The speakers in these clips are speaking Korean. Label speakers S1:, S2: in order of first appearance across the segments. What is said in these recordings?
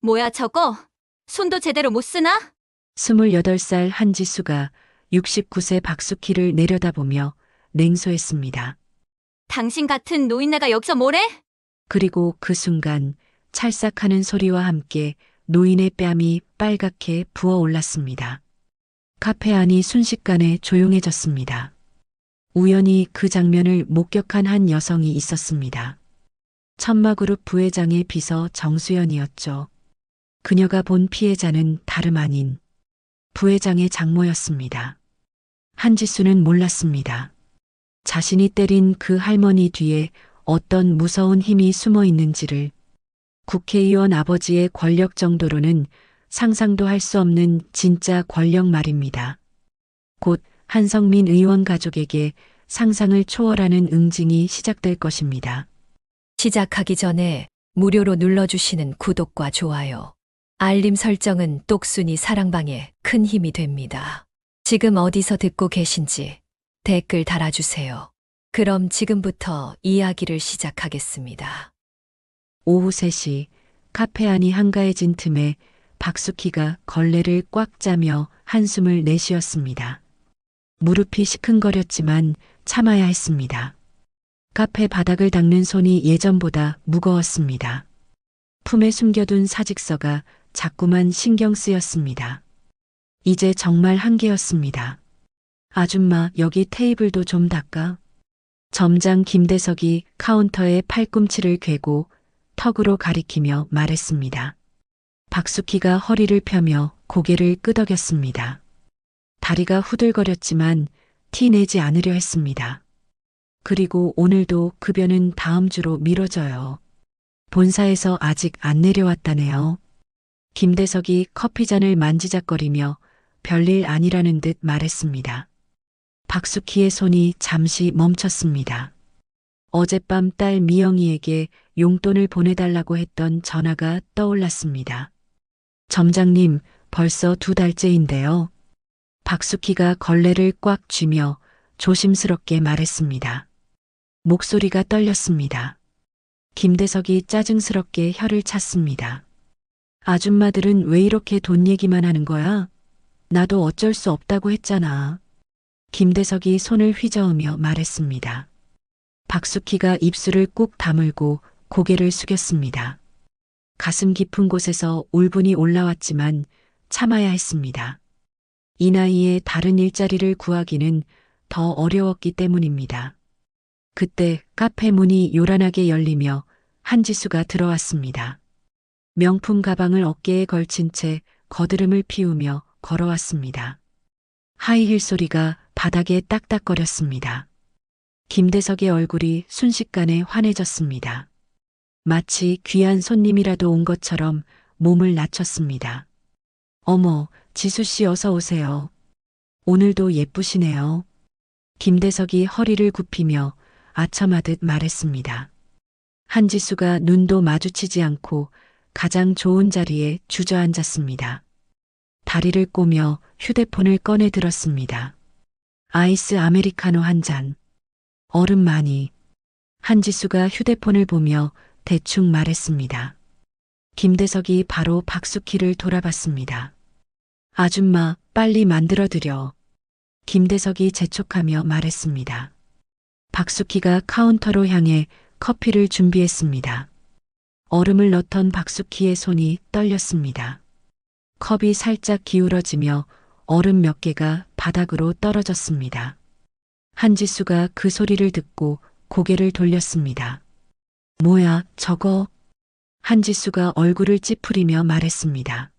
S1: 뭐야 저거? 손도 제대로 못 쓰나?
S2: 28살 한지수가 69세 박수키를 내려다보며 냉소했습니다.
S1: 당신 같은 노인네가 여기서 뭐래?
S2: 그리고 그 순간 찰싹하는 소리와 함께 노인의 뺨이 빨갛게 부어올랐습니다. 카페 안이 순식간에 조용해졌습니다. 우연히 그 장면을 목격한 한 여성이 있었습니다. 천마그룹 부회장의 비서 정수연이었죠. 그녀가 본 피해자는 다름 아닌 부회장의 장모였습니다. 한지수는 몰랐습니다. 자신이 때린 그 할머니 뒤에 어떤 무서운 힘이 숨어 있는지를. 국회의원 아버지의 권력 정도로는 상상도 할 수 없는 진짜 권력 말입니다. 곧 한성민 의원 가족에게 상상을 초월하는 응징이 시작될 것입니다.
S3: 시작하기 전에 무료로 눌러주시는 구독과 좋아요, 알림 설정은 똑순이 사랑방에 큰 힘이 됩니다. 지금 어디서 듣고 계신지 댓글 달아주세요. 그럼 지금부터 이야기를 시작하겠습니다.
S2: 오후 3시 카페 안이 한가해진 틈에 박수키가 걸레를 꽉 짜며 한숨을 내쉬었습니다. 무릎이 시큰거렸지만 참아야 했습니다. 카페 바닥을 닦는 손이 예전보다 무거웠습니다. 품에 숨겨둔 사직서가 자꾸만 신경 쓰였습니다. 이제 정말 한계였습니다. 아줌마, 여기 테이블도 좀 닦아. 점장 김대석이 카운터에 팔꿈치를 괴고 턱으로 가리키며 말했습니다. 박수키가 허리를 펴며 고개를 끄덕였습니다. 다리가 후들거렸지만 티 내지 않으려 했습니다. 그리고 오늘도 급여는 다음 주로 미뤄져요. 본사에서 아직 안 내려왔다네요. 김대석이 커피잔을 만지작거리며 별일 아니라는 듯 말했습니다. 박수키의 손이 잠시 멈췄습니다. 어젯밤 딸 미영이에게 용돈을 보내달라고 했던 전화가 떠올랐습니다. 점장님, 벌써 2달째인데요. 박수키가 걸레를 꽉 쥐며 조심스럽게 말했습니다. 목소리가 떨렸습니다. 김대석이 짜증스럽게 혀를 찼습니다. 아줌마들은 왜 이렇게 돈 얘기만 하는 거야? 나도 어쩔 수 없다고 했잖아. 김대석이 손을 휘저으며 말했습니다. 박수키가 입술을 꾹 다물고 고개를 숙였습니다. 가슴 깊은 곳에서 울분이 올라왔지만 참아야 했습니다. 이 나이에 다른 일자리를 구하기는 더 어려웠기 때문입니다. 그때 카페 문이 요란하게 열리며 한지수가 들어왔습니다. 명품 가방을 어깨에 걸친 채 거드름을 피우며 걸어왔습니다. 하이힐 소리가 바닥에 딱딱거렸습니다. 김대석의 얼굴이 순식간에 환해졌습니다. 마치 귀한 손님이라도 온 것처럼 몸을 낮췄습니다. 어머, 지수씨 어서 오세요. 오늘도 예쁘시네요. 김대석이 허리를 굽히며 아첨하듯 말했습니다. 한지수가 눈도 마주치지 않고 가장 좋은 자리에 주저앉았습니다. 다리를 꼬며 휴대폰을 꺼내 들었습니다. 아이스 아메리카노 한 잔. 얼음 많이. 한지수가 휴대폰을 보며 대충 말했습니다. 김대석이 바로 박수키를 돌아봤습니다. 아줌마, 빨리 만들어드려. 김대석이 재촉하며 말했습니다. 박수키가 카운터로 향해 커피를 준비했습니다. 얼음을 넣던 박수키의 손이 떨렸습니다. 컵이 살짝 기울어지며 얼음 몇 개가 바닥으로 떨어졌습니다. 한지수가 그 소리를 듣고 고개를 돌렸습니다. 뭐야, 저거? 한지수가 얼굴을 찌푸리며 말했습니다.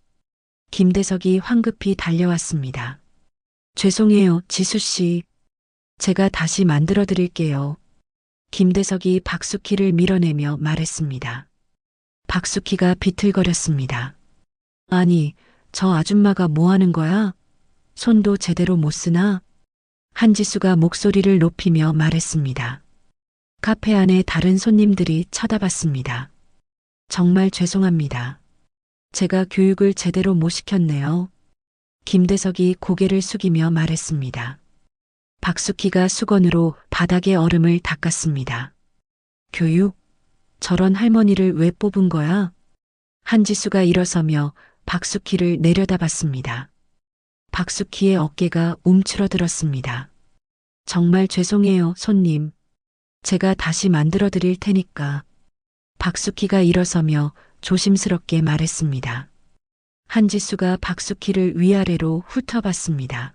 S2: 김대석이 황급히 달려왔습니다. 죄송해요, 지수씨. 제가 다시 만들어 드릴게요. 김대석이 박수키를 밀어내며 말했습니다. 박수키가 비틀거렸습니다. 아니, 저 아줌마가 뭐 하는 거야? 손도 제대로 못 쓰나? 한지수가 목소리를 높이며 말했습니다. 카페 안에 다른 손님들이 쳐다봤습니다. 정말 죄송합니다. 제가 교육을 제대로 못 시켰네요. 김대석이 고개를 숙이며 말했습니다. 박수키가 수건으로 바닥의 얼음을 닦았습니다. 교육? 저런 할머니를 왜 뽑은 거야? 한지수가 일어서며 박숙희를 내려다봤습니다. 박숙희의 어깨가 움츠러들었습니다. 정말 죄송해요, 손님. 제가 다시 만들어 드릴 테니까. 박숙희가 일어서며 조심스럽게 말했습니다. 한지수가 박숙희를 위아래로 훑어봤습니다.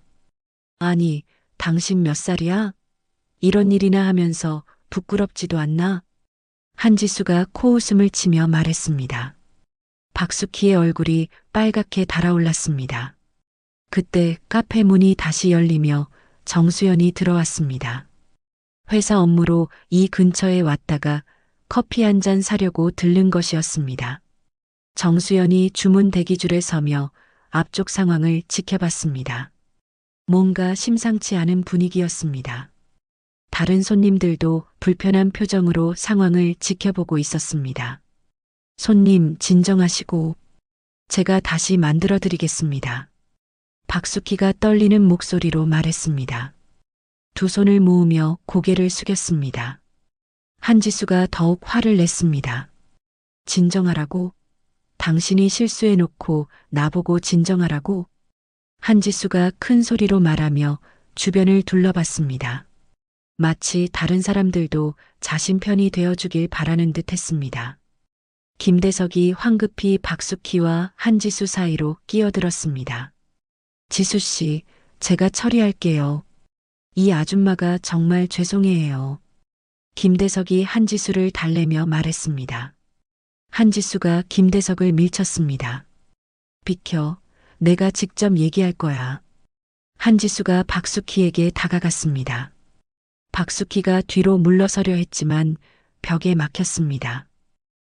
S2: 아니, 당신 몇 살이야? 이런 일이나 하면서 부끄럽지도 않나? 한지수가 코웃음을 치며 말했습니다. 박숙희의 얼굴이 빨갛게 달아올랐습니다. 그때 카페 문이 다시 열리며 정수연이 들어왔습니다. 회사 업무로 이 근처에 왔다가 커피 한 잔 사려고 들른 것이었습니다. 정수연이 주문 대기줄에 서며 앞쪽 상황을 지켜봤습니다. 뭔가 심상치 않은 분위기였습니다. 다른 손님들도 불편한 표정으로 상황을 지켜보고 있었습니다. 손님, 진정하시고 제가 다시 만들어 드리겠습니다. 박숙희가 떨리는 목소리로 말했습니다. 두 손을 모으며 고개를 숙였습니다. 한지수가 더욱 화를 냈습니다. 진정하라고? 당신이 실수해놓고 나보고 진정하라고? 한지수가 큰 소리로 말하며 주변을 둘러봤습니다. 마치 다른 사람들도 자신 편이 되어주길 바라는 듯 했습니다. 김대석이 황급히 박숙희와 한지수 사이로 끼어들었습니다. 지수 씨, 제가 처리할게요. 이 아줌마가 정말 죄송해해요. 김대석이 한지수를 달래며 말했습니다. 한지수가 김대석을 밀쳤습니다. 비켜, 내가 직접 얘기할 거야. 한지수가 박숙희에게 다가갔습니다. 박숙희가 뒤로 물러서려 했지만 벽에 막혔습니다.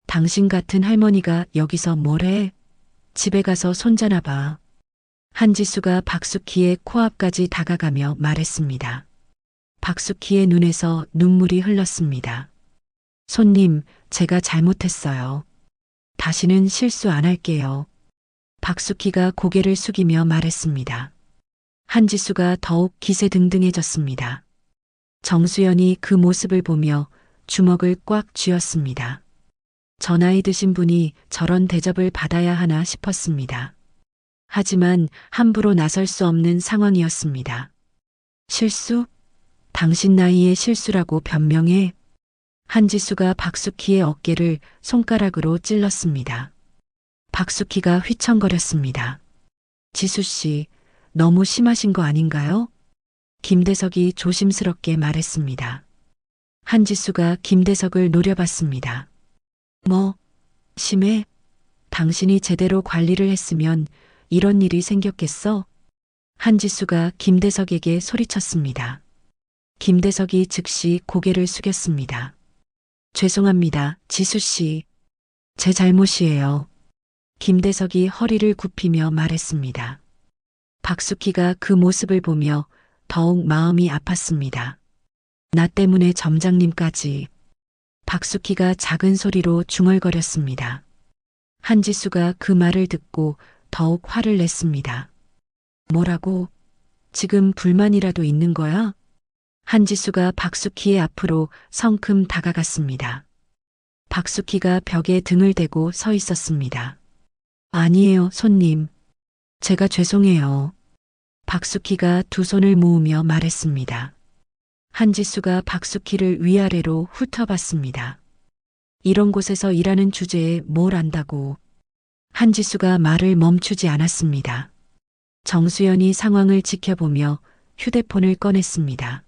S2: 당신 같은 할머니가 여기서 뭘 해? 집에 가서 손자나 봐. 한지수가 박숙희의 코앞까지 다가가며 말했습니다. 박숙희의 눈에서 눈물이 흘렀습니다. 손님, 제가 잘못했어요. 다시는 실수 안 할게요. 박숙희가 고개를 숙이며 말했습니다. 한지수가 더욱 기세등등해졌습니다. 정수연이 그 모습을 보며 주먹을 꽉 쥐었습니다. 저 나이 드신 분이 저런 대접을 받아야 하나 싶었습니다. 하지만 함부로 나설 수 없는 상황이었습니다. 실수? 당신 나이에 실수라고 변명해? 한지수가 박숙희의 어깨를 손가락으로 찔렀습니다. 박숙희가 휘청거렸습니다. 지수 씨, 너무 심하신 거 아닌가요? 김대석이 조심스럽게 말했습니다. 한지수가 김대석을 노려봤습니다. 뭐, 심해? 당신이 제대로 관리를 했으면 이런 일이 생겼겠어? 한지수가 김대석에게 소리쳤습니다. 김대석이 즉시 고개를 숙였습니다. 죄송합니다, 지수 씨. 제 잘못이에요. 김대석이 허리를 굽히며 말했습니다. 박숙희가 그 모습을 보며 더욱 마음이 아팠습니다. 나 때문에 점장님까지. 박숙희가 작은 소리로 중얼거렸습니다. 한지수가 그 말을 듣고 더욱 화를 냈습니다. 뭐라고? 지금 불만이라도 있는 거야? 한지수가 박숙희의 앞으로 성큼 다가갔습니다. 박숙희가 벽에 등을 대고 서 있었습니다. 아니에요, 손님. 제가 죄송해요. 박숙희가 두 손을 모으며 말했습니다. 한지수가 박숙희를 위아래로 훑어봤습니다. 이런 곳에서 일하는 주제에 뭘 안다고. 한지수가 말을 멈추지 않았습니다. 정수연이 상황을 지켜보며 휴대폰을 꺼냈습니다.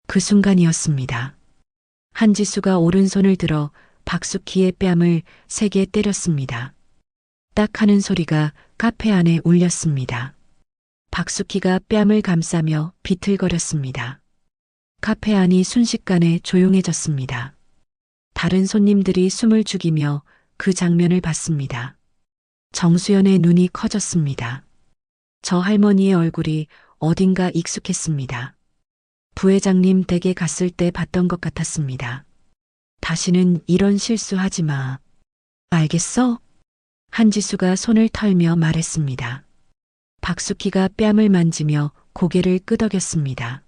S2: 그 순간이었습니다. 한지수가 오른손을 들어 박숙희의 뺨을 세게 때렸습니다. 딱 하는 소리가 카페 안에 울렸습니다. 박숙희가 뺨을 감싸며 비틀거렸습니다. 카페 안이 순식간에 조용해졌습니다. 다른 손님들이 숨을 죽이며 그 장면을 봤습니다. 정수연의 눈이 커졌습니다. 저 할머니의 얼굴이 어딘가 익숙했습니다. 부회장님 댁에 갔을 때 봤던 것 같았습니다. 다시는 이런 실수하지 마. 알겠어? 한지수가 손을 털며 말했습니다. 박숙희가 뺨을 만지며 고개를 끄덕였습니다.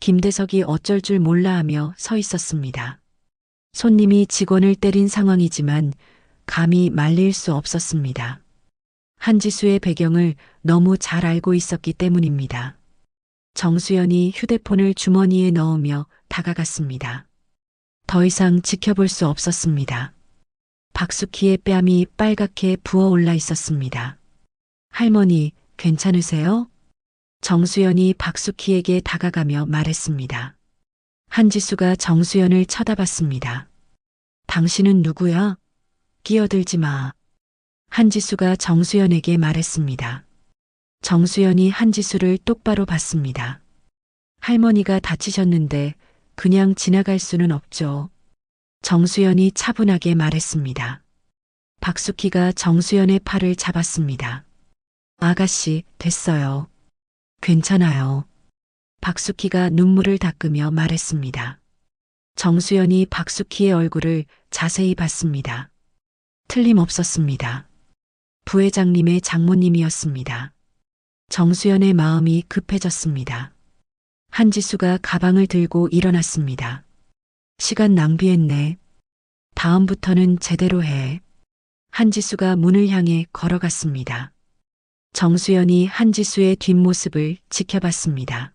S2: 김대석이 어쩔 줄 몰라 하며 서 있었습니다. 손님이 직원을 때린 상황이지만 감히 말릴 수 없었습니다. 한지수의 배경을 너무 잘 알고 있었기 때문입니다. 정수연이 휴대폰을 주머니에 넣으며 다가갔습니다. 더 이상 지켜볼 수 없었습니다. 박수키의 뺨이 빨갛게 부어올라 있었습니다. 할머니, 괜찮으세요? 정수연이 박수키에게 다가가며 말했습니다. 한지수가 정수연을 쳐다봤습니다. 당신은 누구야? 끼어들지 마. 한지수가 정수연에게 말했습니다. 정수연이 한지수를 똑바로 봤습니다. 할머니가 다치셨는데 그냥 지나갈 수는 없죠. 정수연이 차분하게 말했습니다. 박수키가 정수연의 팔을 잡았습니다. 아가씨, 됐어요. 괜찮아요. 박수키가 눈물을 닦으며 말했습니다. 정수연이 박수키의 얼굴을 자세히 봤습니다. 틀림없었습니다. 부회장님의 장모님이었습니다. 정수연의 마음이 급해졌습니다. 한지수가 가방을 들고 일어났습니다. 시간 낭비했네. 다음부터는 제대로 해. 한지수가 문을 향해 걸어갔습니다. 정수연이 한지수의 뒷모습을 지켜봤습니다.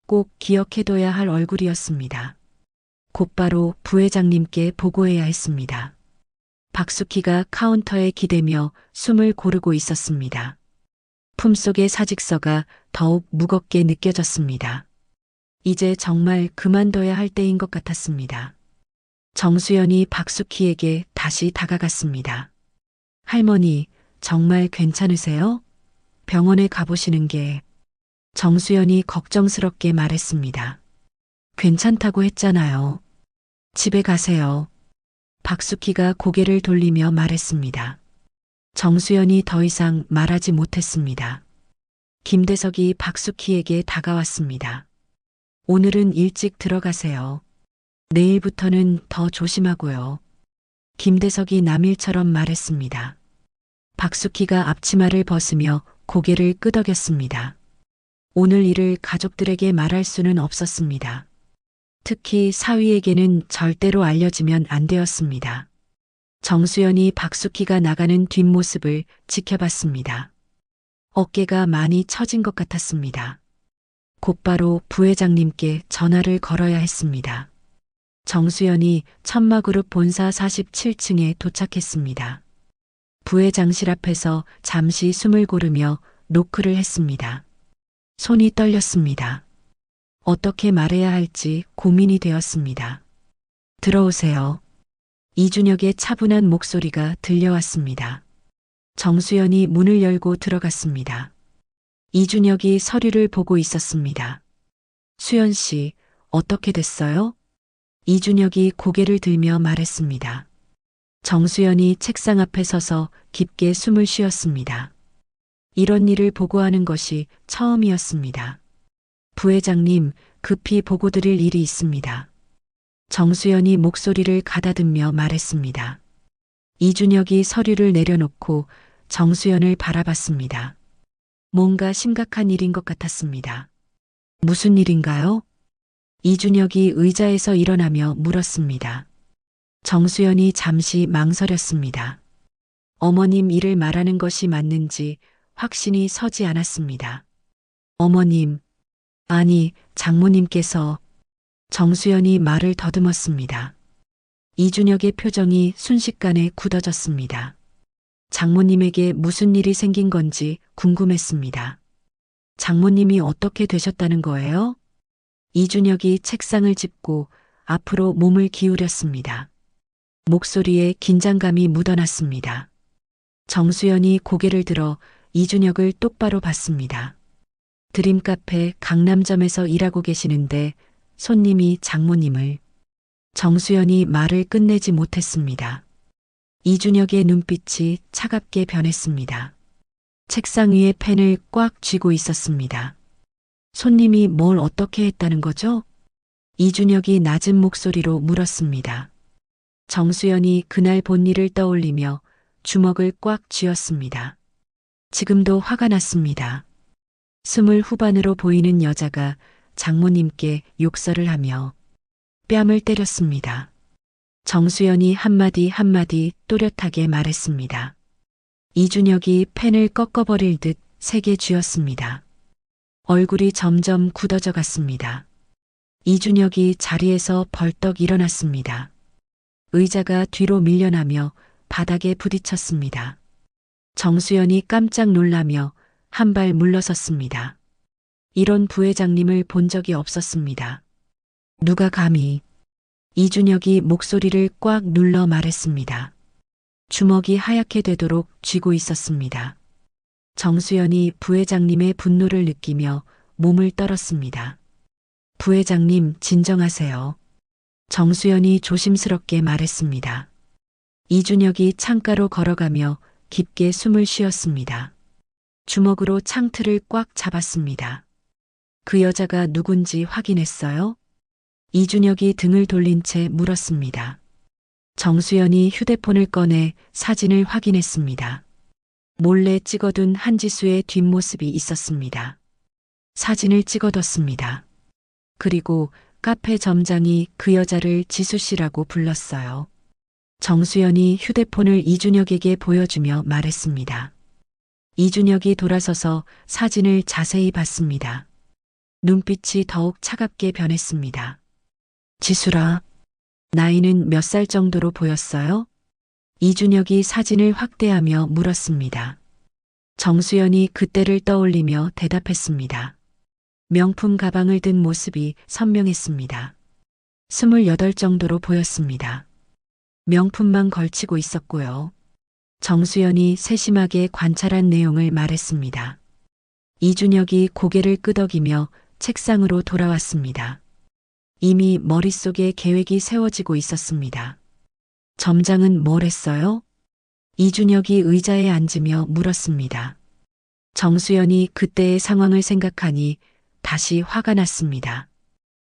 S2: 꼭 기억해둬야 할 얼굴이었습니다. 곧바로 부회장님께 보고해야 했습니다. 박수키가 카운터에 기대며 숨을 고르고 있었습니다. 품속의 사직서가 더욱 무겁게 느껴졌습니다. 이제 정말 그만둬야 할 때인 것 같았습니다. 정수연이 박수키에게 다시 다가갔습니다. 할머니, 정말 괜찮으세요? 병원에 가보시는 게. 정수연이 걱정스럽게 말했습니다. 괜찮다고 했잖아요. 집에 가세요. 박수키가 고개를 돌리며 말했습니다. 정수연이 더 이상 말하지 못했습니다. 김대석이 박수키에게 다가왔습니다. 오늘은 일찍 들어가세요. 내일부터는 더 조심하고요. 김대석이 남일처럼 말했습니다. 박수키가 앞치마를 벗으며 고개를 끄덕였습니다. 오늘 일을 가족들에게 말할 수는 없었습니다. 특히 사위에게는 절대로 알려지면 안 되었습니다. 정수연이 박수키가 나가는 뒷모습을 지켜봤습니다. 어깨가 많이 처진 것 같았습니다. 곧바로 부회장님께 전화를 걸어야 했습니다. 정수연이 천마그룹 본사 47층에 도착했습니다. 부회장실 앞에서 잠시 숨을 고르며 노크를 했습니다. 손이 떨렸습니다. 어떻게 말해야 할지 고민이 되었습니다. 들어오세요. 이준혁의 차분한 목소리가 들려왔습니다. 정수연이 문을 열고 들어갔습니다. 이준혁이 서류를 보고 있었습니다. 수연 씨, 어떻게 됐어요? 이준혁이 고개를 들며 말했습니다. 정수연이 책상 앞에 서서 깊게 숨을 쉬었습니다. 이런 일을 보고하는 것이 처음이었습니다. 부회장님, 급히 보고드릴 일이 있습니다. 정수연이 목소리를 가다듬며 말했습니다. 이준혁이 서류를 내려놓고 정수연을 바라봤습니다. 뭔가 심각한 일인 것 같았습니다. 무슨 일인가요? 이준혁이 의자에서 일어나며 물었습니다. 정수연이 잠시 망설였습니다. 어머님 일을 말하는 것이 맞는지 확신이 서지 않았습니다. 어머님, 아니, 장모님께서. 정수연이 말을 더듬었습니다. 이준혁의 표정이 순식간에 굳어졌습니다. 장모님에게 무슨 일이 생긴 건지 궁금했습니다. 장모님이 어떻게 되셨다는 거예요? 이준혁이 책상을 짚고 앞으로 몸을 기울였습니다. 목소리에 긴장감이 묻어났습니다. 정수연이 고개를 들어 이준혁을 똑바로 봤습니다. 드림카페 강남점에서 일하고 계시는데 손님이 장모님을. 정수연이 말을 끝내지 못했습니다. 이준혁의 눈빛이 차갑게 변했습니다. 책상 위에 펜을 꽉 쥐고 있었습니다. 손님이 뭘 어떻게 했다는 거죠? 이준혁이 낮은 목소리로 물었습니다. 정수연이 그날 본 일을 떠올리며 주먹을 꽉 쥐었습니다. 지금도 화가 났습니다. 20 후반으로 보이는 여자가 장모님께 욕설을 하며 뺨을 때렸습니다. 정수연이 한마디 한마디 또렷하게 말했습니다. 이준혁이 펜을 꺾어버릴 듯 세게 쥐었습니다. 얼굴이 점점 굳어져 갔습니다. 이준혁이 자리에서 벌떡 일어났습니다. 의자가 뒤로 밀려나며 바닥에 부딪혔습니다. 정수연이 깜짝 놀라며 한 발 물러섰습니다. 이런 부회장님을 본 적이 없었습니다. 누가 감히. 이준혁이 목소리를 꽉 눌러 말했습니다. 주먹이 하얗게 되도록 쥐고 있었습니다. 정수연이 부회장님의 분노를 느끼며 몸을 떨었습니다. 부회장님, 진정하세요. 정수연이 조심스럽게 말했습니다. 이준혁이 창가로 걸어가며 깊게 숨을 쉬었습니다. 주먹으로 창틀을 꽉 잡았습니다. 그 여자가 누군지 확인했어요? 이준혁이 등을 돌린 채 물었습니다. 정수연이 휴대폰을 꺼내 사진을 확인했습니다. 몰래 찍어둔 한지수의 뒷모습이 있었습니다. 사진을 찍어뒀습니다. 그리고 카페 점장이 그 여자를 지수 씨라고 불렀어요. 정수연이 휴대폰을 이준혁에게 보여주며 말했습니다. 이준혁이 돌아서서 사진을 자세히 봤습니다. 눈빛이 더욱 차갑게 변했습니다. 지수라, 나이는 몇 살 정도로 보였어요? 이준혁이 사진을 확대하며 물었습니다. 정수연이 그때를 떠올리며 대답했습니다. 명품 가방을 든 모습이 선명했습니다. 28 정도로 보였습니다. 명품만 걸치고 있었고요. 정수연이 세심하게 관찰한 내용을 말했습니다. 이준혁이 고개를 끄덕이며 책상으로 돌아왔습니다. 이미 머릿속에 계획이 세워지고 있었습니다. 점장은 뭘 했어요? 이준혁이 의자에 앉으며 물었습니다. 정수연이 그때의 상황을 생각하니 다시 화가 났습니다.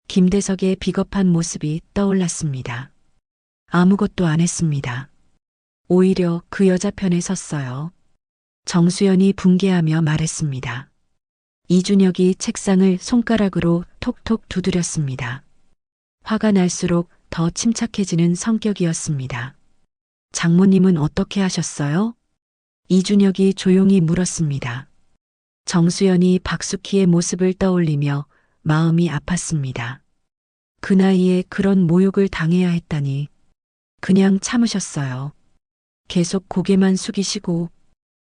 S2: 김대석의 비겁한 모습이 떠올랐습니다. 아무것도 안 했습니다. 오히려 그 여자 편에 섰어요. 정수연이 붕괴하며 말했습니다. 이준혁이 책상을 손가락으로 톡톡 두드렸습니다. 화가 날수록 더 침착해지는 성격이었습니다. 장모님은 어떻게 하셨어요? 이준혁이 조용히 물었습니다. 정수연이 박숙희의 모습을 떠올리며 마음이 아팠습니다. 그 나이에 그런 모욕을 당해야 했다니. 그냥 참으셨어요. 계속 고개만 숙이시고.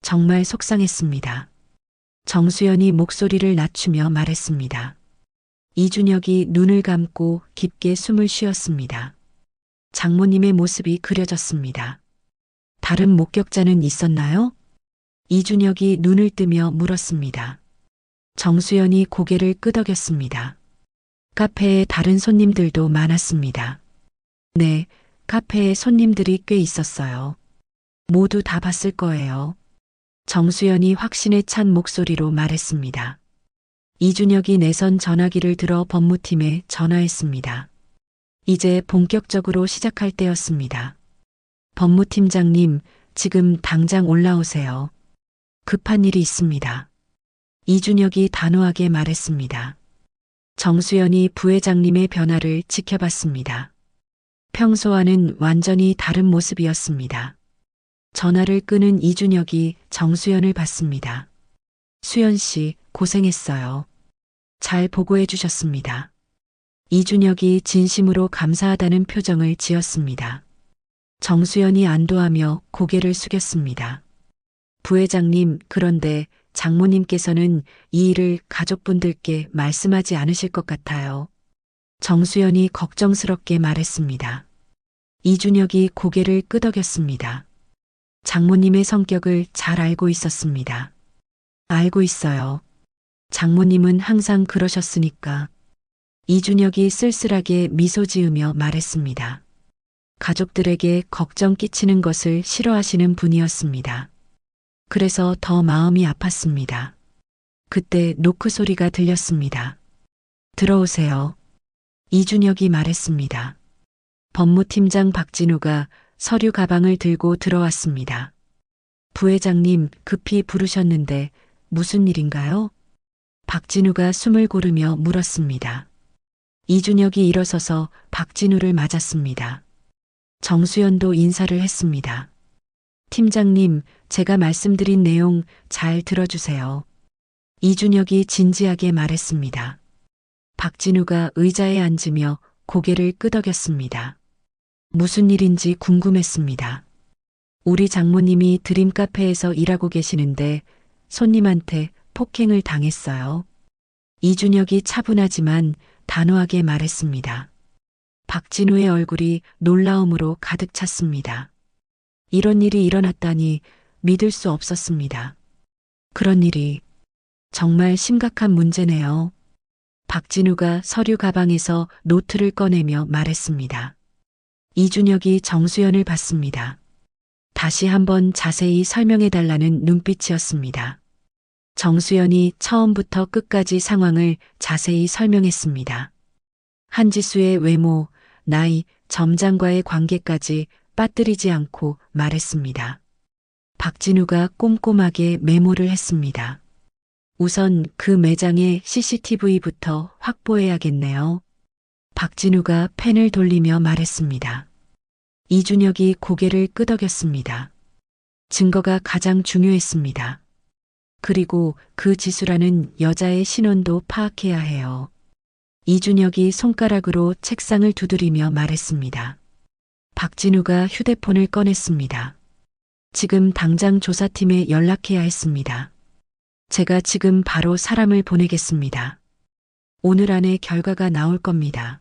S2: 정말 속상했습니다. 정수연이 목소리를 낮추며 말했습니다. 이준혁이 눈을 감고 깊게 숨을 쉬었습니다. 장모님의 모습이 그려졌습니다. 다른 목격자는 있었나요? 이준혁이 눈을 뜨며 물었습니다. 정수연이 고개를 끄덕였습니다. 카페에 다른 손님들도 많았습니다. 네, 카페에 손님들이 꽤 있었어요. 모두 다 봤을 거예요. 정수연이 확신에 찬 목소리로 말했습니다. 이준혁이 내선 전화기를 들어 법무팀에 전화했습니다. 이제 본격적으로 시작할 때였습니다. 법무팀장님, 지금 당장 올라오세요. 급한 일이 있습니다. 이준혁이 단호하게 말했습니다. 정수연이 부회장님의 변화를 지켜봤습니다. 평소와는 완전히 다른 모습이었습니다. 전화를 끄는 이준혁이 정수연을 봤습니다. 수연 씨, 고생했어요. 잘 보고해 주셨습니다. 이준혁이 진심으로 감사하다는 표정을 지었습니다. 정수연이 안도하며 고개를 숙였습니다. 부회장님, 그런데 장모님께서는 이 일을 가족분들께 말씀하지 않으실 것 같아요. 정수연이 걱정스럽게 말했습니다. 이준혁이 고개를 끄덕였습니다. 장모님의 성격을 잘 알고 있었습니다. 알고 있어요. 장모님은 항상 그러셨으니까. 이준혁이 쓸쓸하게 미소 지으며 말했습니다. 가족들에게 걱정 끼치는 것을 싫어하시는 분이었습니다. 그래서 더 마음이 아팠습니다. 그때 노크 소리가 들렸습니다. 들어오세요. 이준혁이 말했습니다. 법무팀장 박진우가 서류 가방을 들고 들어왔습니다. 부회장님, 급히 부르셨는데 무슨 일인가요? 박진우가 숨을 고르며 물었습니다. 이준혁이 일어서서 박진우를 맞았습니다. 정수연도 인사를 했습니다. 팀장님, 제가 말씀드린 내용 잘 들어주세요. 이준혁이 진지하게 말했습니다. 박진우가 의자에 앉으며 고개를 끄덕였습니다. 무슨 일인지 궁금했습니다. 우리 장모님이 드림 카페에서 일하고 계시는데 손님한테 폭행을 당했어요. 이준혁이 차분하지만 단호하게 말했습니다. 박진우의 얼굴이 놀라움으로 가득 찼습니다. 이런 일이 일어났다니 믿을 수 없었습니다. 그런 일이 정말 심각한 문제네요. 박진우가 서류 가방에서 노트를 꺼내며 말했습니다. 이준혁이 정수연을 봤습니다. 다시 한번 자세히 설명해 달라는 눈빛이었습니다. 정수연이 처음부터 끝까지 상황을 자세히 설명했습니다. 한지수의 외모, 나이, 점장과의 관계까지 빠뜨리지 않고 말했습니다. 박진우가 꼼꼼하게 메모를 했습니다. 우선 그 매장의 CCTV부터 확보해야겠네요. 박진우가 펜을 돌리며 말했습니다. 이준혁이 고개를 끄덕였습니다. 증거가 가장 중요했습니다. 그리고 그 지수라는 여자의 신원도 파악해야 해요. 이준혁이 손가락으로 책상을 두드리며 말했습니다. 박진우가 휴대폰을 꺼냈습니다. 지금 당장 조사팀에 연락해야 했습니다. 제가 지금 바로 사람을 보내겠습니다. 오늘 안에 결과가 나올 겁니다.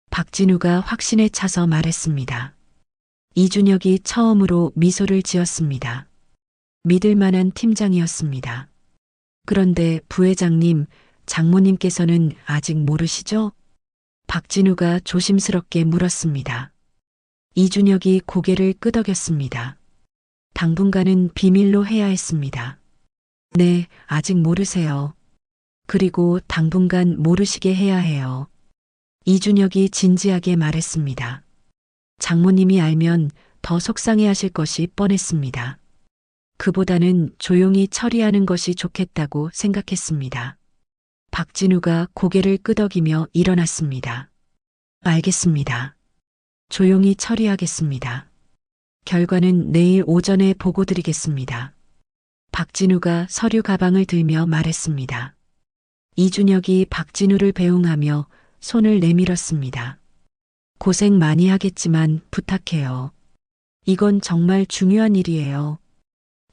S2: 박진우가 확신에 차서 말했습니다. 이준혁이 처음으로 미소를 지었습니다. 믿을 만한 팀장이었습니다. 그런데 부회장님, 장모님께서는 아직 모르시죠? 박진우가 조심스럽게 물었습니다. 이준혁이 고개를 끄덕였습니다. 당분간은 비밀로 해야 했습니다. 네, 아직 모르세요. 그리고 당분간 모르시게 해야 해요. 이준혁이 진지하게 말했습니다. 장모님이 알면 더 속상해 하실 것이 뻔했습니다. 그보다는 조용히 처리하는 것이 좋겠다고 생각했습니다. 박진우가 고개를 끄덕이며 일어났습니다. 알겠습니다. 조용히 처리하겠습니다. 결과는 내일 오전에 보고 드리겠습니다. 박진우가 서류 가방을 들며 말했습니다. 이준혁이 박진우를 배웅하며 손을 내밀었습니다. 고생 많이 하겠지만 부탁해요. 이건 정말 중요한 일이에요.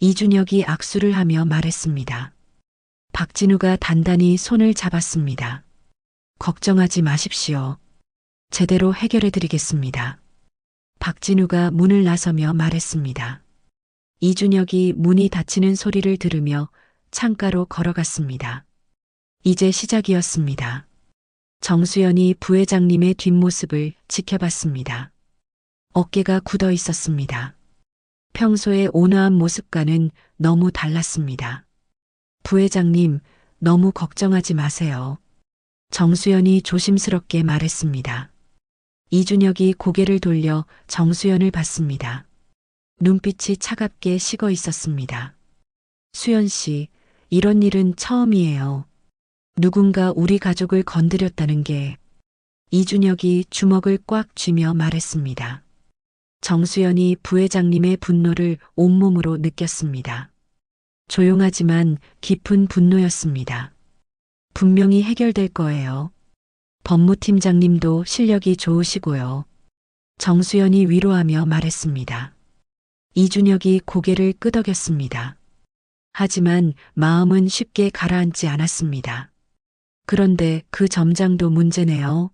S2: 이준혁이 악수를 하며 말했습니다. 박진우가 단단히 손을 잡았습니다. 걱정하지 마십시오. 제대로 해결해 드리겠습니다. 박진우가 문을 나서며 말했습니다. 이준혁이 문이 닫히는 소리를 들으며 창가로 걸어갔습니다. 이제 시작이었습니다. 정수연이 부회장님의 뒷모습을 지켜봤습니다. 어깨가 굳어 있었습니다. 평소의 온화한 모습과는 너무 달랐습니다. 부회장님, 너무 걱정하지 마세요. 정수연이 조심스럽게 말했습니다. 이준혁이 고개를 돌려 정수연을 봤습니다. 눈빛이 차갑게 식어 있었습니다. 수연 씨, 이런 일은 처음이에요. 누군가 우리 가족을 건드렸다는 게. 이준혁이 주먹을 꽉 쥐며 말했습니다. 정수연이 부회장님의 분노를 온몸으로 느꼈습니다. 조용하지만 깊은 분노였습니다. 분명히 해결될 거예요. 법무팀장님도 실력이 좋으시고요. 정수연이 위로하며 말했습니다. 이준혁이 고개를 끄덕였습니다. 하지만 마음은 쉽게 가라앉지 않았습니다. 그런데 그 점장도 문제네요.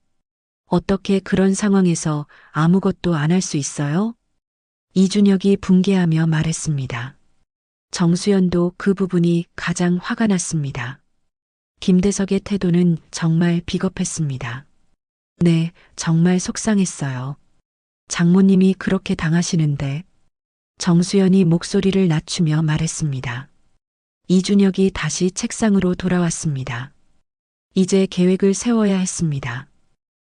S2: 어떻게 그런 상황에서 아무것도 안 할 수 있어요? 이준혁이 붕괴하며 말했습니다. 정수연도 그 부분이 가장 화가 났습니다. 김대석의 태도는 정말 비겁했습니다. 네, 정말 속상했어요. 장모님이 그렇게 당하시는데. 정수연이 목소리를 낮추며 말했습니다. 이준혁이 다시 책상으로 돌아왔습니다. 이제 계획을 세워야 했습니다.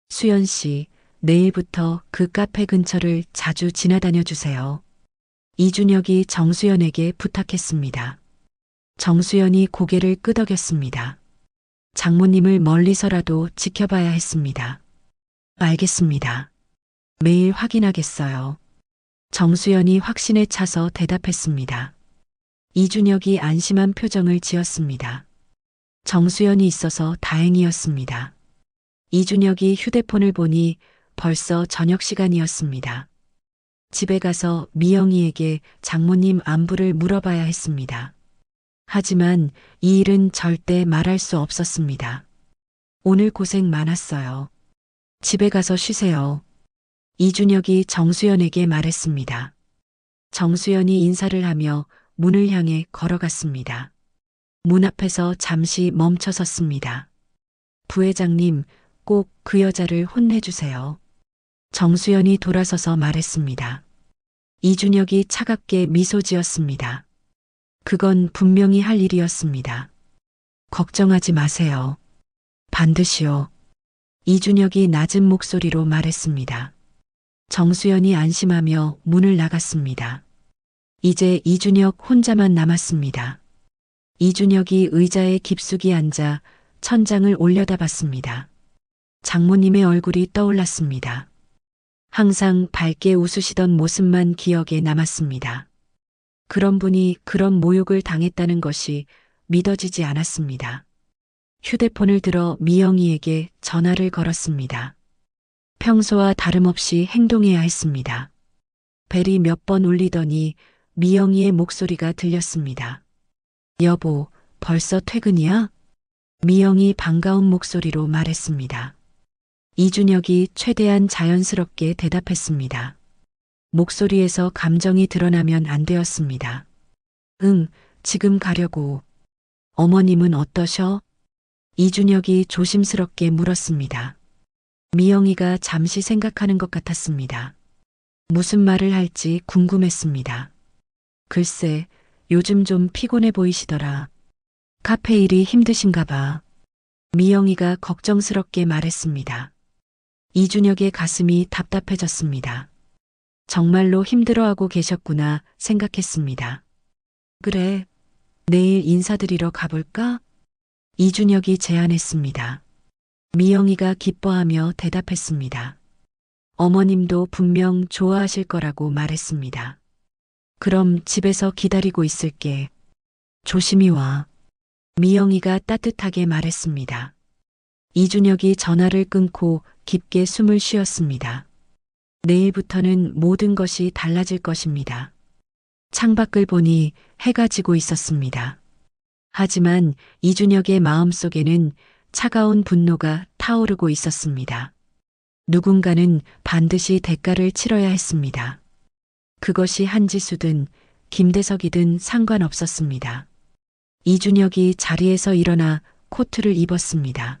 S2: 수연 씨, 내일부터 그 카페 근처를 자주 지나다녀 주세요. 이준혁이 정수연에게 부탁했습니다. 정수연이 고개를 끄덕였습니다. 장모님을 멀리서라도 지켜봐야 했습니다. 알겠습니다. 매일 확인하겠어요. 정수연이 확신에 차서 대답했습니다. 이준혁이 안심한 표정을 지었습니다. 정수연이 있어서 다행이었습니다. 이준혁이 휴대폰을 보니 벌써 저녁 시간이었습니다. 집에 가서 미영이에게 장모님 안부를 물어봐야 했습니다. 하지만 이 일은 절대 말할 수 없었습니다. 오늘 고생 많았어요. 집에 가서 쉬세요. 이준혁이 정수연에게 말했습니다. 정수연이 인사를 하며 문을 향해 걸어갔습니다. 문 앞에서 잠시 멈춰 섰습니다. 부회장님, 꼭 그 여자를 혼내주세요. 정수연이 돌아서서 말했습니다. 이준혁이 차갑게 미소 지었습니다. 그건 분명히 할 일이었습니다. 걱정하지 마세요. 반드시요. 이준혁이 낮은 목소리로 말했습니다. 정수연이 안심하며 문을 나갔습니다. 이제 이준혁 혼자만 남았습니다. 이준혁이 의자에 깊숙이 앉아 천장을 올려다봤습니다. 장모님의 얼굴이 떠올랐습니다. 항상 밝게 웃으시던 모습만 기억에 남았습니다. 그런 분이 그런 모욕을 당했다는 것이 믿어지지 않았습니다. 휴대폰을 들어 미영이에게 전화를 걸었습니다. 평소와 다름없이 행동해야 했습니다. 벨이 몇 번 울리더니 미영이의 목소리가 들렸습니다. 여보, 벌써 퇴근이야? 미영이 반가운 목소리로 말했습니다. 이준혁이 최대한 자연스럽게 대답했습니다. 목소리에서 감정이 드러나면 안 되었습니다. 응, 지금 가려고. 어머님은 어떠셔? 이준혁이 조심스럽게 물었습니다. 미영이가 잠시 생각하는 것 같았습니다. 무슨 말을 할지 궁금했습니다. 글쎄, 요즘 좀 피곤해 보이시더라. 카페 일이 힘드신가 봐. 미영이가 걱정스럽게 말했습니다. 이준혁의 가슴이 답답해졌습니다. 정말로 힘들어하고 계셨구나 생각했습니다. 그래, 내일 인사드리러 가볼까? 이준혁이 제안했습니다. 미영이가 기뻐하며 대답했습니다. 어머님도 분명 좋아하실 거라고 말했습니다. 그럼 집에서 기다리고 있을게. 조심히 와. 미영이가 따뜻하게 말했습니다. 이준혁이 전화를 끊고 깊게 숨을 쉬었습니다. 내일부터는 모든 것이 달라질 것입니다. 창밖을 보니 해가 지고 있었습니다. 하지만 이준혁의 마음속에는 차가운 분노가 타오르고 있었습니다. 누군가는 반드시 대가를 치러야 했습니다. 그것이 한지수든 김대석이든 상관없었습니다. 이준혁이 자리에서 일어나 코트를 입었습니다.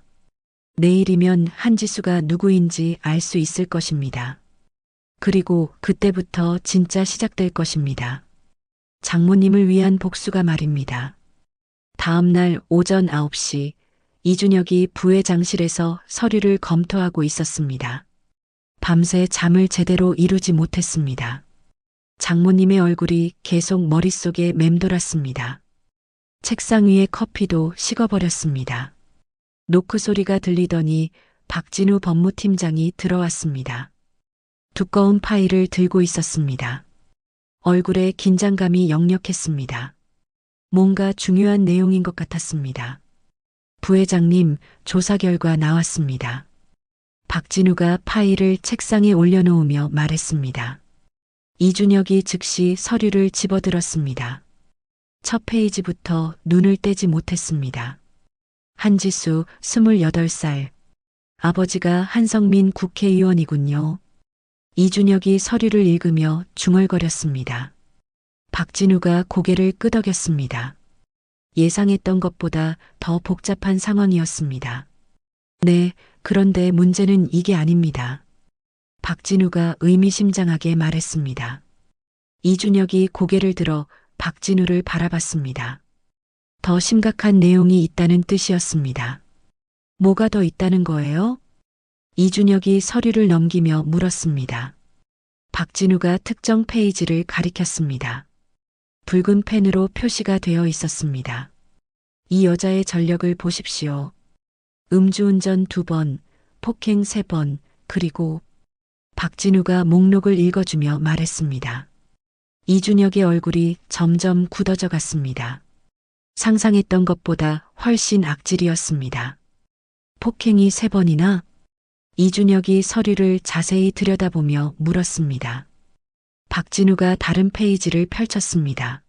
S2: 내일이면 한지수가 누구인지 알 수 있을 것입니다. 그리고 그때부터 진짜 시작될 것입니다. 장모님을 위한 복수가 말입니다. 다음 날 오전 9시 이준혁이 부회장실에서 서류를 검토하고 있었습니다. 밤새 잠을 제대로 이루지 못했습니다. 장모님의 얼굴이 계속 머릿속에 맴돌았습니다. 책상 위의 커피도 식어버렸습니다. 노크 소리가 들리더니 박진우 법무팀장이 들어왔습니다. 두꺼운 파일을 들고 있었습니다. 얼굴에 긴장감이 역력했습니다. 뭔가 중요한 내용인 것 같았습니다. 부회장님, 조사 결과 나왔습니다. 박진우가 파일을 책상에 올려놓으며 말했습니다. 이준혁이 즉시 서류를 집어들었습니다. 첫 페이지부터 눈을 떼지 못했습니다. 한지수 28살. 아버지가 한성민 국회의원이군요. 이준혁이 서류를 읽으며 중얼거렸습니다. 박진우가 고개를 끄덕였습니다. 예상했던 것보다 더 복잡한 상황이었습니다. 네, 그런데 문제는 이게 아닙니다. 박진우가 의미심장하게 말했습니다. 이준혁이 고개를 들어 박진우를 바라봤습니다. 더 심각한 내용이 있다는 뜻이었습니다. 뭐가 더 있다는 거예요? 이준혁이 서류를 넘기며 물었습니다. 박진우가 특정 페이지를 가리켰습니다. 붉은 펜으로 표시가 되어 있었습니다. 이 여자의 전력을 보십시오. 음주운전 2번, 폭행 3번, 그리고 박진우가 목록을 읽어주며 말했습니다. 이준혁의 얼굴이 점점 굳어져 갔습니다. 상상했던 것보다 훨씬 악질이었습니다. 폭행이 3번이나? 이준혁이 서류를 자세히 들여다보며 물었습니다. 박진우가 다른 페이지를 펼쳤습니다.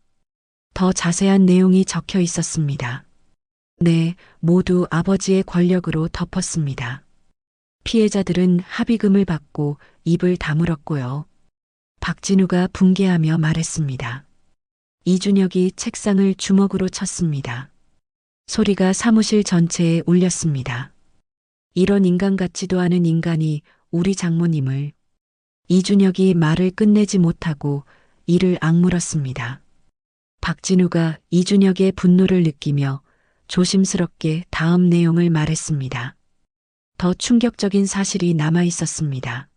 S2: 더 자세한 내용이 적혀 있었습니다. 네, 모두 아버지의 권력으로 덮었습니다. 피해자들은 합의금을 받고 입을 다물었고요. 박진우가 붕괴하며 말했습니다. 이준혁이 책상을 주먹으로 쳤습니다. 소리가 사무실 전체에 울렸습니다. 이런 인간 같지도 않은 인간이 우리 장모님을. 이준혁이 말을 끝내지 못하고 이를 악물었습니다. 박진우가 이준혁의 분노를 느끼며 조심스럽게 다음 내용을 말했습니다. 더 충격적인 사실이 남아 있었습니다.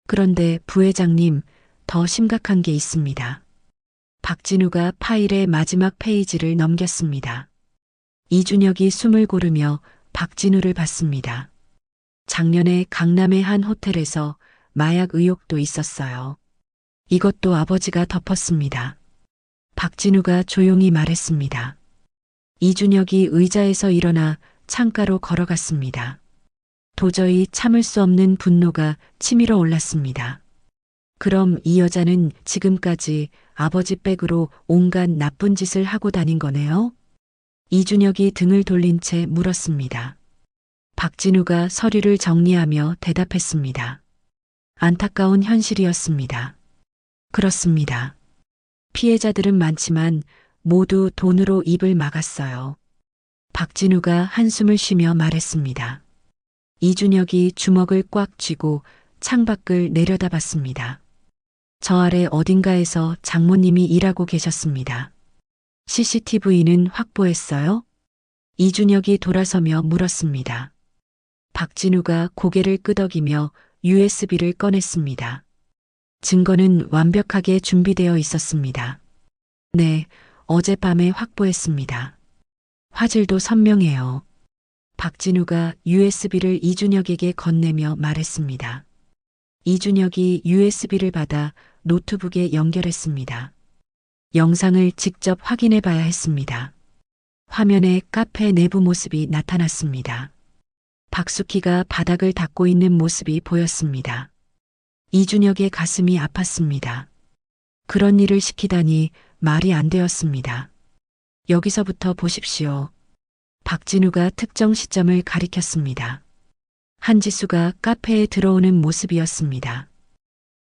S2: 그런데 부회장님, 더 심각한 게 있습니다. 박진우가 파일의 마지막 페이지를 넘겼습니다. 이준혁이 숨을 고르며 박진우를 봤습니다. 작년에 강남의 한 호텔에서 마약 의혹도 있었어요. 이것도 아버지가 덮었습니다. 박진우가 조용히 말했습니다. 이준혁이 의자에서 일어나 창가로 걸어갔습니다. 도저히 참을 수 없는 분노가 치밀어 올랐습니다. 그럼 이 여자는 지금까지 아버지 백으로 온갖 나쁜 짓을 하고 다닌 거네요? 이준혁이 등을 돌린 채 물었습니다. 박진우가 서류를 정리하며 대답했습니다. 안타까운 현실이었습니다. 그렇습니다. 피해자들은 많지만 모두 돈으로 입을 막았어요. 박진우가 한숨을 쉬며 말했습니다. 이준혁이 주먹을 꽉 쥐고 창밖을 내려다봤습니다. 저 아래 어딘가에서 장모님이 일하고 계셨습니다. CCTV는 확보했어요? 이준혁이 돌아서며 물었습니다. 박진우가 고개를 끄덕이며 USB를 꺼냈습니다. 증거는 완벽하게 준비되어 있었습니다. 네, 어젯밤에 확보했습니다. 화질도 선명해요. 박진우가 USB를 이준혁에게 건네며 말했습니다. 이준혁이 USB를 받아 노트북에 연결했습니다. 영상을 직접 확인해 봐야 했습니다. 화면에 카페 내부 모습이 나타났습니다. 박숙희가 바닥을 닦고 있는 모습이 보였습니다. 이준혁의 가슴이 아팠습니다. 그런 일을 시키다니 말이 안 되었습니다. 여기서부터 보십시오. 박진우가 특정 시점을 가리켰습니다. 한지수가 카페에 들어오는 모습이었습니다.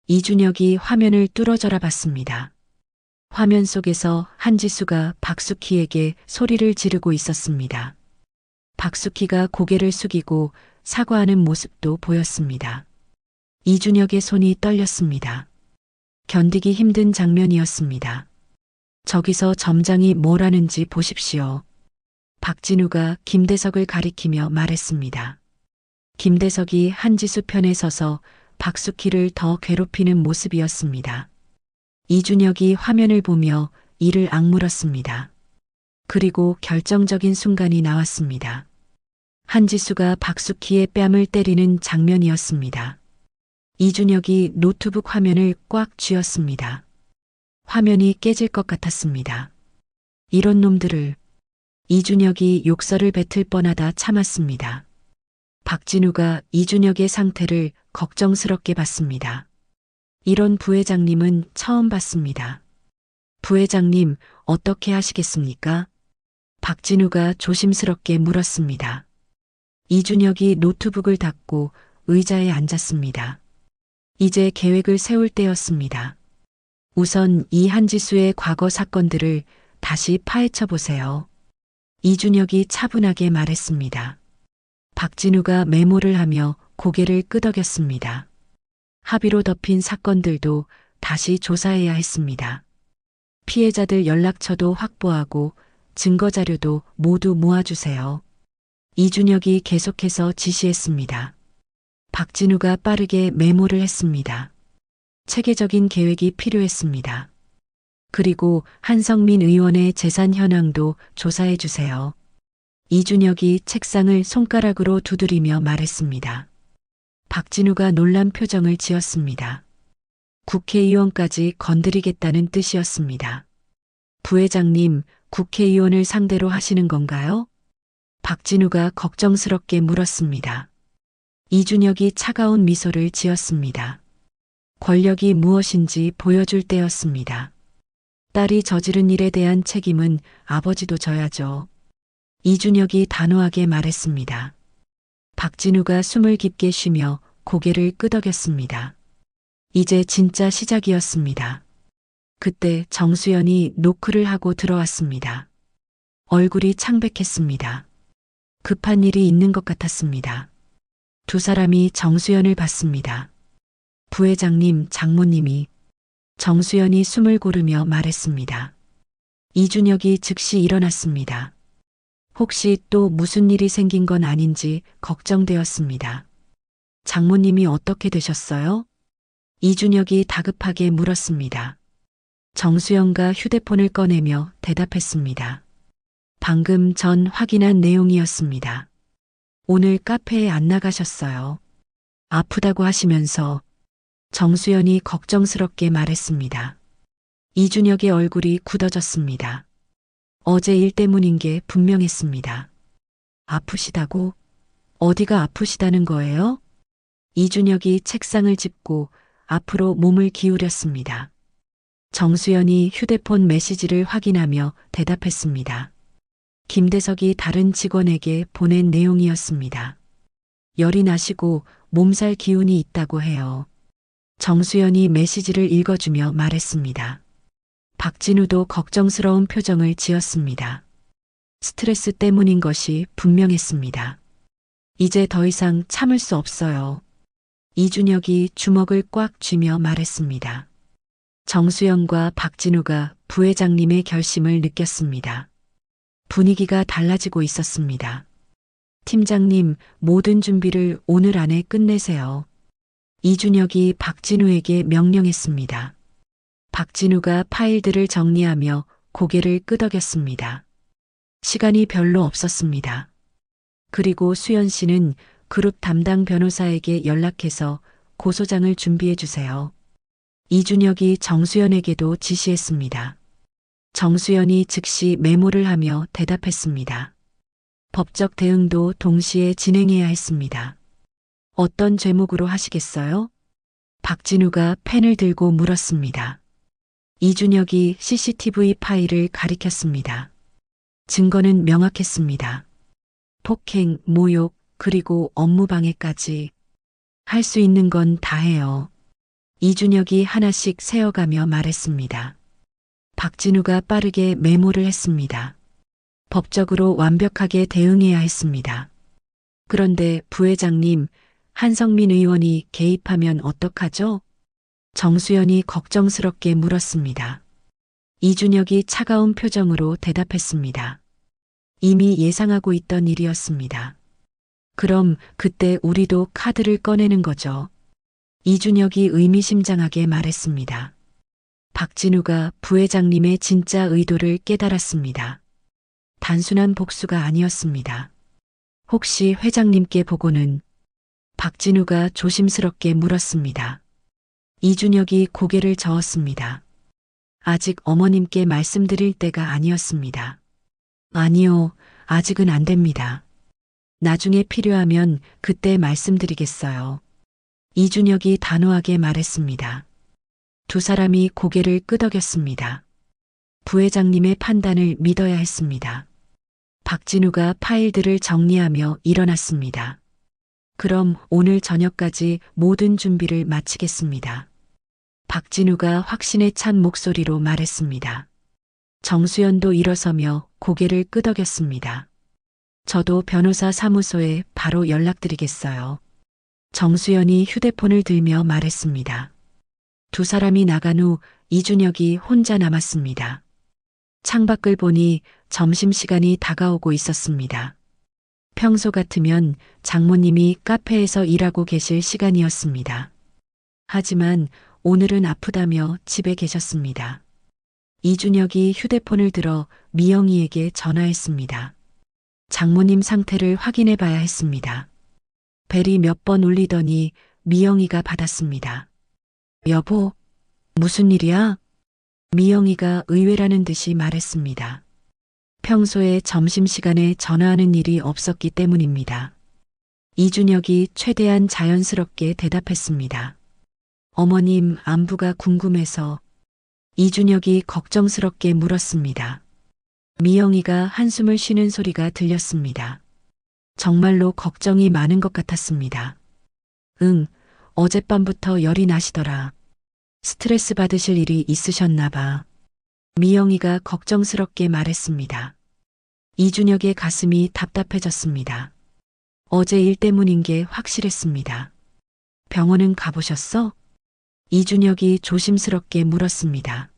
S2: 이준혁이 화면을 뚫어져라 봤습니다. 화면 속에서 한지수가 박숙희에게 소리를 지르고 있었습니다. 박숙희가 고개를 숙이고 사과하는 모습도 보였습니다. 이준혁의 손이 떨렸습니다. 견디기 힘든 장면이었습니다. 저기서 점장이 뭘 하는지 보십시오. 박진우가 김대석을 가리키며 말했습니다. 김대석이 한지수 편에 서서 박숙희를 더 괴롭히는 모습이었습니다. 이준혁이 화면을 보며 이를 악물었습니다. 그리고 결정적인 순간이 나왔습니다. 한지수가 박숙희의 뺨을 때리는 장면이었습니다. 이준혁이 노트북 화면을 꽉 쥐었습니다. 화면이 깨질 것 같았습니다. 이런 놈들을. 이준혁이 욕설을 뱉을 뻔하다 참았습니다. 박진우가 이준혁의 상태를 걱정스럽게 봤습니다. 이런 부회장님은 처음 봤습니다. 부회장님, 어떻게 하시겠습니까? 박진우가 조심스럽게 물었습니다. 이준혁이 노트북을 닫고 의자에 앉았습니다. 이제 계획을 세울 때였습니다. 우선 이 한지수의 과거 사건들을 다시 파헤쳐 보세요. 이준혁이 차분하게 말했습니다. 박진우가 메모를 하며 고개를 끄덕였습니다. 합의로 덮인 사건들도 다시 조사해야 했습니다. 피해자들 연락처도 확보하고 증거자료도 모두 모아주세요. 이준혁이 계속해서 지시했습니다. 박진우가 빠르게 메모를 했습니다. 체계적인 계획이 필요했습니다. 그리고 한성민 의원의 재산 현황도 조사해 주세요. 이준혁이 책상을 손가락으로 두드리며 말했습니다. 박진우가 놀란 표정을 지었습니다. 국회의원까지 건드리겠다는 뜻이었습니다. 부회장님, 국회의원을 상대로 하시는 건가요? 박진우가 걱정스럽게 물었습니다. 이준혁이 차가운 미소를 지었습니다. 권력이 무엇인지 보여줄 때였습니다. 딸이 저지른 일에 대한 책임은 아버지도 져야죠. 이준혁이 단호하게 말했습니다. 박진우가 숨을 깊게 쉬며 고개를 끄덕였습니다. 이제 진짜 시작이었습니다. 그때 정수연이 노크를 하고 들어왔습니다. 얼굴이 창백했습니다. 급한 일이 있는 것 같았습니다. 두 사람이 정수연을 봤습니다. 부회장님, 장모님이. 정수연이 숨을 고르며 말했습니다. 이준혁이 즉시 일어났습니다. 혹시 또 무슨 일이 생긴 건 아닌지 걱정되었습니다. 장모님이 어떻게 되셨어요? 이준혁이 다급하게 물었습니다. 정수연가 휴대폰을 꺼내며 대답했습니다. 방금 전 확인한 내용이었습니다. 오늘 카페에 안 나가셨어요. 아프다고 하시면서. 정수연이 걱정스럽게 말했습니다. 이준혁의 얼굴이 굳어졌습니다. 어제 일 때문인 게 분명했습니다. 아프시다고? 어디가 아프시다는 거예요? 이준혁이 책상을 짚고 앞으로 몸을 기울였습니다. 정수연이 휴대폰 메시지를 확인하며 대답했습니다. 김대석이 다른 직원에게 보낸 내용이었습니다. 열이 나시고 몸살 기운이 있다고 해요. 정수연이 메시지를 읽어주며 말했습니다. 박진우도 걱정스러운 표정을 지었습니다. 스트레스 때문인 것이 분명했습니다. 이제 더 이상 참을 수 없어요. 이준혁이 주먹을 꽉 쥐며 말했습니다. 정수연과 박진우가 부회장님의 결심을 느꼈습니다. 분위기가 달라지고 있었습니다. 팀장님, 모든 준비를 오늘 안에 끝내세요. 이준혁이 박진우에게 명령했습니다. 박진우가 파일들을 정리하며 고개를 끄덕였습니다. 시간이 별로 없었습니다. 그리고 수연 씨는 그룹 담당 변호사에게 연락해서 고소장을 준비해 주세요. 이준혁이 정수연에게도 지시했습니다. 정수연이 즉시 메모를 하며 대답했습니다. 법적 대응도 동시에 진행해야 했습니다. 어떤 죄목으로 하시겠어요? 박진우가 펜을 들고 물었습니다. 이준혁이 CCTV 파일을 가리켰습니다. 증거는 명확했습니다. 폭행, 모욕, 그리고 업무방해까지. 할 수 있는 건 다 해요. 이준혁이 하나씩 세어가며 말했습니다. 박진우가 빠르게 메모를 했습니다. 법적으로 완벽하게 대응해야 했습니다. 그런데 부회장님, 한성민 의원이 개입하면 어떡하죠? 정수연이 걱정스럽게 물었습니다. 이준혁이 차가운 표정으로 대답했습니다. 이미 예상하고 있던 일이었습니다. 그럼 그때 우리도 카드를 꺼내는 거죠. 이준혁이 의미심장하게 말했습니다. 박진우가 부회장님의 진짜 의도를 깨달았습니다. 단순한 복수가 아니었습니다. 혹시 회장님께 보고는? 박진우가 조심스럽게 물었습니다. 이준혁이 고개를 저었습니다. 아직 어머님께 말씀드릴 때가 아니었습니다. 아니요, 아직은 안 됩니다. 나중에 필요하면 그때 말씀드리겠어요. 이준혁이 단호하게 말했습니다. 두 사람이 고개를 끄덕였습니다. 부회장님의 판단을 믿어야 했습니다. 박진우가 파일들을 정리하며 일어났습니다. 그럼 오늘 저녁까지 모든 준비를 마치겠습니다. 박진우가 확신에 찬 목소리로 말했습니다. 정수연도 일어서며 고개를 끄덕였습니다. 저도 변호사 사무소에 바로 연락드리겠어요. 정수연이 휴대폰을 들며 말했습니다. 두 사람이 나간 후 이준혁이 혼자 남았습니다. 창밖을 보니 점심시간이 다가오고 있었습니다. 평소 같으면 장모님이 카페에서 일하고 계실 시간이었습니다. 하지만 오늘은 아프다며 집에 계셨습니다. 이준혁이 휴대폰을 들어 미영이에게 전화했습니다. 장모님 상태를 확인해 봐야 했습니다. 벨이 몇 번 울리더니 미영이가 받았습니다. 여보, 무슨 일이야? 미영이가 의외라는 듯이 말했습니다. 평소에 점심시간에 전화하는 일이 없었기 때문입니다. 이준혁이 최대한 자연스럽게 대답했습니다. 어머님 안부가 궁금해서. 이준혁이 걱정스럽게 물었습니다. 미영이가 한숨을 쉬는 소리가 들렸습니다. 정말로 걱정이 많은 것 같았습니다. 응, 어젯밤부터 열이 나시더라. 스트레스 받으실 일이 있으셨나 봐. 미영이가 걱정스럽게 말했습니다. 이준혁의 가슴이 답답해졌습니다. 어제 일 때문인 게 확실했습니다. 병원은 가보셨어? 이준혁이 조심스럽게 물었습니다.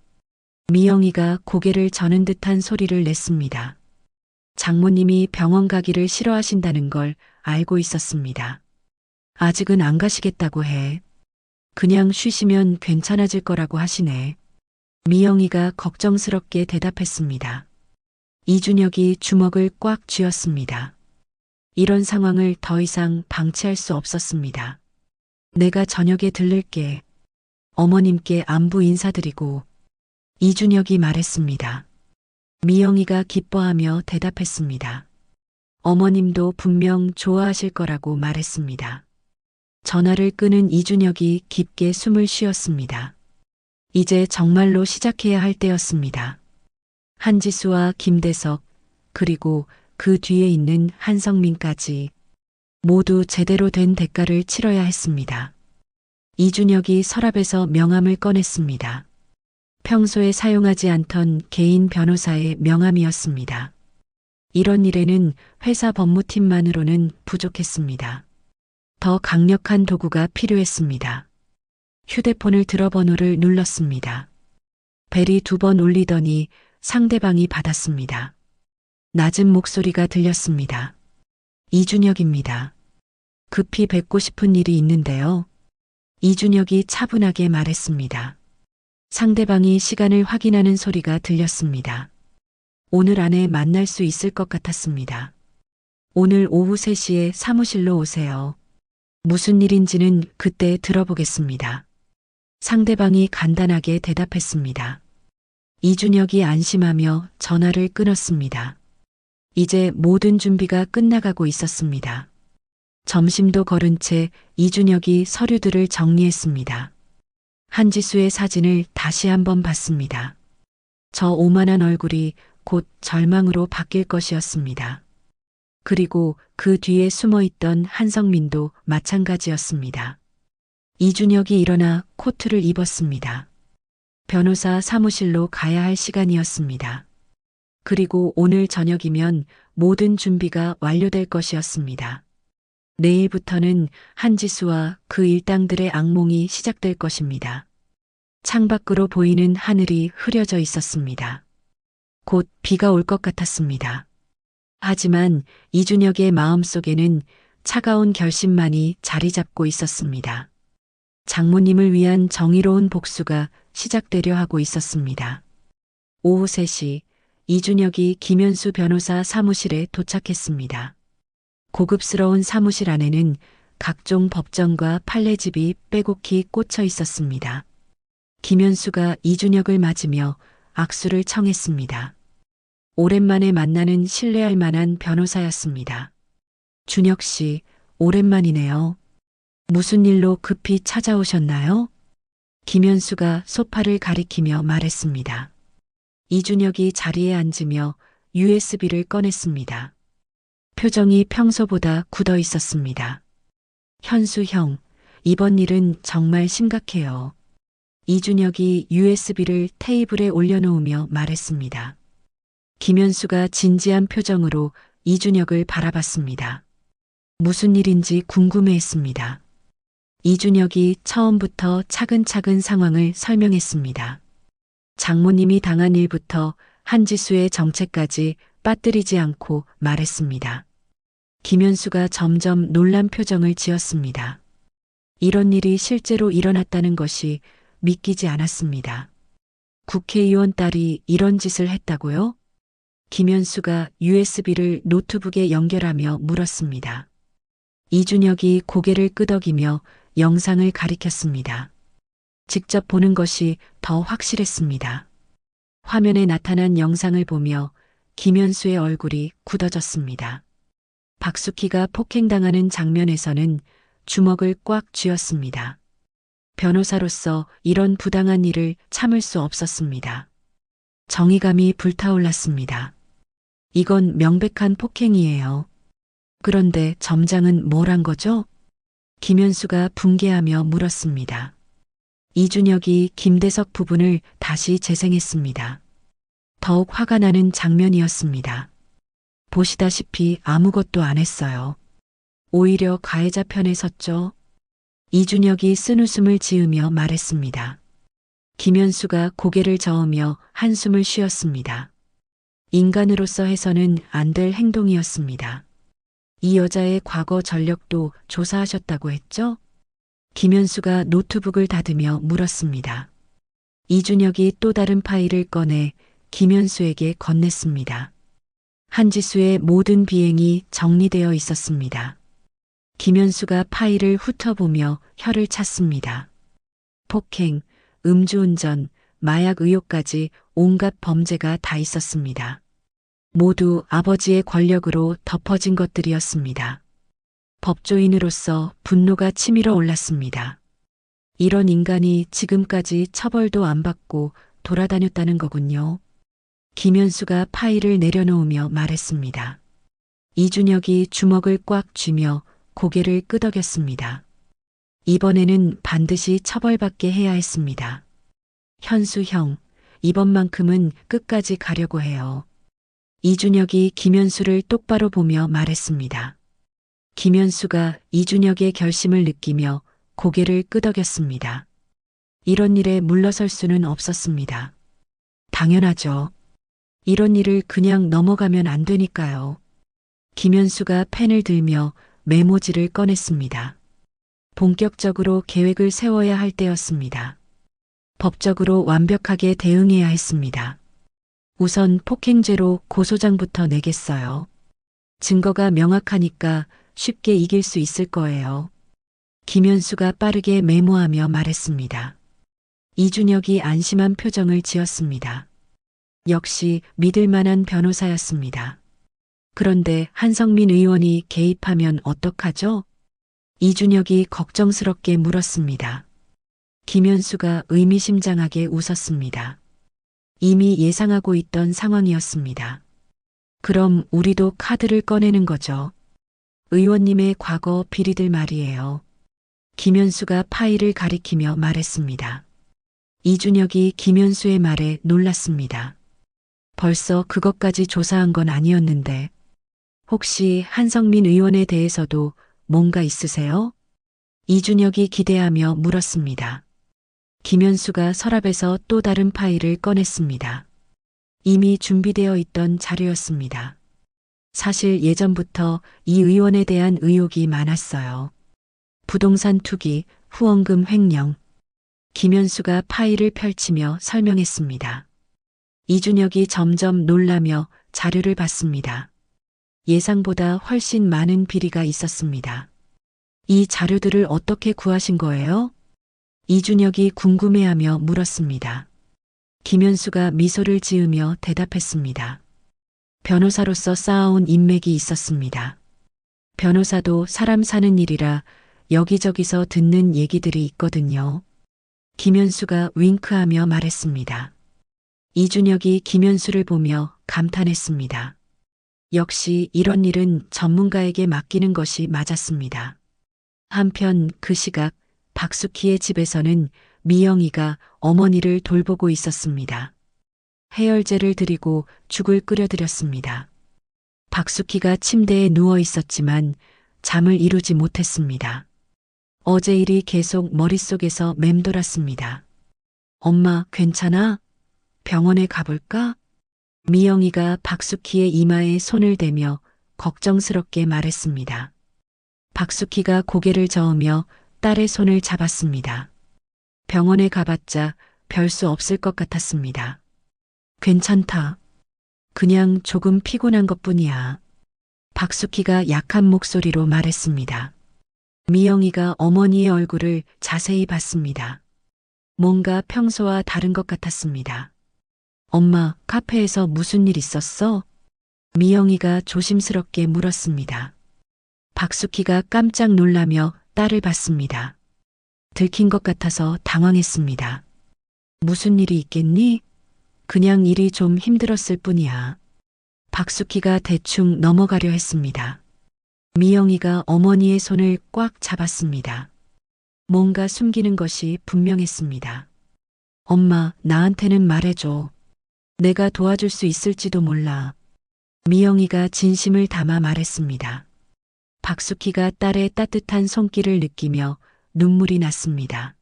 S2: 미영이가 고개를 저는 듯한 소리를 냈습니다. 장모님이 병원 가기를 싫어하신다는 걸 알고 있었습니다. 아직은 안 가시겠다고 해. 그냥 쉬시면 괜찮아질 거라고 하시네. 미영이가 걱정스럽게 대답했습니다. 이준혁이 주먹을 꽉 쥐었습니다. 이런 상황을 더 이상 방치할 수 없었습니다. 내가 저녁에 들를게. 어머님께 안부 인사드리고. 이준혁이 말했습니다. 미영이가 기뻐하며 대답했습니다. 어머님도 분명 좋아하실 거라고 말했습니다. 전화를 끊은 이준혁이 깊게 숨을 쉬었습니다. 이제 정말로 시작해야 할 때였습니다. 한지수와 김대석, 그리고 그 뒤에 있는 한성민까지 모두 제대로 된 대가를 치러야 했습니다. 이준혁이 서랍에서 명함을 꺼냈습니다. 평소에 사용하지 않던 개인 변호사의 명함이었습니다. 이런 일에는 회사 법무팀만으로는 부족했습니다. 더 강력한 도구가 필요했습니다. 휴대폰을 들어 번호를 눌렀습니다. 벨이 2번 울리더니 상대방이 받았습니다. 낮은 목소리가 들렸습니다. 이준혁입니다. 급히 뵙고 싶은 일이 있는데요. 이준혁이 차분하게 말했습니다. 상대방이 시간을 확인하는 소리가 들렸습니다. 오늘 안에 만날 수 있을 것 같았습니다. 오늘 오후 3시에 사무실로 오세요. 무슨 일인지는 그때 들어보겠습니다. 상대방이 간단하게 대답했습니다. 이준혁이 안심하며 전화를 끊었습니다. 이제 모든 준비가 끝나가고 있었습니다. 점심도 거른 채 이준혁이 서류들을 정리했습니다. 한지수의 사진을 다시 한번 봤습니다. 저 오만한 얼굴이 곧 절망으로 바뀔 것이었습니다. 그리고 그 뒤에 숨어있던 한성민도 마찬가지였습니다. 이준혁이 일어나 코트를 입었습니다. 변호사 사무실로 가야 할 시간이었습니다. 그리고 오늘 저녁이면 모든 준비가 완료될 것이었습니다. 내일부터는 한지수와 그 일당들의 악몽이 시작될 것입니다. 창밖으로 보이는 하늘이 흐려져 있었습니다. 곧 비가 올 것 같았습니다. 하지만 이준혁의 마음속에는 차가운 결심만이 자리 잡고 있었습니다. 장모님을 위한 정의로운 복수가 시작되려 하고 있었습니다. 오후 3시 이준혁이 김현수 변호사 사무실에 도착했습니다. 고급스러운 사무실 안에는 각종 법정과 판례집이 빼곡히 꽂혀 있었습니다. 김현수가 이준혁을 맞으며 악수를 청했습니다. 오랜만에 만나는 신뢰할 만한 변호사였습니다. 준혁 씨, 오랜만이네요. 무슨 일로 급히 찾아오셨나요? 김현수가 소파를 가리키며 말했습니다. 이준혁이 자리에 앉으며 USB를 꺼냈습니다. 표정이 평소보다 굳어 있었습니다. 현수 형, 이번 일은 정말 심각해요. 이준혁이 USB를 테이블에 올려놓으며 말했습니다. 김현수가 진지한 표정으로 이준혁을 바라봤습니다. 무슨 일인지 궁금해했습니다. 이준혁이 처음부터 차근차근 상황을 설명했습니다. 장모님이 당한 일부터 한지수의 정체까지 빠뜨리지 않고 말했습니다. 김현수가 점점 놀란 표정을 지었습니다. 이런 일이 실제로 일어났다는 것이 믿기지 않았습니다. 국회의원 딸이 이런 짓을 했다고요? 김현수가 USB를 노트북에 연결하며 물었습니다. 이준혁이 고개를 끄덕이며 영상을 가리켰습니다. 직접 보는 것이 더 확실했습니다. 화면에 나타난 영상을 보며 김현수의 얼굴이 굳어졌습니다. 박숙희가 폭행당하는 장면에서는 주먹을 꽉 쥐었습니다. 변호사로서 이런 부당한 일을 참을 수 없었습니다. 정의감이 불타올랐습니다. 이건 명백한 폭행이에요. 그런데 점장은 뭘 한 거죠? 김현수가 붕괴하며 물었습니다. 이준혁이 김대석 부분을 다시 재생했습니다. 더욱 화가 나는 장면이었습니다. 보시다시피 아무것도 안 했어요. 오히려 가해자 편에 섰죠. 이준혁이 쓴웃음을 지으며 말했습니다. 김현수가 고개를 저으며 한숨을 쉬었습니다. 인간으로서 해서는 안 될 행동이었습니다. 이 여자의 과거 전력도 조사하셨다고 했죠? 김현수가 노트북을 닫으며 물었습니다. 이준혁이 또 다른 파일을 꺼내 김현수에게 건넸습니다. 한지수의 모든 비행이 정리되어 있었습니다. 김현수가 파일을 훑어보며 혀를 찼습니다. 폭행, 음주운전, 마약 의혹까지 온갖 범죄가 다 있었습니다. 모두 아버지의 권력으로 덮어진 것들이었습니다. 법조인으로서 분노가 치밀어 올랐습니다. 이런 인간이 지금까지 처벌도 안 받고 돌아다녔다는 거군요. 김현수가 파일을 내려놓으며 말했습니다. 이준혁이 주먹을 꽉 쥐며 고개를 끄덕였습니다. 이번에는 반드시 처벌받게 해야 했습니다. 현수 형, 이번만큼은 끝까지 가려고 해요. 이준혁이 김현수를 똑바로 보며 말했습니다. 김현수가 이준혁의 결심을 느끼며 고개를 끄덕였습니다. 이런 일에 물러설 수는 없었습니다. 당연하죠. 이런 일을 그냥 넘어가면 안 되니까요. 김현수가 펜을 들며 메모지를 꺼냈습니다. 본격적으로 계획을 세워야 할 때였습니다. 법적으로 완벽하게 대응해야 했습니다. 우선 폭행죄로 고소장부터 내겠어요. 증거가 명확하니까 쉽게 이길 수 있을 거예요. 김현수가 빠르게 메모하며 말했습니다. 이준혁이 안심한 표정을 지었습니다. 역시 믿을 만한 변호사였습니다. 그런데 한성민 의원이 개입하면 어떡하죠? 이준혁이 걱정스럽게 물었습니다. 김현수가 의미심장하게 웃었습니다. 이미 예상하고 있던 상황이었습니다. 그럼 우리도 카드를 꺼내는 거죠. 의원님의 과거 비리들 말이에요. 김현수가 파일을 가리키며 말했습니다. 이준혁이 김현수의 말에 놀랐습니다. 벌써 그것까지 조사한 건 아니었는데 혹시 한성민 의원에 대해서도 뭔가 있으세요? 이준혁이 기대하며 물었습니다. 김현수가 서랍에서 또 다른 파일을 꺼냈습니다. 이미 준비되어 있던 자료였습니다. 사실 예전부터 이 의원에 대한 의혹이 많았어요. 부동산 투기, 후원금 횡령. 김현수가 파일을 펼치며 설명했습니다. 이준혁이 점점 놀라며 자료를 봤습니다. 예상보다 훨씬 많은 비리가 있었습니다. 이 자료들을 어떻게 구하신 거예요? 이준혁이 궁금해하며 물었습니다. 김현수가 미소를 지으며 대답했습니다. 변호사로서 쌓아온 인맥이 있었습니다. 변호사도 사람 사는 일이라 여기저기서 듣는 얘기들이 있거든요. 김현수가 윙크하며 말했습니다. 이준혁이 김현수를 보며 감탄했습니다. 역시 이런 일은 전문가에게 맡기는 것이 맞았습니다. 한편 그 시각 박숙희의 집에서는 미영이가 어머니를 돌보고 있었습니다. 해열제를 드리고 죽을 끓여드렸습니다. 박숙희가 침대에 누워 있었지만 잠을 이루지 못했습니다. 어제 일이 계속 머릿속에서 맴돌았습니다. 엄마, 괜찮아? 병원에 가볼까? 미영이가 박숙희의 이마에 손을 대며 걱정스럽게 말했습니다. 박숙희가 고개를 저으며 딸의 손을 잡았습니다. 병원에 가봤자 별 수 없을 것 같았습니다. 괜찮다. 그냥 조금 피곤한 것뿐이야. 박숙희가 약한 목소리로 말했습니다. 미영이가 어머니의 얼굴을 자세히 봤습니다. 뭔가 평소와 다른 것 같았습니다. 엄마, 카페에서 무슨 일 있었어? 미영이가 조심스럽게 물었습니다. 박숙희가 깜짝 놀라며 딸을 봤습니다. 들킨 것 같아서 당황했습니다. 무슨 일이 있겠니? 그냥 일이 좀 힘들었을 뿐이야. 박숙희가 대충 넘어가려 했습니다. 미영이가 어머니의 손을 꽉 잡았습니다. 뭔가 숨기는 것이 분명했습니다. 엄마, 나한테는 말해줘. 내가 도와줄 수 있을지도 몰라. 미영이가 진심을 담아 말했습니다. 박숙희가 딸의 따뜻한 손길을 느끼며 눈물이 났습니다.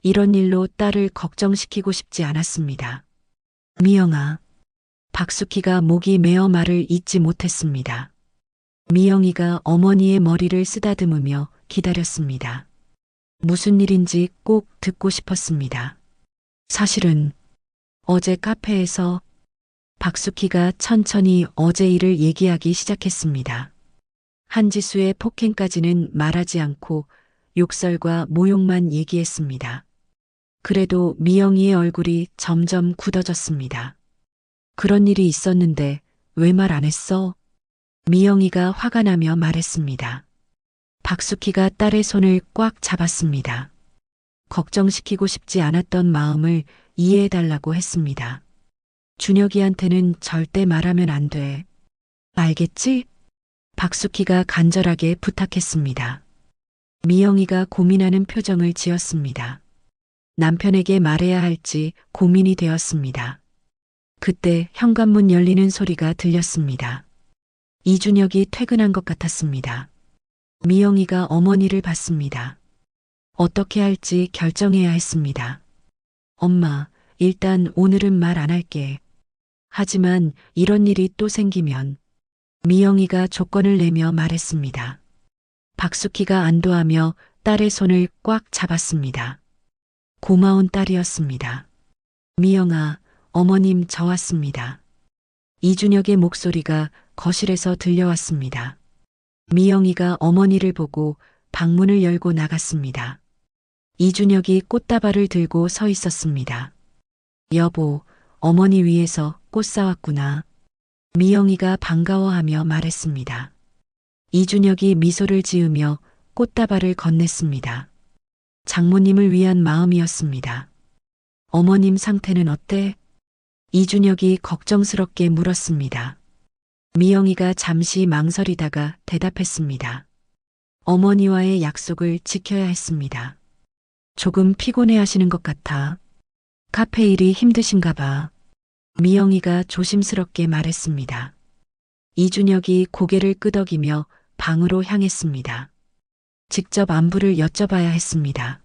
S2: 이런 일로 딸을 걱정시키고 싶지 않았습니다. 미영아. 박숙희가 목이 메어 말을 잇지 못했습니다. 미영이가 어머니의 머리를 쓰다듬으며 기다렸습니다. 무슨 일인지 꼭 듣고 싶었습니다. 사실은 어제 카페에서 박숙희가 천천히 어제 일을 얘기하기 시작했습니다. 한지수의 폭행까지는 말하지 않고 욕설과 모욕만 얘기했습니다. 그래도 미영이의 얼굴이 점점 굳어졌습니다. 그런 일이 있었는데 왜 말 안 했어? 미영이가 화가 나며 말했습니다. 박숙희가 딸의 손을 꽉 잡았습니다. 걱정시키고 싶지 않았던 마음을 이해해달라고 했습니다. 준혁이한테는 절대 말하면 안 돼. 알겠지? 박숙희가 간절하게 부탁했습니다. 미영이가 고민하는 표정을 지었습니다. 남편에게 말해야 할지 고민이 되었습니다. 그때 현관문 열리는 소리가 들렸습니다. 이준혁이 퇴근한 것 같았습니다. 미영이가 어머니를 봤습니다. 어떻게 할지 결정해야 했습니다. 엄마, 일단 오늘은 말 안 할게. 하지만 이런 일이 또 생기면 미영이가 조건을 내며 말했습니다. 박숙희가 안도하며 딸의 손을 꽉 잡았습니다. 고마운 딸이었습니다. 미영아, 어머님 저 왔습니다. 이준혁의 목소리가 거실에서 들려왔습니다. 미영이가 어머니를 보고 방문을 열고 나갔습니다. 이준혁이 꽃다발을 들고 서 있었습니다. 여보, 어머니 위해서 꽃 사왔구나. 미영이가 반가워하며 말했습니다. 이준혁이 미소를 지으며 꽃다발을 건넸습니다. 장모님을 위한 마음이었습니다. 어머님 상태는 어때? 이준혁이 걱정스럽게 물었습니다. 미영이가 잠시 망설이다가 대답했습니다. 어머니와의 약속을 지켜야 했습니다. 조금 피곤해 하시는 것 같아. 카페 일이 힘드신가 봐. 미영이가 조심스럽게 말했습니다. 이준혁이 고개를 끄덕이며 방으로 향했습니다. 직접 안부를 여쭤봐야 했습니다.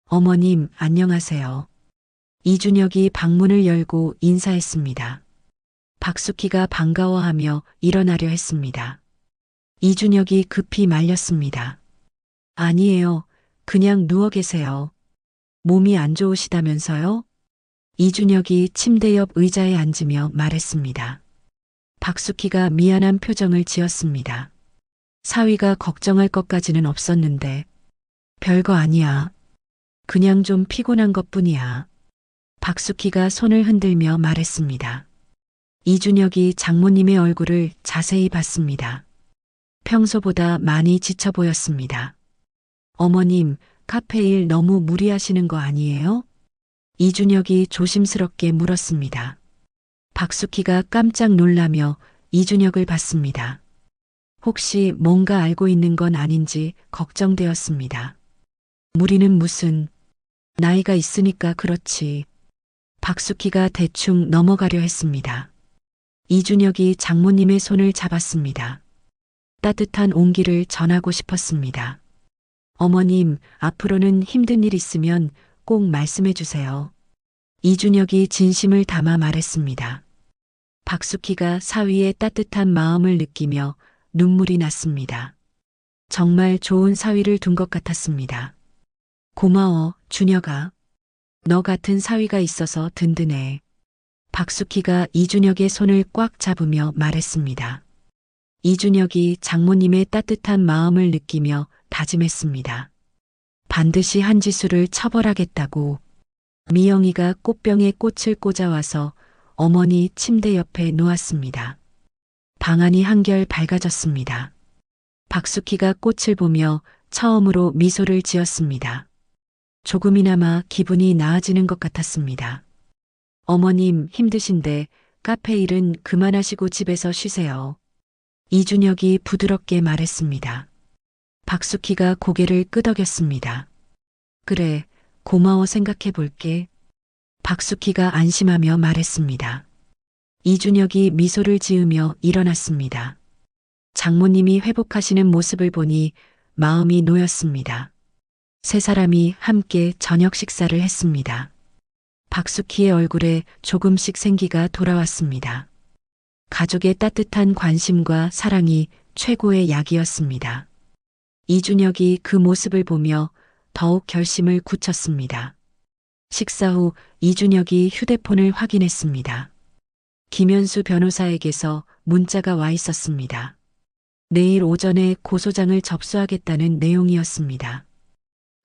S2: 어머님, 안녕하세요. 이준혁이 방문을 열고 인사했습니다. 박숙희가 반가워하며 일어나려 했습니다. 이준혁이 급히 말렸습니다. 아니에요. 그냥 누워 계세요. 몸이 안 좋으시다면서요? 이준혁이 침대 옆 의자에 앉으며 말했습니다. 박숙희가 미안한 표정을 지었습니다. 사위가 걱정할 것까지는 없었는데 별거 아니야. 그냥 좀 피곤한 것뿐이야. 박숙희가 손을 흔들며 말했습니다. 이준혁이 장모님의 얼굴을 자세히 봤습니다. 평소보다 많이 지쳐 보였습니다. 어머님, 카페 일 너무 무리하시는 거 아니에요? 이준혁이 조심스럽게 물었습니다. 박숙희가 깜짝 놀라며 이준혁을 봤습니다. 혹시 뭔가 알고 있는 건 아닌지 걱정되었습니다. 무리는 무슨, 나이가 있으니까 그렇지. 박숙희가 대충 넘어가려 했습니다. 이준혁이 장모님의 손을 잡았습니다. 따뜻한 온기를 전하고 싶었습니다. 어머님, 앞으로는 힘든 일 있으면 꼭 말씀해 주세요. 이준혁이 진심을 담아 말했습니다. 박숙희가 사위의 따뜻한 마음을 느끼며 눈물이 났습니다. 정말 좋은 사위를 둔 것 같았습니다. 고마워, 준혁아. 너 같은 사위가 있어서 든든해. 박숙희가 이준혁의 손을 꽉 잡으며 말했습니다. 이준혁이 장모님의 따뜻한 마음을 느끼며 다짐했습니다. 반드시 한지수를 처벌하겠다고. 미영이가 꽃병에 꽃을 꽂아와서 어머니 침대 옆에 놓았습니다. 방안이 한결 밝아졌습니다. 박숙희가 꽃을 보며 처음으로 미소를 지었습니다. 조금이나마 기분이 나아지는 것 같았습니다. 어머님 힘드신데 카페 일은 그만하시고 집에서 쉬세요. 이준혁이 부드럽게 말했습니다. 박숙희가 고개를 끄덕였습니다. 그래, 고마워 생각해 볼게. 박숙희가 안심하며 말했습니다. 이준혁이 미소를 지으며 일어났습니다. 장모님이 회복하시는 모습을 보니 마음이 놓였습니다. 세 사람이 함께 저녁 식사를 했습니다. 박숙희의 얼굴에 조금씩 생기가 돌아왔습니다. 가족의 따뜻한 관심과 사랑이 최고의 약이었습니다. 이준혁이 그 모습을 보며 더욱 결심을 굳혔습니다. 식사 후 이준혁이 휴대폰을 확인했습니다. 김현수 변호사에게서 문자가 와 있었습니다. 내일 오전에 고소장을 접수하겠다는 내용이었습니다.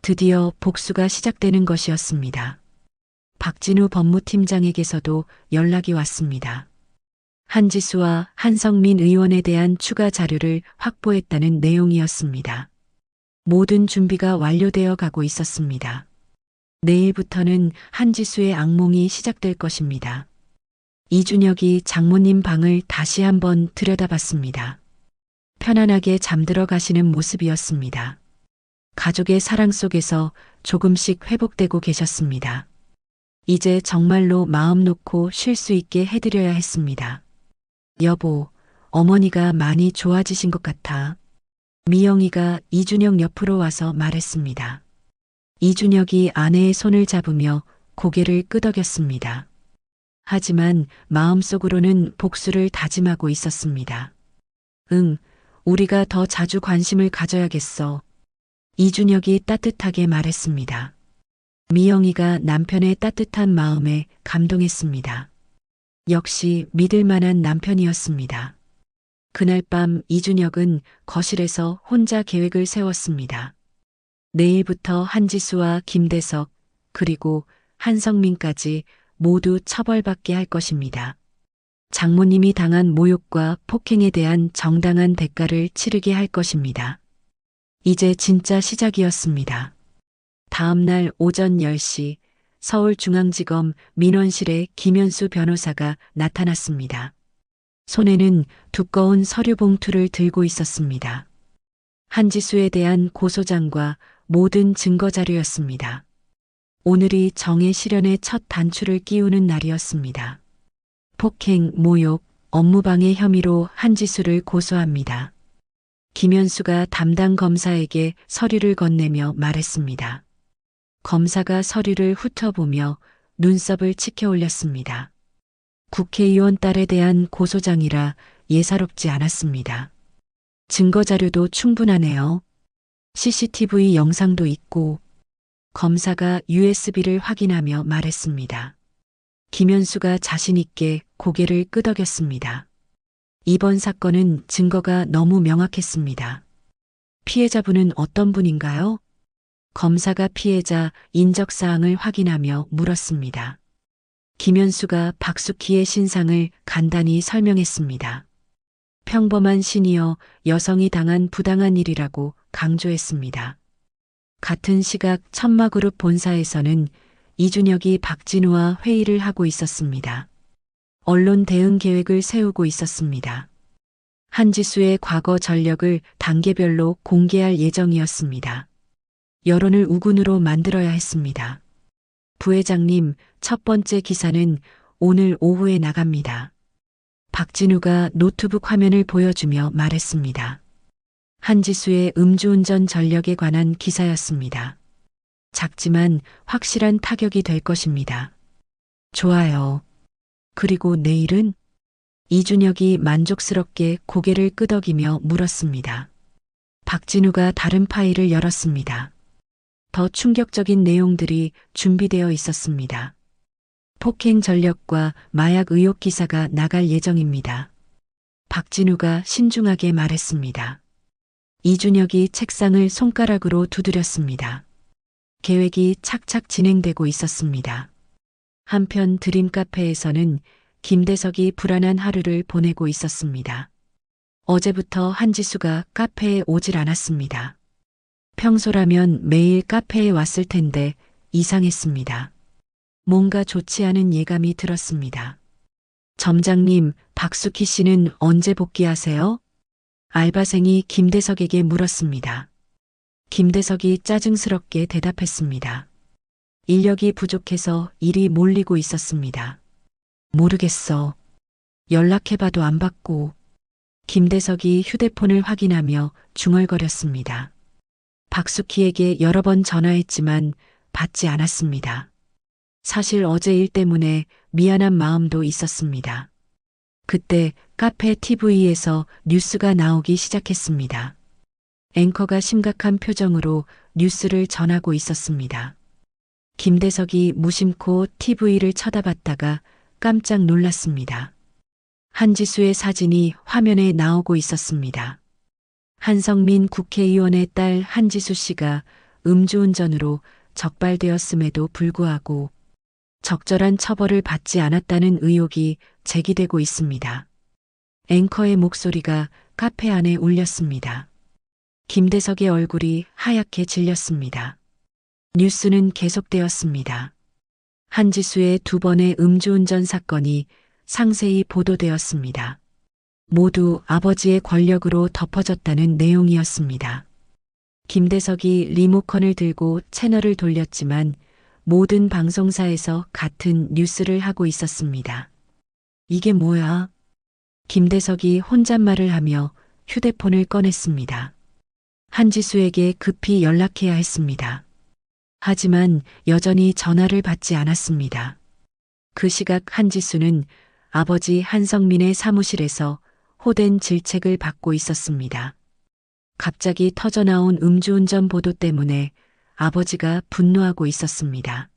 S2: 드디어 복수가 시작되는 것이었습니다. 박진우 법무팀장에게서도 연락이 왔습니다. 한지수와 한성민 의원에 대한 추가 자료를 확보했다는 내용이었습니다. 모든 준비가 완료되어 가고 있었습니다. 내일부터는 한지수의 악몽이 시작될 것입니다. 이준혁이 장모님 방을 다시 한번 들여다봤습니다. 편안하게 잠들어 가시는 모습이었습니다. 가족의 사랑 속에서 조금씩 회복되고 계셨습니다. 이제 정말로 마음 놓고 쉴 수 있게 해드려야 했습니다. 여보, 어머니가 많이 좋아지신 것 같아. 미영이가 이준혁 옆으로 와서 말했습니다. 이준혁이 아내의 손을 잡으며 고개를 끄덕였습니다. 하지만 마음속으로는 복수를 다짐하고 있었습니다. 응, 우리가 더 자주 관심을 가져야겠어. 이준혁이 따뜻하게 말했습니다. 미영이가 남편의 따뜻한 마음에 감동했습니다. 역시 믿을 만한 남편이었습니다. 그날 밤 이준혁은 거실에서 혼자 계획을 세웠습니다. 내일부터 한지수와 김대석 그리고 한성민까지 모두 처벌받게 할 것입니다. 장모님이 당한 모욕과 폭행에 대한 정당한 대가를 치르게 할 것입니다. 이제 진짜 시작이었습니다. 다음 날 오전 10시 서울중앙지검 민원실에 김현수 변호사가 나타났습니다. 손에는 두꺼운 서류 봉투를 들고 있었습니다. 한지수에 대한 고소장과 모든 증거 자료였습니다. 오늘이 정의 실현의 첫 단추를 끼우는 날이었습니다. 폭행, 모욕, 업무방해 혐의로 한지수를 고소합니다. 김현수가 담당 검사에게 서류를 건네며 말했습니다. 검사가 서류를 훑어보며 눈썹을 치켜 올렸습니다. 국회의원 딸에 대한 고소장이라 예사롭지 않았습니다. 증거 자료도 충분하네요. CCTV 영상도 있고. 검사가 USB를 확인하며 말했습니다. 김현수가 자신 있게 고개를 끄덕였습니다. 이번 사건은 증거가 너무 명확했습니다. 피해자분은 어떤 분인가요? 검사가 피해자 인적사항을 확인하며 물었습니다. 김현수가 박숙희의 신상을 간단히 설명했습니다. 평범한 시니어 여성이 당한 부당한 일이라고 강조했습니다. 같은 시각 천마그룹 본사에서는 이준혁이 박진우와 회의를 하고 있었습니다. 언론 대응 계획을 세우고 있었습니다. 한지수의 과거 전력을 단계별로 공개할 예정이었습니다. 여론을 우군으로 만들어야 했습니다. 부회장님, 첫 번째 기사는 오늘 오후에 나갑니다. 박진우가 노트북 화면을 보여주며 말했습니다. 한지수의 음주운전 전력에 관한 기사였습니다. 작지만 확실한 타격이 될 것입니다. 좋아요. 그리고 내일은? 이준혁이 만족스럽게 고개를 끄덕이며 물었습니다. 박진우가 다른 파일을 열었습니다. 더 충격적인 내용들이 준비되어 있었습니다. 폭행 전력과 마약 의혹 기사가 나갈 예정입니다. 박진우가 신중하게 말했습니다. 이준혁이 책상을 손가락으로 두드렸습니다. 계획이 착착 진행되고 있었습니다. 한편 드림 카페에서는 김대석이 불안한 하루를 보내고 있었습니다. 어제부터 한지수가 카페에 오질 않았습니다. 평소라면 매일 카페에 왔을 텐데 이상했습니다. 뭔가 좋지 않은 예감이 들었습니다. 점장님, 박수키 씨는 언제 복귀하세요? 알바생이 김대석에게 물었습니다. 김대석이 짜증스럽게 대답했습니다. 인력이 부족해서 일이 몰리고 있었습니다. 모르겠어. 연락해봐도 안 받고. 김대석이 휴대폰을 확인하며 중얼거렸습니다. 박수키에게 여러 번 전화했지만 받지 않았습니다. 사실 어제 일 때문에 미안한 마음도 있었습니다. 그때 카페 TV에서 뉴스가 나오기 시작했습니다. 앵커가 심각한 표정으로 뉴스를 전하고 있었습니다. 김대석이 무심코 TV를 쳐다봤다가 깜짝 놀랐습니다. 한지수의 사진이 화면에 나오고 있었습니다. 한성민 국회의원의 딸 한지수 씨가 음주운전으로 적발되었음에도 불구하고 적절한 처벌을 받지 않았다는 의혹이 제기되고 있습니다. 앵커의 목소리가 카페 안에 울렸습니다. 김대석의 얼굴이 하얗게 질렸습니다. 뉴스는 계속되었습니다. 한지수의 2번의 음주운전 사건이 상세히 보도되었습니다. 모두 아버지의 권력으로 덮어졌다는 내용이었습니다. 김대석이 리모컨을 들고 채널을 돌렸지만 모든 방송사에서 같은 뉴스를 하고 있었습니다. 이게 뭐야? 김대석이 혼잣말을 하며 휴대폰을 꺼냈습니다. 한지수에게 급히 연락해야 했습니다. 하지만 여전히 전화를 받지 않았습니다. 그 시각 한지수는 아버지 한성민의 사무실에서 호된 질책을 받고 있었습니다. 갑자기 터져나온 음주운전 보도 때문에 아버지가 분노하고 있었습니다.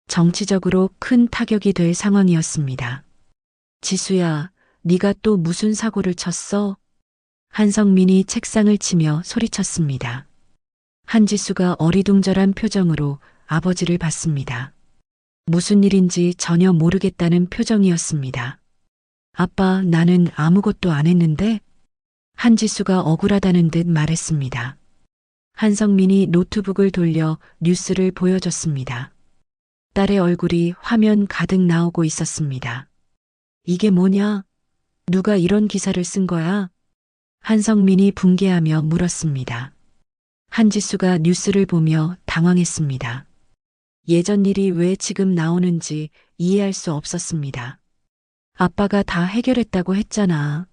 S2: 정치적으로 큰 타격이 될 상황이었습니다. 지수야, 네가 또 무슨 사고를 쳤어? 한성민이 책상을 치며 소리쳤습니다. 한지수가 어리둥절한 표정으로 아버지를 봤습니다. 무슨 일인지 전혀 모르겠다는 표정이었습니다. 아빠, 나는 아무것도 안 했는데? 한지수가 억울하다는 듯 말했습니다. 한성민이 노트북을 돌려 뉴스를 보여줬습니다. 딸의 얼굴이 화면 가득 나오고 있었습니다. 이게 뭐냐? 누가 이런 기사를 쓴 거야? 한성민이 붕괴하며 물었습니다. 한지수가 뉴스를 보며 당황했습니다. 예전 일이 왜 지금 나오는지 이해할 수 없었습니다. 아빠가 다 해결했다고 했잖아.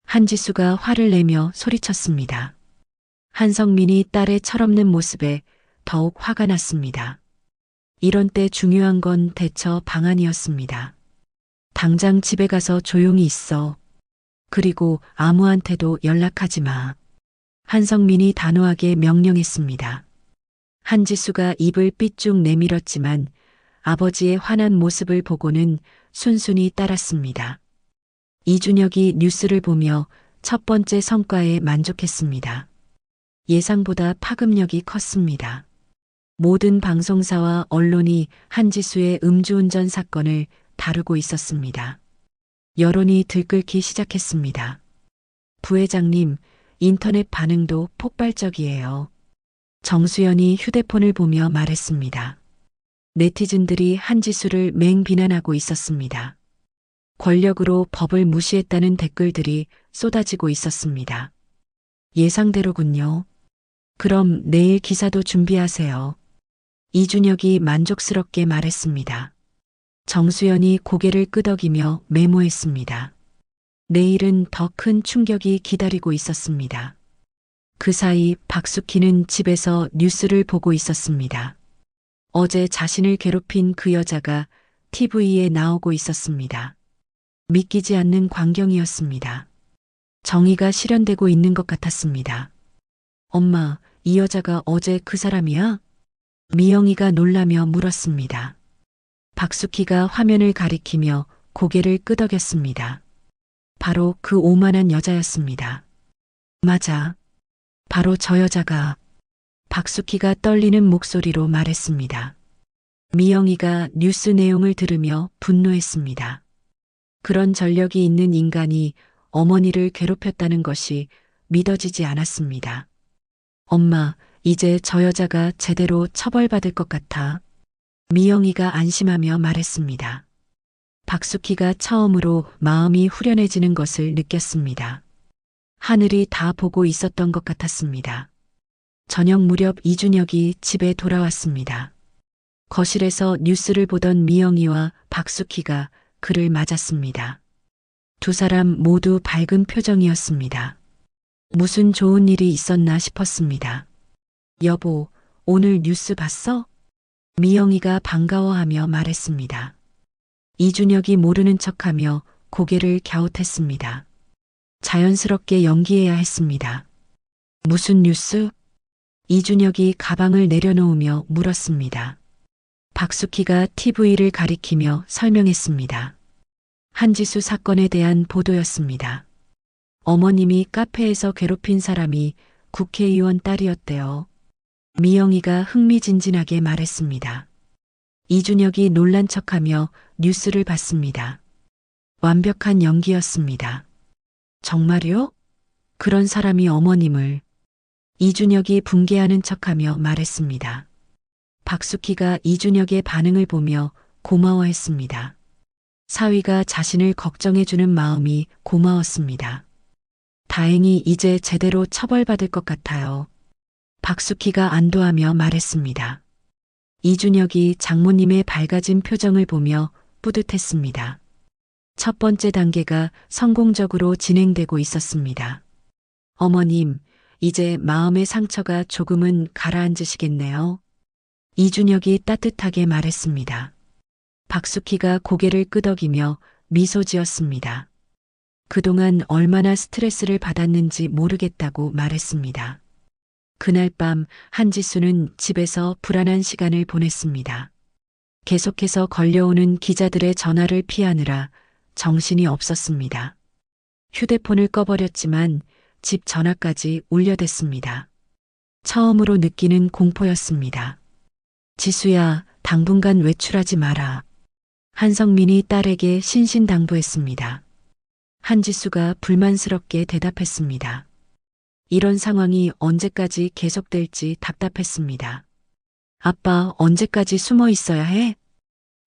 S2: 한지수가 화를 내며 소리쳤습니다. 한성민이 딸의 철없는 모습에 더욱 화가 났습니다. 이런 때 중요한 건 대처 방안이었습니다. 당장 집에 가서 조용히 있어. 그리고 아무한테도 연락하지 마. 한성민이 단호하게 명령했습니다. 한지수가 입을 삐쭉 내밀었지만 아버지의 화난 모습을 보고는 순순히 따랐습니다. 이준혁이 뉴스를 보며 첫 번째 성과에 만족했습니다. 예상보다 파급력이 컸습니다. 모든 방송사와 언론이 한지수의 음주운전 사건을 다루고 있었습니다. 여론이 들끓기 시작했습니다. 부회장님, 인터넷 반응도 폭발적이에요. 정수연이 휴대폰을 보며 말했습니다. 네티즌들이 한지수를 맹비난하고 있었습니다. 권력으로 법을 무시했다는 댓글들이 쏟아지고 있었습니다. 예상대로군요. 그럼 내일 기사도 준비하세요. 이준혁이 만족스럽게 말했습니다. 정수연이 고개를 끄덕이며 메모했습니다. 내일은 더 큰 충격이 기다리고 있었습니다. 그 사이 박수키는 집에서 뉴스를 보고 있었습니다. 어제 자신을 괴롭힌 그 여자가 TV에 나오고 있었습니다. 믿기지 않는 광경이었습니다. 정의가 실현되고 있는 것 같았습니다. 엄마, 이 여자가 어제 그 사람이야? 미영이가 놀라며 물었습니다. 박수키가 화면을 가리키며 고개를 끄덕였습니다. 바로 그 오만한 여자였습니다. 맞아. 바로 저 여자가. 박숙희가 떨리는 목소리로 말했습니다. 미영이가 뉴스 내용을 들으며 분노했습니다. 그런 전력이 있는 인간이 어머니를 괴롭혔다는 것이 믿어지지 않았습니다. 엄마, 이제 저 여자가 제대로 처벌받을 것 같아. 미영이가 안심하며 말했습니다. 박숙희가 처음으로 마음이 후련해지는 것을 느꼈습니다. 하늘이 다 보고 있었던 것 같았습니다. 저녁 무렵 이준혁이 집에 돌아왔습니다. 거실에서 뉴스를 보던 미영이와 박숙희가 그를 맞았습니다. 두 사람 모두 밝은 표정이었습니다. 무슨 좋은 일이 있었나 싶었습니다. 여보, 오늘 뉴스 봤어? 미영이가 반가워하며 말했습니다. 이준혁이 모르는 척하며 고개를 갸웃했습니다. 자연스럽게 연기해야 했습니다. 무슨 뉴스? 이준혁이 가방을 내려놓으며 물었습니다. 박숙희가 TV를 가리키며 설명했습니다. 한지수 사건에 대한 보도였습니다. 어머님이 카페에서 괴롭힌 사람이 국회의원 딸이었대요. 미영이가 흥미진진하게 말했습니다. 이준혁이 놀란 척하며 뉴스를 봤습니다. 완벽한 연기였습니다. 정말요? 그런 사람이 어머님을. 이준혁이 붕괴하는 척하며 말했습니다. 박숙희가 이준혁의 반응을 보며 고마워했습니다. 사위가 자신을 걱정해주는 마음이 고마웠습니다. 다행히 이제 제대로 처벌받을 것 같아요. 박숙희가 안도하며 말했습니다. 이준혁이 장모님의 밝아진 표정을 보며 뿌듯했습니다. 첫 번째 단계가 성공적으로 진행되고 있었습니다. 어머님, 이제 마음의 상처가 조금은 가라앉으시겠네요. 이준혁이 따뜻하게 말했습니다. 박숙희가 고개를 끄덕이며 미소 지었습니다. 그동안 얼마나 스트레스를 받았는지 모르겠다고 말했습니다. 그날 밤 한지수는 집에서 불안한 시간을 보냈습니다. 계속해서 걸려오는 기자들의 전화를 피하느라 정신이 없었습니다. 휴대폰을 꺼버렸지만 집 전화까지 울려댔습니다. 처음으로 느끼는 공포였습니다. 지수야, 당분간 외출하지 마라. 한성민이 딸에게 신신당부했습니다. 한지수가 불만스럽게 대답했습니다. 이런 상황이 언제까지 계속될지 답답했습니다. 아빠, 언제까지 숨어 있어야 해?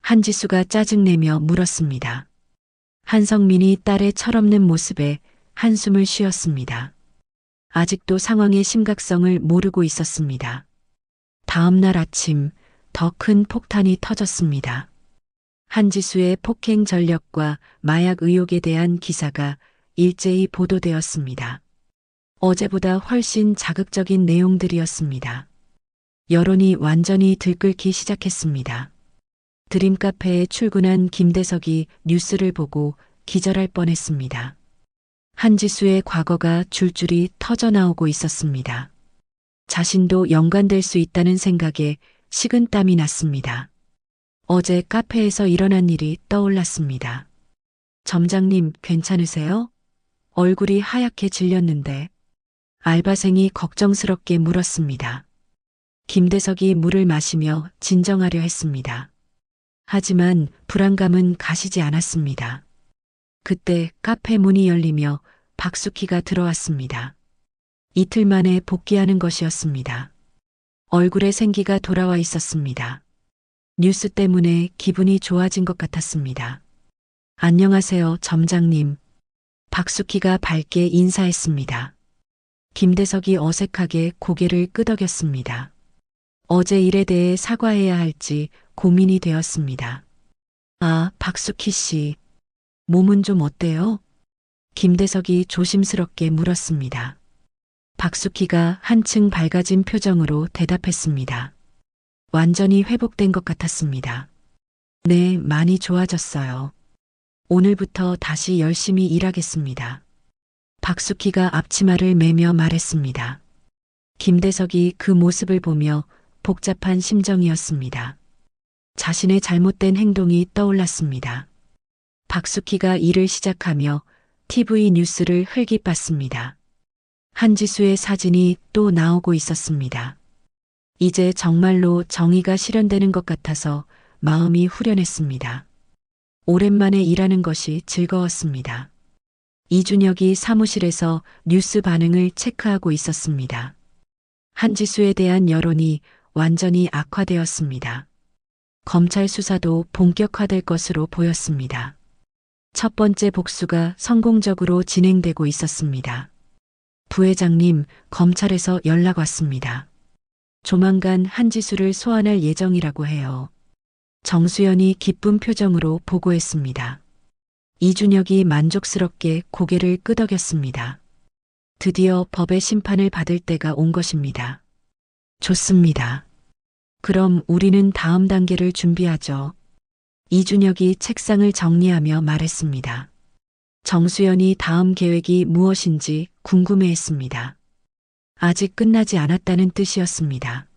S2: 한지수가 짜증내며 물었습니다. 한성민이 딸의 철없는 모습에 한숨을 쉬었습니다. 아직도 상황의 심각성을 모르고 있었습니다. 다음 날 아침 더 큰 폭탄이 터졌습니다. 한지수의 폭행 전력과 마약 의혹에 대한 기사가 일제히 보도되었습니다. 어제보다 훨씬 자극적인 내용들이었습니다. 여론이 완전히 들끓기 시작했습니다. 드림카페에 출근한 김대석이 뉴스를 보고 기절할 뻔했습니다. 한지수의 과거가 줄줄이 터져나오고 있었습니다. 자신도 연관될 수 있다는 생각에 식은땀이 났습니다. 어제 카페에서 일어난 일이 떠올랐습니다. 점장님, 괜찮으세요? 얼굴이 하얗게 질렸는데. 알바생이 걱정스럽게 물었습니다. 김대석이 물을 마시며 진정하려 했습니다. 하지만 불안감은 가시지 않았습니다. 그때 카페 문이 열리며 박숙희가 들어왔습니다. 이틀 만에 복귀하는 것이었습니다. 얼굴에 생기가 돌아와 있었습니다. 뉴스 때문에 기분이 좋아진 것 같았습니다. 안녕하세요, 점장님. 박숙희가 밝게 인사했습니다. 김대석이 어색하게 고개를 끄덕였습니다. 어제 일에 대해 사과해야 할지 고민이 되었습니다. 아, 박숙희 씨. 몸은 좀 어때요? 김대석이 조심스럽게 물었습니다. 박숙희가 한층 밝아진 표정으로 대답했습니다. 완전히 회복된 것 같았습니다. 네, 많이 좋아졌어요. 오늘부터 다시 열심히 일하겠습니다. 박숙희가 앞치마를 매며 말했습니다. 김대석이 그 모습을 보며 복잡한 심정이었습니다. 자신의 잘못된 행동이 떠올랐습니다. 박숙희가 일을 시작하며 TV 뉴스를 흘깃 봤습니다. 한지수의 사진이 또 나오고 있었습니다. 이제 정말로 정의가 실현되는 것 같아서 마음이 후련했습니다. 오랜만에 일하는 것이 즐거웠습니다. 이준혁이 사무실에서 뉴스 반응을 체크하고 있었습니다. 한지수에 대한 여론이 완전히 악화되었습니다. 검찰 수사도 본격화될 것으로 보였습니다. 첫 번째 복수가 성공적으로 진행되고 있었습니다. 부회장님, 검찰에서 연락 왔습니다. 조만간 한지수를 소환할 예정이라고 해요. 정수연이 기쁜 표정으로 보고했습니다. 이준혁이 만족스럽게 고개를 끄덕였습니다. 드디어 법의 심판을 받을 때가 온 것입니다. 좋습니다. 그럼 우리는 다음 단계를 준비하죠. 이준혁이 책상을 정리하며 말했습니다. 정수연이 다음 계획이 무엇인지 궁금해했습니다. 아직 끝나지 않았다는 뜻이었습니다.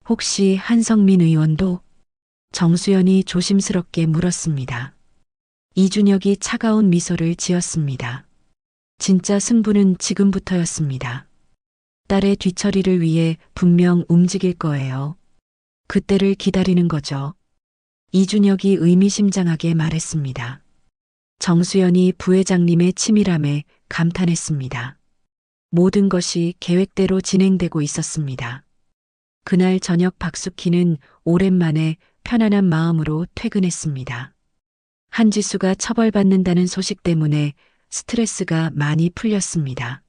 S2: 혹시 한성민 의원도? 정수연이 조심스럽게 물었습니다. 이준혁이 차가운 미소를 지었습니다. 진짜 승부는 지금부터였습니다. 딸의 뒤처리를 위해 분명 움직일 거예요. 그때를 기다리는 거죠. 이준혁이 의미심장하게 말했습니다. 정수연이 부회장님의 치밀함에 감탄했습니다. 모든 것이 계획대로 진행되고 있었습니다. 그날 저녁 박숙희는 오랜만에 편안한 마음으로 퇴근했습니다. 한지수가 처벌받는다는 소식 때문에 스트레스가 많이 풀렸습니다.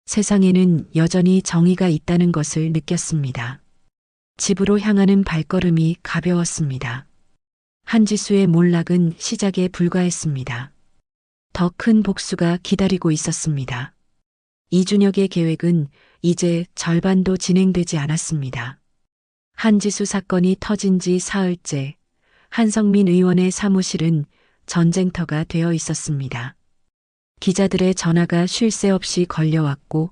S2: 세상에는 여전히 정의가 있다는 것을 느꼈습니다. 집으로 향하는 발걸음이 가벼웠습니다. 한지수의 몰락은 시작에 불과했습니다. 더 큰 복수가 기다리고 있었습니다. 이준혁의 계획은 이제 절반도 진행되지 않았습니다. 한지수 사건이 터진 지 사흘째, 한성민 의원의 사무실은 전쟁터가 되어 있었습니다. 기자들의 전화가 쉴 새 없이 걸려왔고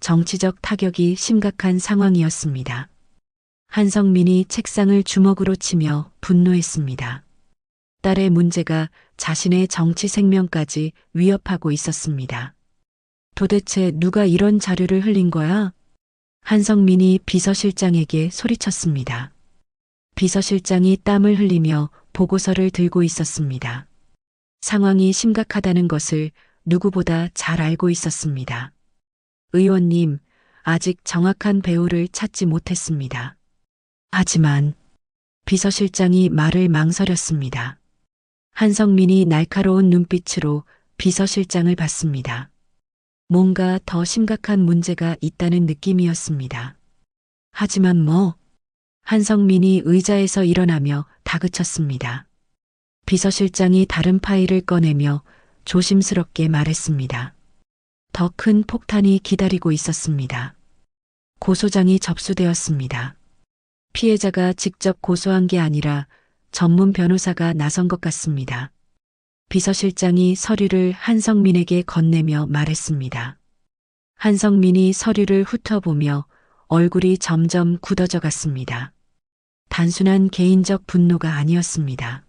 S2: 정치적 타격이 심각한 상황이었습니다. 한성민이 책상을 주먹으로 치며 분노했습니다. 딸의 문제가 자신의 정치 생명까지 위협하고 있었습니다. 도대체 누가 이런 자료를 흘린 거야? 한성민이 비서실장에게 소리쳤습니다. 비서실장이 땀을 흘리며 보고서를 들고 있었습니다. 상황이 심각하다는 것을 누구보다 잘 알고 있었습니다. 의원님, 아직 정확한 배우를 찾지 못했습니다. 하지만 비서실장이 말을 망설였습니다. 한성민이 날카로운 눈빛으로 비서실장을 봤습니다. 뭔가 더 심각한 문제가 있다는 느낌이었습니다. 하지만 한성민이 의자에서 일어나며 다그쳤습니다. 비서실장이 다른 파일을 꺼내며 조심스럽게 말했습니다. 더 큰 폭탄이 기다리고 있었습니다. 고소장이 접수되었습니다. 피해자가 직접 고소한 게 아니라 전문 변호사가 나선 것 같습니다. 비서실장이 서류를 한성민에게 건네며 말했습니다. 한성민이 서류를 훑어보며 얼굴이 점점 굳어져 갔습니다. 단순한 개인적 분노가 아니었습니다.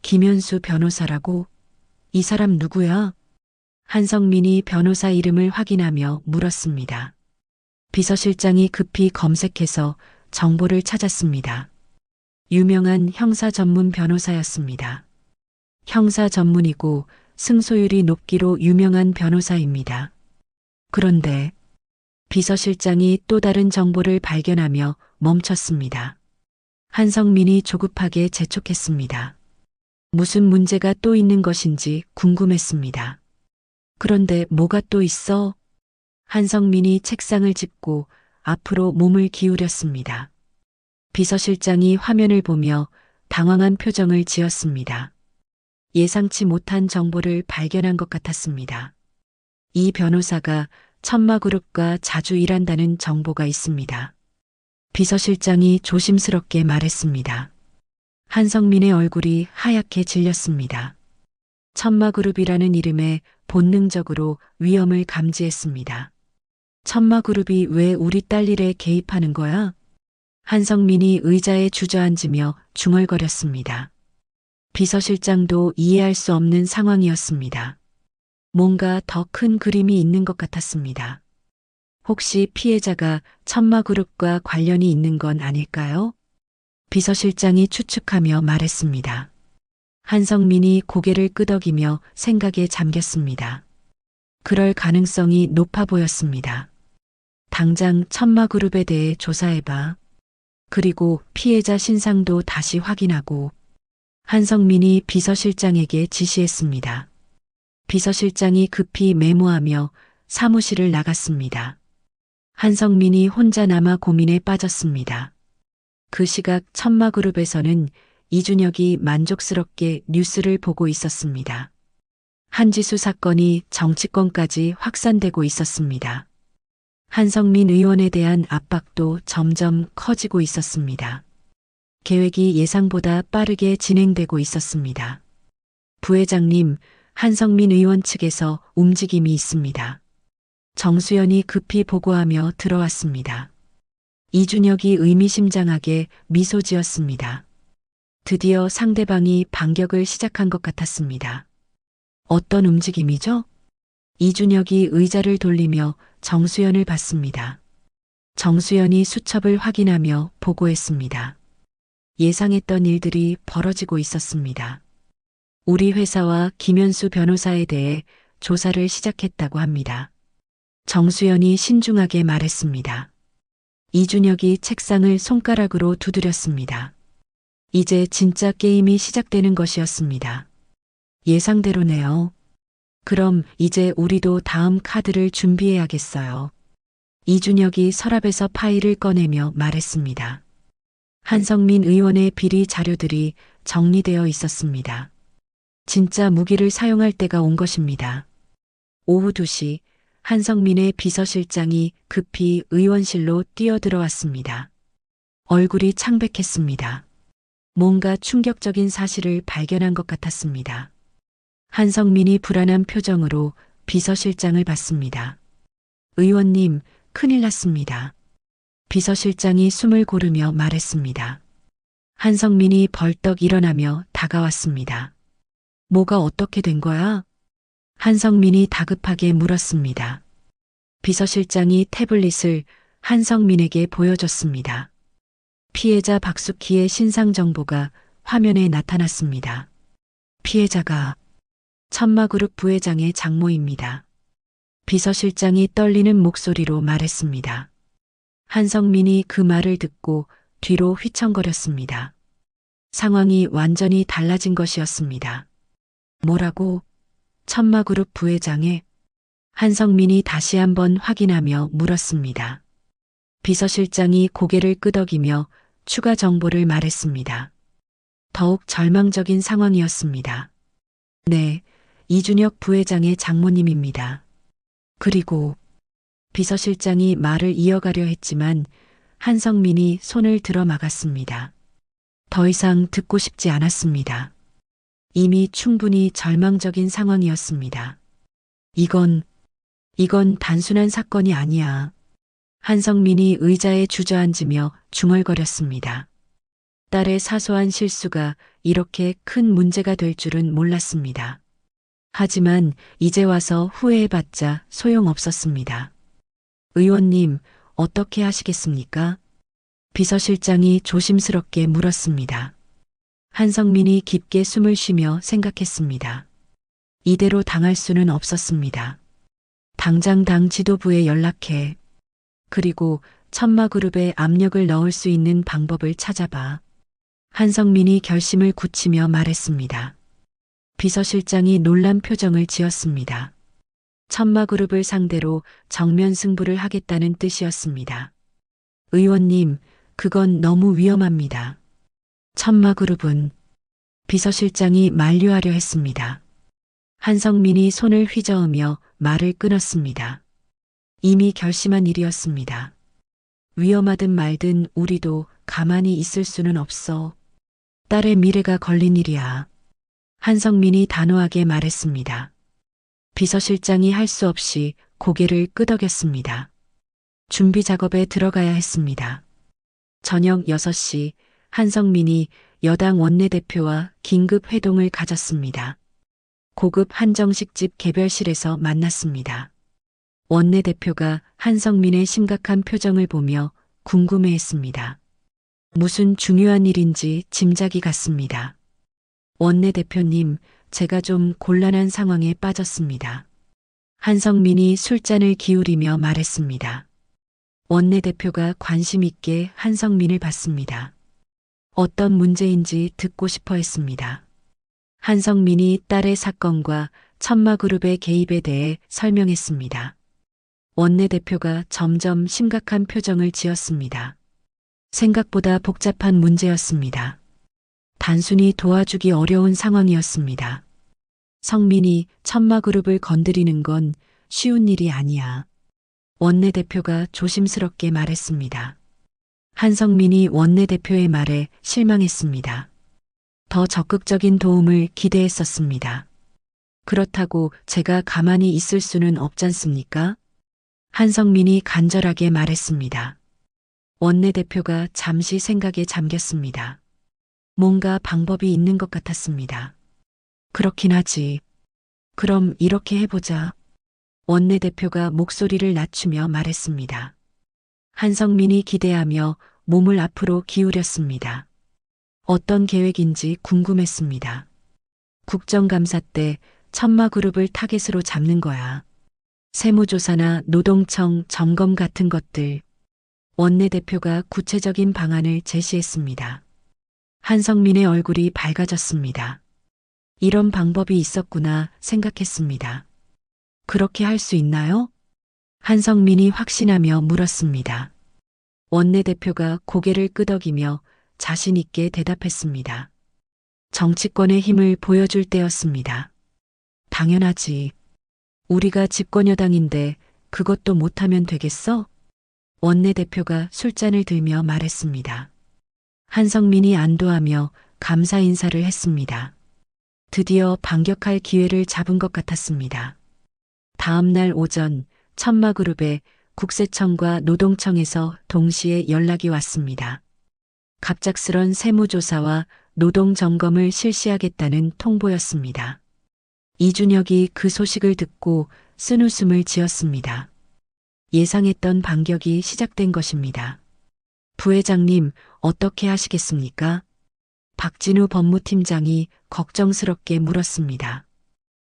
S2: 김현수 변호사라고? 이 사람 누구야? 한성민이 변호사 이름을 확인하며 물었습니다. 비서실장이 급히 검색해서 정보를 찾았습니다. 유명한 형사 전문 변호사였습니다. 형사 전문이고 승소율이 높기로 유명한 변호사입니다. 그런데 비서실장이 또 다른 정보를 발견하며 멈췄습니다. 한성민이 조급하게 재촉했습니다. 무슨 문제가 또 있는 것인지 궁금했습니다. 그런데 뭐가 또 있어? 한성민이 책상을 짚고 앞으로 몸을 기울였습니다. 비서실장이 화면을 보며 당황한 표정을 지었습니다. 예상치 못한 정보를 발견한 것 같았습니다. 이 변호사가 천마그룹과 자주 일한다는 정보가 있습니다. 비서실장이 조심스럽게 말했습니다. 한성민의 얼굴이 하얗게 질렸습니다. 천마그룹이라는 이름에 본능적으로 위험을 감지했습니다. 천마그룹이 왜 우리 딸 일에 개입하는 거야? 한성민이 의자에 주저앉으며 중얼거렸습니다. 비서실장도 이해할 수 없는 상황이었습니다. 뭔가 더 큰 그림이 있는 것 같았습니다. 혹시 피해자가 천마그룹과 관련이 있는 건 아닐까요? 비서실장이 추측하며 말했습니다. 한성민이 고개를 끄덕이며 생각에 잠겼습니다. 그럴 가능성이 높아 보였습니다. 당장 천마그룹에 대해 조사해봐. 그리고 피해자 신상도 다시 확인하고. 한성민이 비서실장에게 지시했습니다. 비서실장이 급히 메모하며 사무실을 나갔습니다. 한성민이 혼자 남아 고민에 빠졌습니다. 그 시각 천마그룹에서는 이준혁이 만족스럽게 뉴스를 보고 있었습니다. 한지수 사건이 정치권까지 확산되고 있었습니다. 한성민 의원에 대한 압박도 점점 커지고 있었습니다. 계획이 예상보다 빠르게 진행되고 있었습니다. 부회장님, 한성민 의원 측에서 움직임이 있습니다. 정수연이 급히 보고하며 들어왔습니다. 이준혁이 의미심장하게 미소 지었습니다. 드디어 상대방이 반격을 시작한 것 같았습니다. 어떤 움직임이죠? 이준혁이 의자를 돌리며 정수연을 봤습니다. 정수연이 수첩을 확인하며 보고했습니다. 예상했던 일들이 벌어지고 있었습니다. 우리 회사와 김현수 변호사에 대해 조사를 시작했다고 합니다. 정수연이 신중하게 말했습니다. 이준혁이 책상을 손가락으로 두드렸습니다. 이제 진짜 게임이 시작되는 것이었습니다. 예상대로네요. 그럼 이제 우리도 다음 카드를 준비해야겠어요. 이준혁이 서랍에서 파일을 꺼내며 말했습니다. 한성민 의원의 비리 자료들이 정리되어 있었습니다. 진짜 무기를 사용할 때가 온 것입니다. 오후 2시 한성민의 비서실장이 급히 의원실로 뛰어들어왔습니다. 얼굴이 창백했습니다. 뭔가 충격적인 사실을 발견한 것 같았습니다. 한성민이 불안한 표정으로 비서실장을 봤습니다. 의원님, 큰일 났습니다. 비서실장이 숨을 고르며 말했습니다. 한성민이 벌떡 일어나며 다가왔습니다. 뭐가 어떻게 된 거야? 한성민이 다급하게 물었습니다. 비서실장이 태블릿을 한성민에게 보여줬습니다. 피해자 박숙희의 신상 정보가 화면에 나타났습니다. 피해자가 천마그룹 부회장의 장모입니다. 비서실장이 떨리는 목소리로 말했습니다. 한성민이 그 말을 듣고 뒤로 휘청거렸습니다. 상황이 완전히 달라진 것이었습니다. 뭐라고? 천마그룹 부회장의? 한성민이 다시 한번 확인하며 물었습니다. 비서실장이 고개를 끄덕이며 추가 정보를 말했습니다. 더욱 절망적인 상황이었습니다. 네, 이준혁 부회장의 장모님입니다. 그리고 비서실장이 말을 이어가려 했지만 한성민이 손을 들어 막았습니다. 더 이상 듣고 싶지 않았습니다. 이미 충분히 절망적인 상황이었습니다. 이건 단순한 사건이 아니야. 한성민이 의자에 주저앉으며 중얼거렸습니다. 딸의 사소한 실수가 이렇게 큰 문제가 될 줄은 몰랐습니다. 하지만 이제 와서 후회해봤자 소용없었습니다. 의원님, 어떻게 하시겠습니까? 비서실장이 조심스럽게 물었습니다. 한성민이 깊게 숨을 쉬며 생각했습니다. 이대로 당할 수는 없었습니다. 당장 당 지도부에 연락해. 그리고 천마그룹에 압력을 넣을 수 있는 방법을 찾아봐. 한성민이 결심을 굳히며 말했습니다. 비서실장이 놀란 표정을 지었습니다. 천마그룹을 상대로 정면 승부를 하겠다는 뜻이었습니다. 의원님, 그건 너무 위험합니다. 천마그룹은 비서실장이 만류하려 했습니다. 한성민이 손을 휘저으며 말을 끊었습니다. 이미 결심한 일이었습니다. 위험하든 말든 우리도 가만히 있을 수는 없어. 딸의 미래가 걸린 일이야. 한성민이 단호하게 말했습니다. 비서실장이 할 수 없이 고개를 끄덕였습니다. 준비 작업에 들어가야 했습니다. 저녁 6시 한성민이 여당 원내대표와 긴급 회동을 가졌습니다. 고급 한정식집 개별실에서 만났습니다. 원내대표가 한성민의 심각한 표정을 보며 궁금해했습니다. 무슨 중요한 일인지 짐작이 갔습니다. 원내대표님, 제가 좀 곤란한 상황에 빠졌습니다. 한성민이 술잔을 기울이며 말했습니다. 원내대표가 관심 있게 한성민을 봤습니다. 어떤 문제인지 듣고 싶어 했습니다. 한성민이 딸의 사건과 천마그룹의 개입에 대해 설명했습니다. 원내대표가 점점 심각한 표정을 지었습니다. 생각보다 복잡한 문제였습니다. 단순히 도와주기 어려운 상황이었습니다. 성민이 천마그룹을 건드리는 건 쉬운 일이 아니야. 원내대표가 조심스럽게 말했습니다. 한성민이 원내대표의 말에 실망했습니다. 더 적극적인 도움을 기대했었습니다. 그렇다고 제가 가만히 있을 수는 없잖습니까? 한성민이 간절하게 말했습니다. 원내대표가 잠시 생각에 잠겼습니다. 뭔가 방법이 있는 것 같았습니다. 그렇긴 하지. 그럼 이렇게 해보자. 원내대표가 목소리를 낮추며 말했습니다. 한성민이 기대하며 몸을 앞으로 기울였습니다. 어떤 계획인지 궁금했습니다. 국정감사 때 천마그룹을 타겟으로 잡는 거야. 세무조사나 노동청 점검 같은 것들. 원내대표가 구체적인 방안을 제시했습니다. 한성민의 얼굴이 밝아졌습니다. 이런 방법이 있었구나 생각했습니다. 그렇게 할 수 있나요? 한성민이 확신하며 물었습니다. 원내대표가 고개를 끄덕이며 자신 있게 대답했습니다. 정치권의 힘을 보여줄 때였습니다. 당연하지. 우리가 집권여당인데 그것도 못하면 되겠어? 원내대표가 술잔을 들며 말했습니다. 한성민이 안도하며 감사 인사를 했습니다. 드디어 반격할 기회를 잡은 것 같았습니다. 다음 날 오전 천마그룹의 국세청과 노동청에서 동시에 연락이 왔습니다. 갑작스런 세무조사와 노동점검을 실시하겠다는 통보였습니다. 이준혁이 그 소식을 듣고 쓴웃음을 지었습니다. 예상했던 반격이 시작된 것입니다. 부회장님, 어떻게 하시겠습니까? 박진우 법무팀장이 걱정스럽게 물었습니다.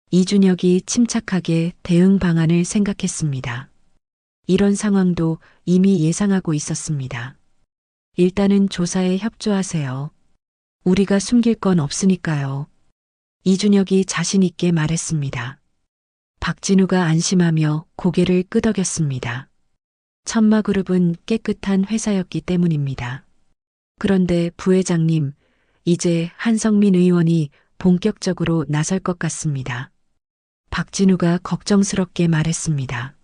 S2: 이준혁이 침착하게 대응 방안을 생각했습니다. 이런 상황도 이미 예상하고 있었습니다. 일단은 조사에 협조하세요. 우리가 숨길 건 없으니까요. 이준혁이 자신 있게 말했습니다. 박진우가 안심하며 고개를 끄덕였습니다. 천마그룹은 깨끗한 회사였기 때문입니다. 그런데 부회장님, 이제 한성민 의원이 본격적으로 나설 것 같습니다. 박진우가 걱정스럽게 말했습니다.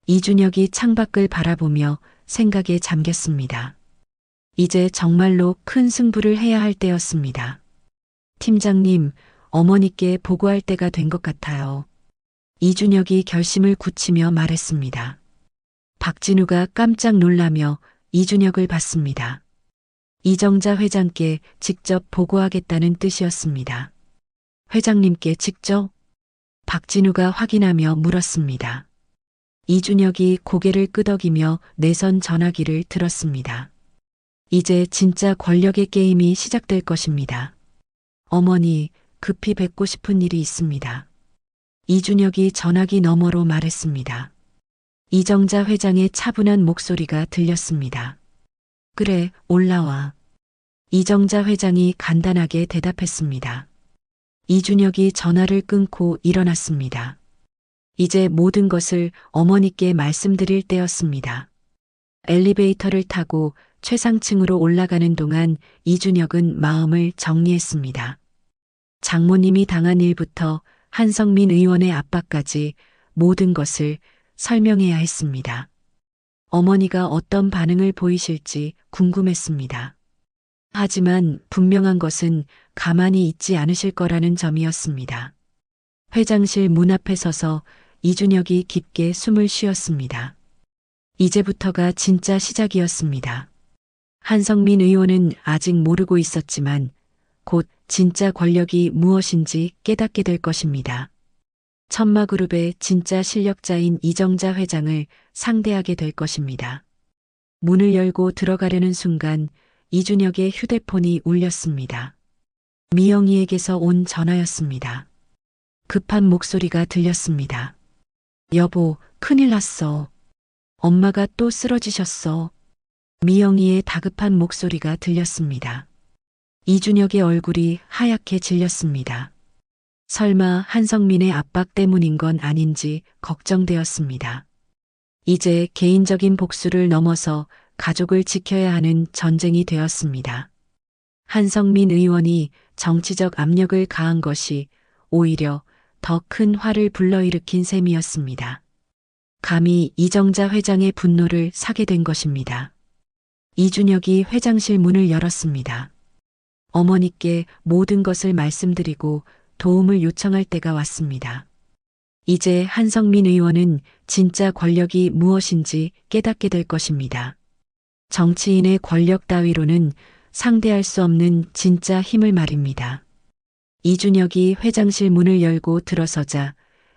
S2: 이준혁이 창밖을 바라보며 생각에 잠겼습니다. 이제 정말로 큰 승부를 해야 할 때였습니다. 팀장님, 어머니께 보고할 때가 된 것 같아요. 이준혁이 결심을 굳히며 말했습니다. 박진우가 깜짝 놀라며 이준혁을 봤습니다. 이정자 회장께 직접 보고하겠다는 뜻이었습니다. 회장님께 직접? 박진우가 확인하며 물었습니다. 이준혁이 고개를 끄덕이며 내선 전화기를 들었습니다. 이제 진짜 권력의 게임이 시작될 것입니다. 어머니, 급히 뵙고 싶은 일이 있습니다. 이준혁이 전화기 너머로 말했습니다. 이정자 회장의 차분한 목소리가 들렸습니다. 그래, 올라와. 이정자 회장이 간단하게 대답했습니다. 이준혁이 전화를 끊고 일어났습니다. 이제 모든 것을 어머니께 말씀드릴 때였습니다. 엘리베이터를 타고 최상층으로 올라가는 동안 이준혁은 마음을 정리했습니다. 장모님이 당한 일부터 한성민 의원의 압박까지 모든 것을 설명해야 했습니다. 어머니가 어떤 반응을 보이실지 궁금했습니다. 하지만 분명한 것은 가만히 있지 않으실 거라는 점이었습니다. 회장실 문 앞에 서서 이준혁이 깊게 숨을 쉬었습니다. 이제부터가 진짜 시작이었습니다. 한성민 의원은 아직 모르고 있었지만 곧 진짜 권력이 무엇인지 깨닫게 될 것입니다. 천마그룹의 진짜 실력자인 이정자 회장을 상대하게 될 것입니다. 문을 열고 들어가려는 순간 이준혁의 휴대폰이 울렸습니다. 미영이에게서 온 전화였습니다. 급한 목소리가 들렸습니다. 여보, 큰일 났어. 엄마가 또 쓰러지셨어. 미영이의 다급한 목소리가 들렸습니다. 이준혁의 얼굴이 하얗게 질렸습니다. 설마 한성민의 압박 때문인 건 아닌지 걱정되었습니다. 이제 개인적인 복수를 넘어서 가족을 지켜야 하는 전쟁이 되었습니다. 한성민 의원이 정치적 압력을 가한 것이 오히려 더 큰 화를 불러일으킨 셈이었습니다. 감히 이정자 회장의 분노를 사게 된 것입니다. 이준혁이 회장실 문을 열었습니다. 어머니께 모든 것을 말씀드리고 도움을 요청할 때가 왔습니다. 이제 한성민 의원은 진짜 권력이 무엇인지 깨닫게 될 것입니다. 정치인의 권력 따위로는 상대할 수 없는 진짜 힘을 말입니다. 이준혁이 회장실 문을 열고 들어서자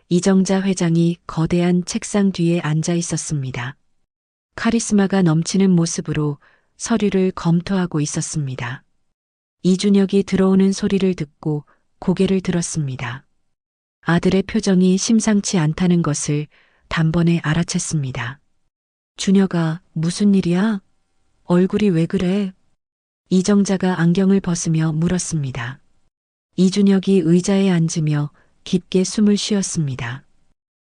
S2: 이정자 회장이 거대한 책상 뒤에 앉아 있었습니다. 카리스마가 넘치는 모습으로 서류를 검토하고 있었습니다. 이준혁이 들어오는 소리를 듣고 고개를 들었습니다. 아들의 표정이 심상치 않다는 것을 단번에 알아챘습니다. 준혁아, 무슨 일이야? 얼굴이 왜 그래? 이정자가 안경을 벗으며 물었습니다. 이준혁이 의자에 앉으며 깊게 숨을 쉬었습니다.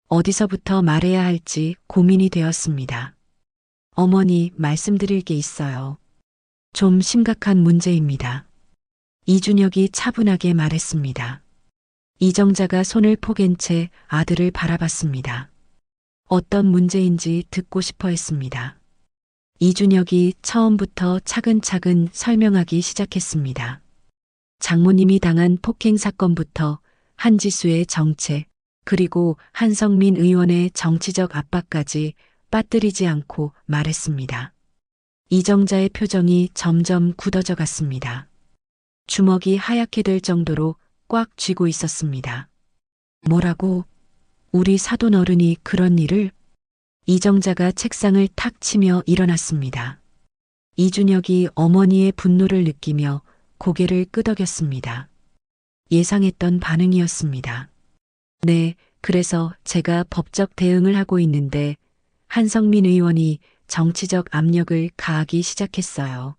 S2: 어디서부터 말해야 할지 고민이 되었습니다. 어머니, 말씀드릴 게 있어요. 좀 심각한 문제입니다. 이준혁이 차분하게 말했습니다. 이정자가 손을 포갠 채 아들을 바라봤습니다. 어떤 문제인지 듣고 싶어 했습니다. 이준혁이 처음부터 차근차근 설명하기 시작했습니다. 장모님이 당한 폭행 사건부터 한지수의 정체, 그리고 한성민 의원의 정치적 압박까지 빠뜨리지 않고 말했습니다. 이정자의 표정이 점점 굳어져 갔습니다. 주먹이 하얗게 될 정도로 꽉 쥐고 있었습니다. 뭐라고? 우리 사돈 어른이 그런 일을? 이정자가 책상을 탁 치며 일어났습니다. 이준혁이 어머니의 분노를 느끼며 고개를 끄덕였습니다. 예상했던 반응이었습니다. 네, 그래서 제가 법적 대응을 하고 있는데 한성민 의원이 정치적 압력을 가하기 시작했어요.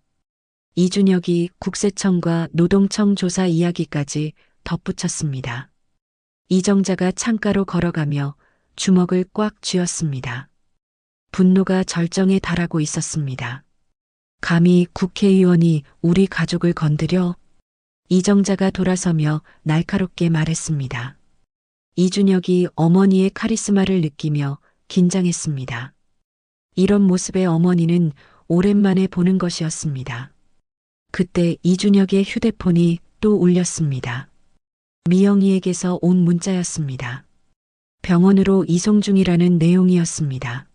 S2: 이준혁이 국세청과 노동청 조사 이야기까지 덧붙였습니다. 이정자가 창가로 걸어가며 주먹을 꽉 쥐었습니다. 분노가 절정에 달하고 있었습니다. 감히 국회의원이 우리 가족을 건드려? 이정자가 돌아서며 날카롭게 말했습니다. 이준혁이 어머니의 카리스마를 느끼며 긴장했습니다. 이런 모습의 어머니는 오랜만에 보는 것이었습니다. 그때 이준혁의 휴대폰이 또 울렸습니다. 미영이에게서 온 문자였습니다. 병원으로 이송 중이라는 내용이었습니다.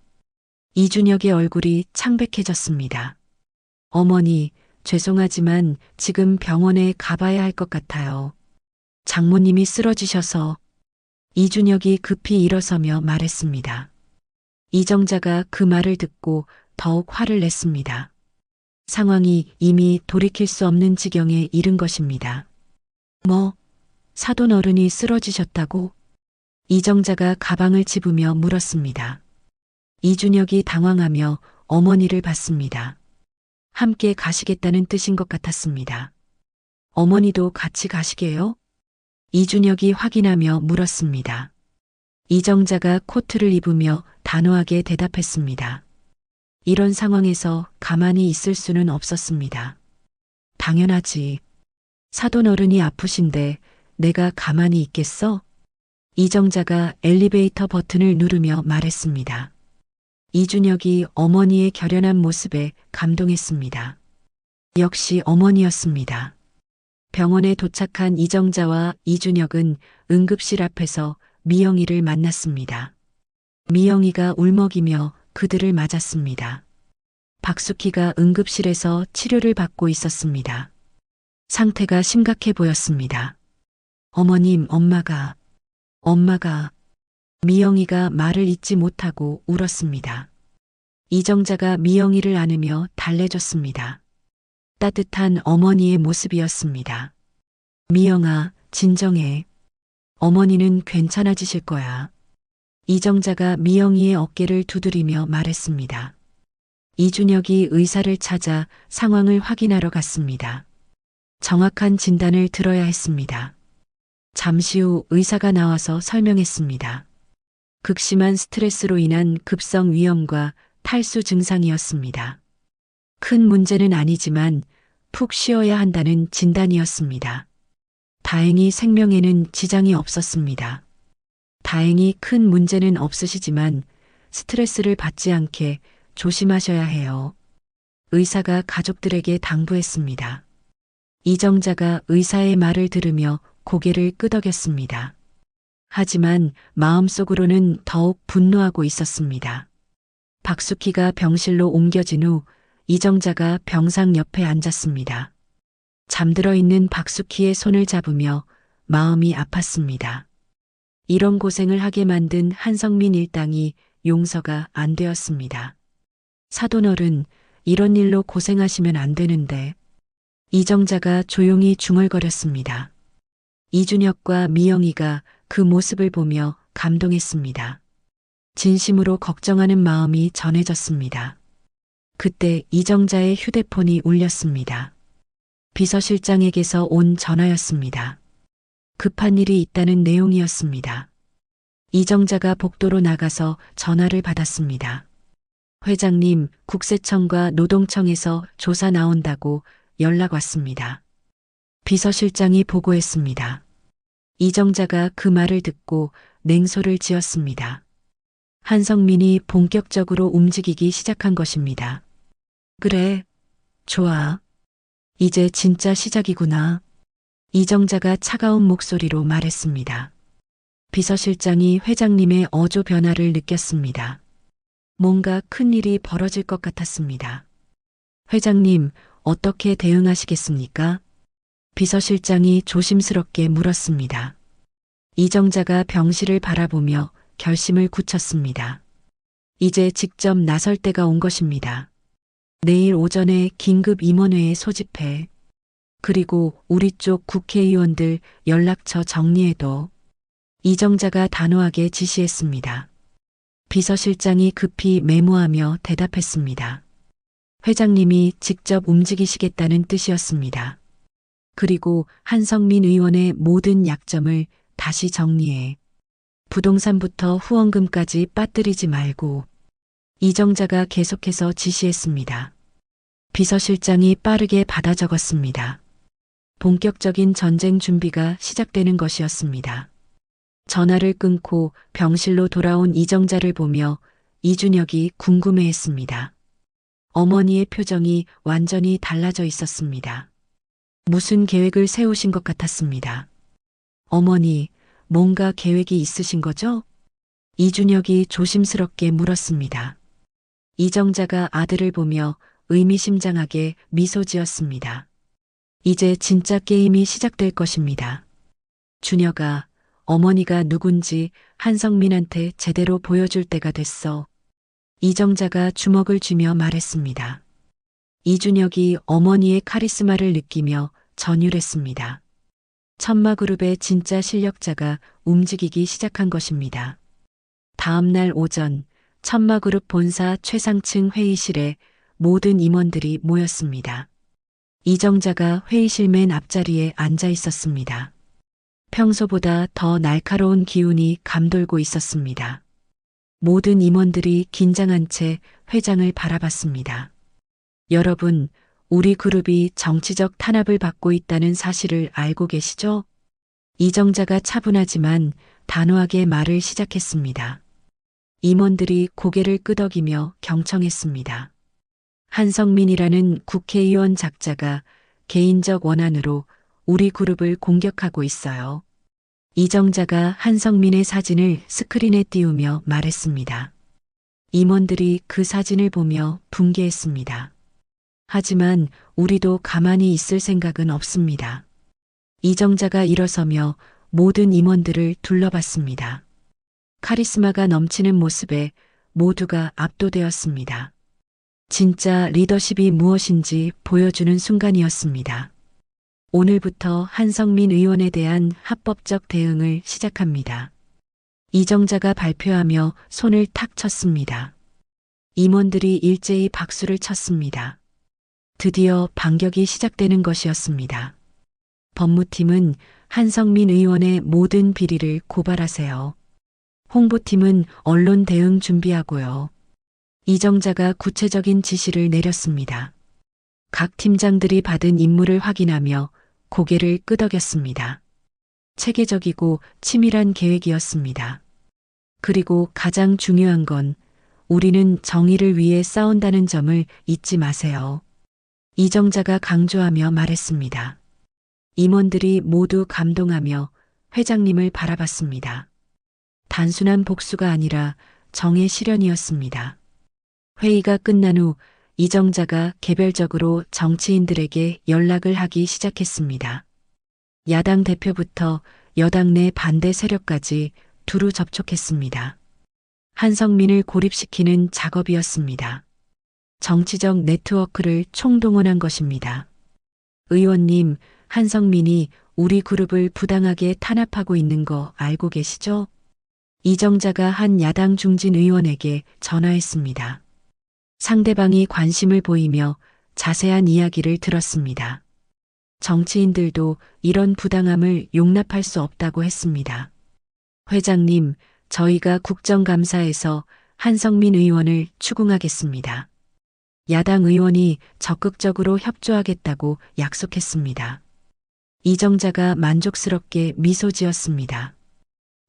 S2: 이준혁의 얼굴이 창백해졌습니다. 어머니, 죄송하지만 지금 병원에 가봐야 할 것 같아요. 장모님이 쓰러지셔서. 이준혁이 급히 일어서며 말했습니다. 이정자가 그 말을 듣고 더욱 화를 냈습니다. 상황이 이미 돌이킬 수 없는 지경에 이른 것입니다. 뭐, 사돈 어른이 쓰러지셨다고? 이정자가 가방을 집으며 물었습니다. 이준혁이 당황하며 어머니를 봤습니다. 함께 가시겠다는 뜻인 것 같았습니다. 어머니도 같이 가시게요? 이준혁이 확인하며 물었습니다. 이정자가 코트를 입으며 단호하게 대답했습니다. 이런 상황에서 가만히 있을 수는 없었습니다. 당연하지. 사돈 어른이 아프신데 내가 가만히 있겠어? 이정자가 엘리베이터 버튼을 누르며 말했습니다. 이준혁이 어머니의 결연한 모습에 감동했습니다. 역시 어머니였습니다. 병원에 도착한 이정자와 이준혁은 응급실 앞에서 미영이를 만났습니다. 미영이가 울먹이며 그들을 맞았습니다. 박숙희가 응급실에서 치료를 받고 있었습니다. 상태가 심각해 보였습니다. 어머님, 엄마가 미영이가 말을 잇지 못하고 울었습니다. 이정자가 미영이를 안으며 달래줬습니다. 따뜻한 어머니의 모습이었습니다. 미영아, 진정해. 어머니는 괜찮아지실 거야. 이정자가 미영이의 어깨를 두드리며 말했습니다. 이준혁이 의사를 찾아 상황을 확인하러 갔습니다. 정확한 진단을 들어야 했습니다. 잠시 후 의사가 나와서 설명했습니다. 극심한 스트레스로 인한 급성 위염과 탈수 증상이었습니다. 큰 문제는 아니지만 푹 쉬어야 한다는 진단이었습니다. 다행히 생명에는 지장이 없었습니다. 다행히 큰 문제는 없으시지만 스트레스를 받지 않게 조심하셔야 해요. 의사가 가족들에게 당부했습니다. 이정자가 의사의 말을 들으며 고개를 끄덕였습니다. 하지만 마음속으로는 더욱 분노하고 있었습니다. 박숙희가 병실로 옮겨진 후 이정자가 병상 옆에 앉았습니다. 잠들어 있는 박숙희의 손을 잡으며 마음이 아팠습니다. 이런 고생을 하게 만든 한성민 일당이 용서가 안 되었습니다. 사돈어른, 이런 일로 고생하시면 안 되는데. 이정자가 조용히 중얼거렸습니다. 이준혁과 미영이가 그 모습을 보며 감동했습니다. 진심으로 걱정하는 마음이 전해졌습니다. 그때 이정자의 휴대폰이 울렸습니다. 비서실장에게서 온 전화였습니다. 급한 일이 있다는 내용이었습니다. 이정자가 복도로 나가서 전화를 받았습니다. 회장님, 국세청과 노동청에서 조사 나온다고 연락 왔습니다. 비서실장이 보고했습니다. 이정자가 그 말을 듣고 냉소를 지었습니다. 한성민이 본격적으로 움직이기 시작한 것입니다. 그래, 좋아. 이제 진짜 시작이구나. 이정자가 차가운 목소리로 말했습니다. 비서실장이 회장님의 어조 변화를 느꼈습니다. 뭔가 큰 일이 벌어질 것 같았습니다. 회장님, 어떻게 대응하시겠습니까? 비서실장이 조심스럽게 물었습니다. 이정자가 병실을 바라보며 결심을 굳혔습니다. 이제 직접 나설 때가 온 것입니다. 내일 오전에 긴급 임원회에 소집해. 그리고 우리 쪽 국회의원들 연락처 정리해둬. 이정자가 단호하게 지시했습니다. 비서실장이 급히 메모하며 대답했습니다. 회장님이 직접 움직이시겠다는 뜻이었습니다. 그리고 한성민 의원의 모든 약점을 다시 정리해. 부동산부터 후원금까지 빠뜨리지 말고. 이정자가 계속해서 지시했습니다. 비서실장이 빠르게 받아 적었습니다. 본격적인 전쟁 준비가 시작되는 것이었습니다. 전화를 끊고 병실로 돌아온 이정자를 보며 이준혁이 궁금해했습니다. 어머니의 표정이 완전히 달라져 있었습니다. 무슨 계획을 세우신 것 같았습니다. 어머니, 뭔가 계획이 있으신 거죠? 이준혁이 조심스럽게 물었습니다. 이정자가 아들을 보며 의미심장하게 미소 지었습니다. 이제 진짜 게임이 시작될 것입니다. 준혁아, 어머니가 누군지 한성민한테 제대로 보여줄 때가 됐어. 이정자가 주먹을 쥐며 말했습니다. 이준혁이 어머니의 카리스마를 느끼며 전율했습니다. 천마그룹의 진짜 실력자가 움직이기 시작한 것입니다. 다음 날 오전 천마그룹 본사 최상층 회의실에 모든 임원들이 모였습니다. 이정자가 회의실 맨 앞자리에 앉아 있었습니다. 평소보다 더 날카로운 기운이 감돌고 있었습니다. 모든 임원들이 긴장한 채 회장을 바라봤습니다. 여러분, 우리 그룹이 정치적 탄압을 받고 있다는 사실을 알고 계시죠? 이정자가 차분하지만 단호하게 말을 시작했습니다. 임원들이 고개를 끄덕이며 경청했습니다. 한성민이라는 국회의원 작자가 개인적 원한으로 우리 그룹을 공격하고 있어요. 이정자가 한성민의 사진을 스크린에 띄우며 말했습니다. 임원들이 그 사진을 보며 분개했습니다. 하지만 우리도 가만히 있을 생각은 없습니다. 이정자가 일어서며 모든 임원들을 둘러봤습니다. 카리스마가 넘치는 모습에 모두가 압도되었습니다. 진짜 리더십이 무엇인지 보여주는 순간이었습니다. 오늘부터 한성민 의원에 대한 합법적 대응을 시작합니다. 이정자가 발표하며 손을 탁 쳤습니다. 임원들이 일제히 박수를 쳤습니다. 드디어 반격이 시작되는 것이었습니다. 법무팀은 한성민 의원의 모든 비리를 고발하세요. 홍보팀은 언론 대응 준비하고요. 이정자가 구체적인 지시를 내렸습니다. 각 팀장들이 받은 임무를 확인하며 고개를 끄덕였습니다. 체계적이고 치밀한 계획이었습니다. 그리고 가장 중요한 건 우리는 정의를 위해 싸운다는 점을 잊지 마세요. 이정자가 강조하며 말했습니다. 임원들이 모두 감동하며 회장님을 바라봤습니다. 단순한 복수가 아니라 정의 실현이었습니다. 회의가 끝난 후 이정자가 개별적으로 정치인들에게 연락을 하기 시작했습니다. 야당 대표부터 여당 내 반대 세력까지 두루 접촉했습니다. 한성민을 고립시키는 작업이었습니다. 정치적 네트워크를 총동원한 것입니다. 의원님, 한성민이 우리 그룹을 부당하게 탄압하고 있는 거 알고 계시죠? 이정자가 한 야당 중진 의원에게 전화했습니다. 상대방이 관심을 보이며 자세한 이야기를 들었습니다. 정치인들도 이런 부당함을 용납할 수 없다고 했습니다. 회장님, 저희가 국정감사에서 한성민 의원을 추궁하겠습니다. 야당 의원이 적극적으로 협조하겠다고 약속했습니다. 이정자가 만족스럽게 미소 지었습니다.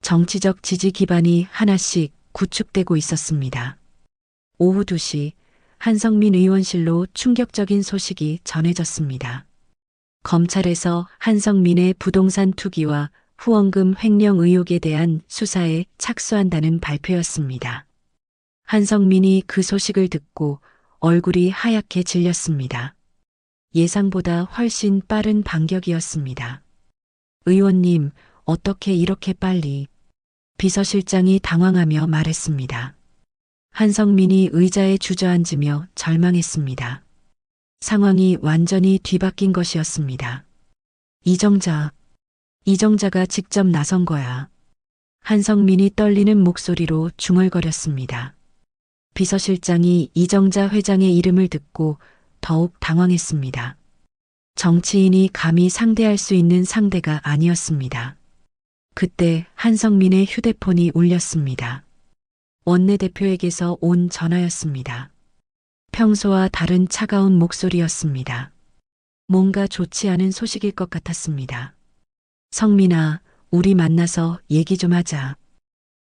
S2: 정치적 지지 기반이 하나씩 구축되고 있었습니다. 오후 2시 한성민 의원실로 충격적인 소식이 전해졌습니다. 검찰에서 한성민의 부동산 투기와 후원금 횡령 의혹에 대한 수사에 착수한다는 발표였습니다. 한성민이 그 소식을 듣고 얼굴이 하얗게 질렸습니다. 예상보다 훨씬 빠른 반격이었습니다. 의원님, 어떻게 이렇게 빨리? 비서실장이 당황하며 말했습니다. 한성민이 의자에 주저앉으며 절망했습니다. 상황이 완전히 뒤바뀐 것이었습니다. 이정자가 직접 나선 거야. 한성민이 떨리는 목소리로 중얼거렸습니다. 비서실장이 이정자 회장의 이름을 듣고 더욱 당황했습니다. 정치인이 감히 상대할 수 있는 상대가 아니었습니다. 그때 한성민의 휴대폰이 울렸습니다. 원내대표에게서 온 전화였습니다. 평소와 다른 차가운 목소리였습니다. 뭔가 좋지 않은 소식일 것 같았습니다. 성민아, 우리 만나서 얘기 좀 하자.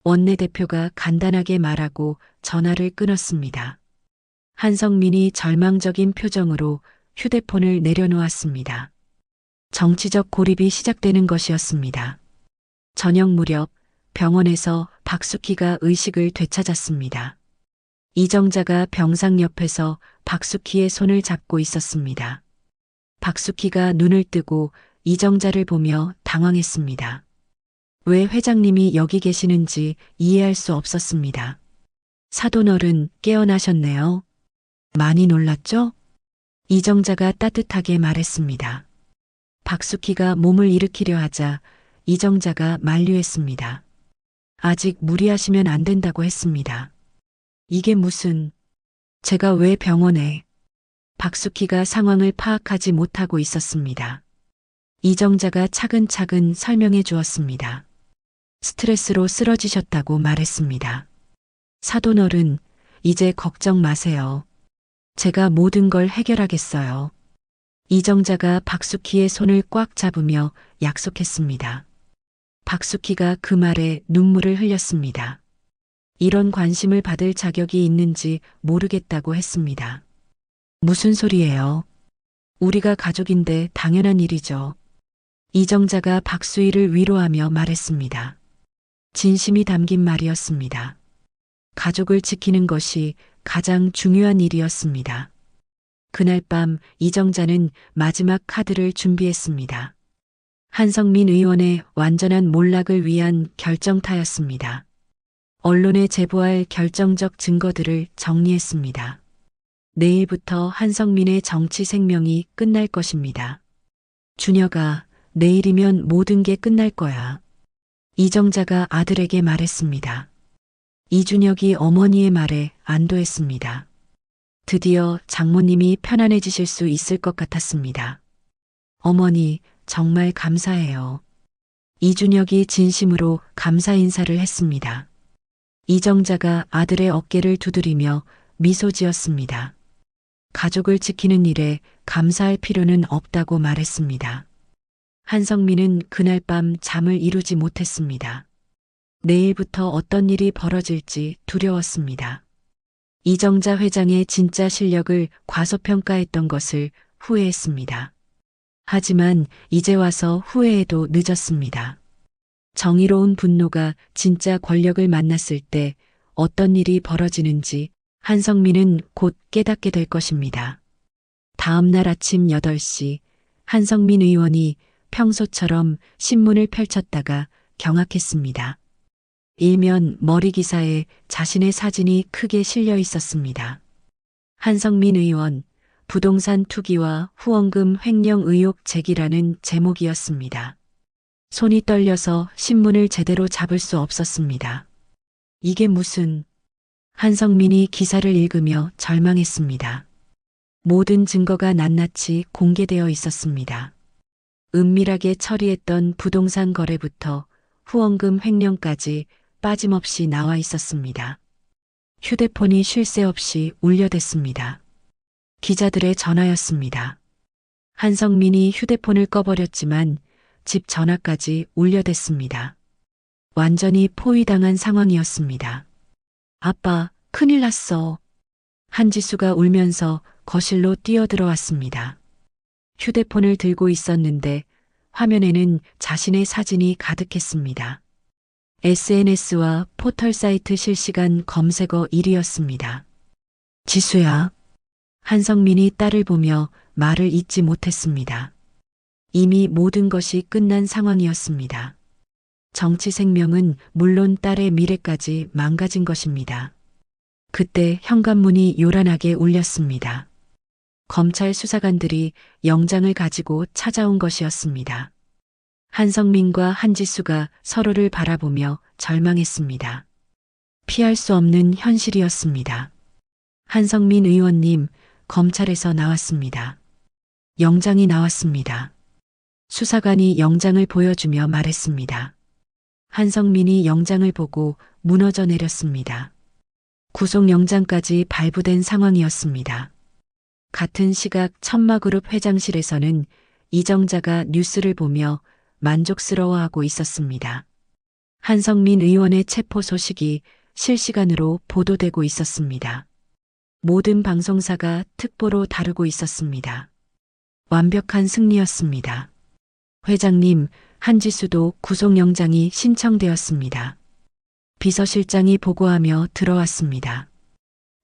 S2: 원내대표가 간단하게 말하고 전화를 끊었습니다. 한성민이 절망적인 표정으로 휴대폰을 내려놓았습니다. 정치적 고립이 시작되는 것이었습니다. 저녁 무렵 병원에서 박숙희가 의식을 되찾았습니다. 이정자가 병상 옆에서 박숙희의 손을 잡고 있었습니다. 박숙희가 눈을 뜨고 이정자를 보며 당황했습니다. 왜 회장님이 여기 계시는지 이해할 수 없었습니다. 사돈어른 깨어나셨네요. 많이 놀랐죠? 이정자가 따뜻하게 말했습니다. 박숙희가 몸을 일으키려 하자 이정자가 만류했습니다. 아직 무리하시면 안 된다고 했습니다. 이게 무슨... 제가 왜 병원에... 박숙희가 상황을 파악하지 못하고 있었습니다. 이정자가 차근차근 설명해 주었습니다. 스트레스로 쓰러지셨다고 말했습니다. 사돈어른, 이제 걱정 마세요. 제가 모든 걸 해결하겠어요. 이정자가 박숙희의 손을 꽉 잡으며 약속했습니다. 박숙희가 그 말에 눈물을 흘렸습니다. 이런 관심을 받을 자격이 있는지 모르겠다고 했습니다. 무슨 소리예요? 우리가 가족인데 당연한 일이죠. 이정자가 박수희를 위로하며 말했습니다. 진심이 담긴 말이었습니다. 가족을 지키는 것이 가장 중요한 일이었습니다. 그날 밤 이정자는 마지막 카드를 준비했습니다. 한성민 의원의 완전한 몰락을 위한 결정타였습니다. 언론에 제보할 결정적 증거들을 정리했습니다. 내일부터 한성민의 정치 생명이 끝날 것입니다. 준혁아, 내일이면 모든 게 끝날 거야. 이정자가 아들에게 말했습니다. 이준혁이 어머니의 말에 안도했습니다. 드디어 장모님이 편안해지실 수 있을 것 같았습니다. 어머니, 정말 감사해요. 이준혁이 진심으로 감사 인사를 했습니다. 이정자가 아들의 어깨를 두드리며 미소 지었습니다. 가족을 지키는 일에 감사할 필요는 없다고 말했습니다. 한성민은 그날 밤 잠을 이루지 못했습니다. 내일부터 어떤 일이 벌어질지 두려웠습니다. 이정자 회장의 진짜 실력을 과소평가했던 것을 후회했습니다. 하지만 이제 와서 후회해도 늦었습니다. 정의로운 분노가 진짜 권력을 만났을 때 어떤 일이 벌어지는지 한성민은 곧 깨닫게 될 것입니다. 다음 날 아침 8시 한성민 의원이 평소처럼 신문을 펼쳤다가 경악했습니다. 일면 머리 기사에 자신의 사진이 크게 실려 있었습니다. 한성민 의원, 부동산 투기와 후원금 횡령 의혹 제기라는 제목이었습니다. 손이 떨려서 신문을 제대로 잡을 수 없었습니다. 이게 무슨... 한성민이 기사를 읽으며 절망했습니다. 모든 증거가 낱낱이 공개되어 있었습니다. 은밀하게 처리했던 부동산 거래부터 후원금 횡령까지 빠짐없이 나와 있었습니다. 휴대폰이 쉴 새 없이 울려댔습니다. 기자들의 전화였습니다. 한성민이 휴대폰을 꺼버렸지만 집 전화까지 울려댔습니다. 완전히 포위당한 상황이었습니다. 아빠, 큰일 났어. 한지수가 울면서 거실로 뛰어들어왔습니다. 휴대폰을 들고 있었는데 화면에는 자신의 사진이 가득했습니다. SNS와 포털 사이트 실시간 검색어 1위였습니다. 지수야. 한성민이 딸을 보며 말을 잇지 못했습니다. 이미 모든 것이 끝난 상황이었습니다. 정치 생명은 물론 딸의 미래까지 망가진 것입니다. 그때 현관문이 요란하게 울렸습니다. 검찰 수사관들이 영장을 가지고 찾아온 것이었습니다. 한성민과 한지수가 서로를 바라보며 절망했습니다. 피할 수 없는 현실이었습니다. 한성민 의원님, 검찰에서 나왔습니다. 영장이 나왔습니다. 수사관이 영장을 보여주며 말했습니다. 한성민이 영장을 보고 무너져 내렸습니다. 구속영장까지 발부된 상황이었습니다. 같은 시각 천마그룹 회장실에서는 이정자가 뉴스를 보며 만족스러워하고 있었습니다. 한성민 의원의 체포 소식이 실시간으로 보도되고 있었습니다. 모든 방송사가 특보로 다루고 있었습니다. 완벽한 승리였습니다. 회장님, 한지수도 구속영장이 신청되었습니다. 비서실장이 보고하며 들어왔습니다.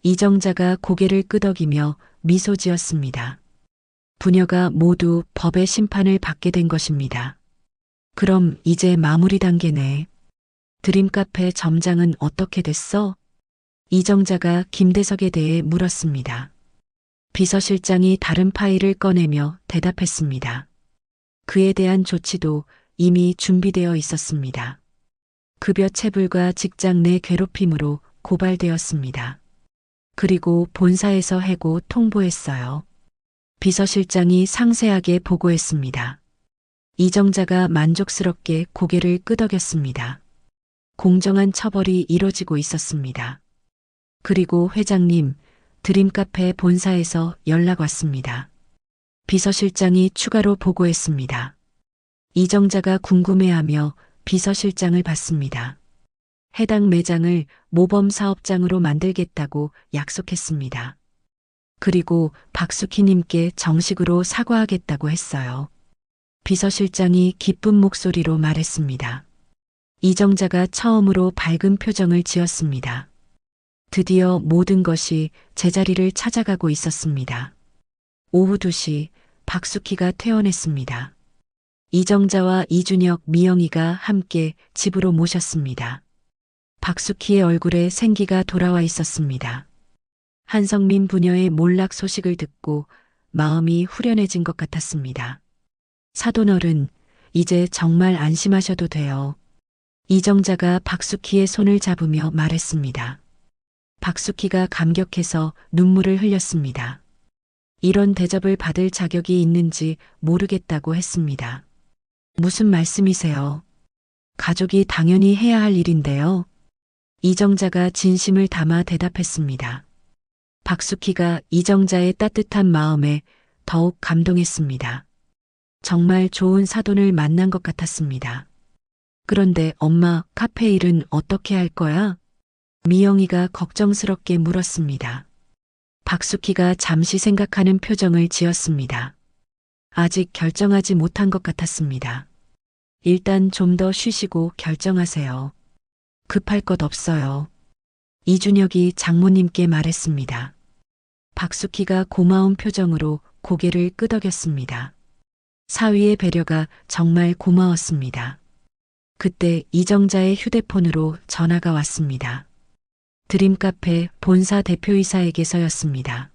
S2: 이정자가 고개를 끄덕이며 미소 지었습니다. 부녀가 모두 법의 심판을 받게 된 것입니다. 그럼 이제 마무리 단계네. 드림카페 점장은 어떻게 됐어? 이정자가 김대석에 대해 물었습니다. 비서실장이 다른 파일을 꺼내며 대답했습니다. 그에 대한 조치도 이미 준비되어 있었습니다. 급여 체불과 직장 내 괴롭힘으로 고발되었습니다. 그리고 본사에서 해고 통보했어요. 비서실장이 상세하게 보고했습니다. 이정자가 만족스럽게 고개를 끄덕였습니다. 공정한 처벌이 이뤄지고 있었습니다. 그리고 회장님, 드림카페 본사에서 연락 왔습니다. 비서실장이 추가로 보고했습니다. 이정자가 궁금해하며 비서실장을 봤습니다. 해당 매장을 모범 사업장으로 만들겠다고 약속했습니다. 그리고 박숙희님께 정식으로 사과하겠다고 했어요. 비서실장이 기쁜 목소리로 말했습니다. 이정자가 처음으로 밝은 표정을 지었습니다. 드디어 모든 것이 제자리를 찾아가고 있었습니다. 오후 2시 박숙희가 퇴원했습니다. 이정자와 이준혁, 미영이가 함께 집으로 모셨습니다. 박수키의 얼굴에 생기가 돌아와 있었습니다. 한성민 부녀의 몰락 소식을 듣고 마음이 후련해진 것 같았습니다. 사돈어른, 이제 정말 안심하셔도 돼요. 이정자가 박수키의 손을 잡으며 말했습니다. 박수키가 감격해서 눈물을 흘렸습니다. 이런 대접을 받을 자격이 있는지 모르겠다고 했습니다. 무슨 말씀이세요? 가족이 당연히 해야 할 일인데요. 이정자가 진심을 담아 대답했습니다. 박수키가 이정자의 따뜻한 마음에 더욱 감동했습니다. 정말 좋은 사돈을 만난 것 같았습니다. 그런데 엄마, 카페 일은 어떻게 할 거야? 미영이가 걱정스럽게 물었습니다. 박수키가 잠시 생각하는 표정을 지었습니다. 아직 결정하지 못한 것 같았습니다. 일단 좀 더 쉬시고 결정하세요. 급할 것 없어요. 이준혁이 장모님께 말했습니다. 박수키가 고마운 표정으로 고개를 끄덕였습니다. 사위의 배려가 정말 고마웠습니다. 그때 이정자의 휴대폰으로 전화가 왔습니다. 드림카페 본사 대표이사에게서였습니다.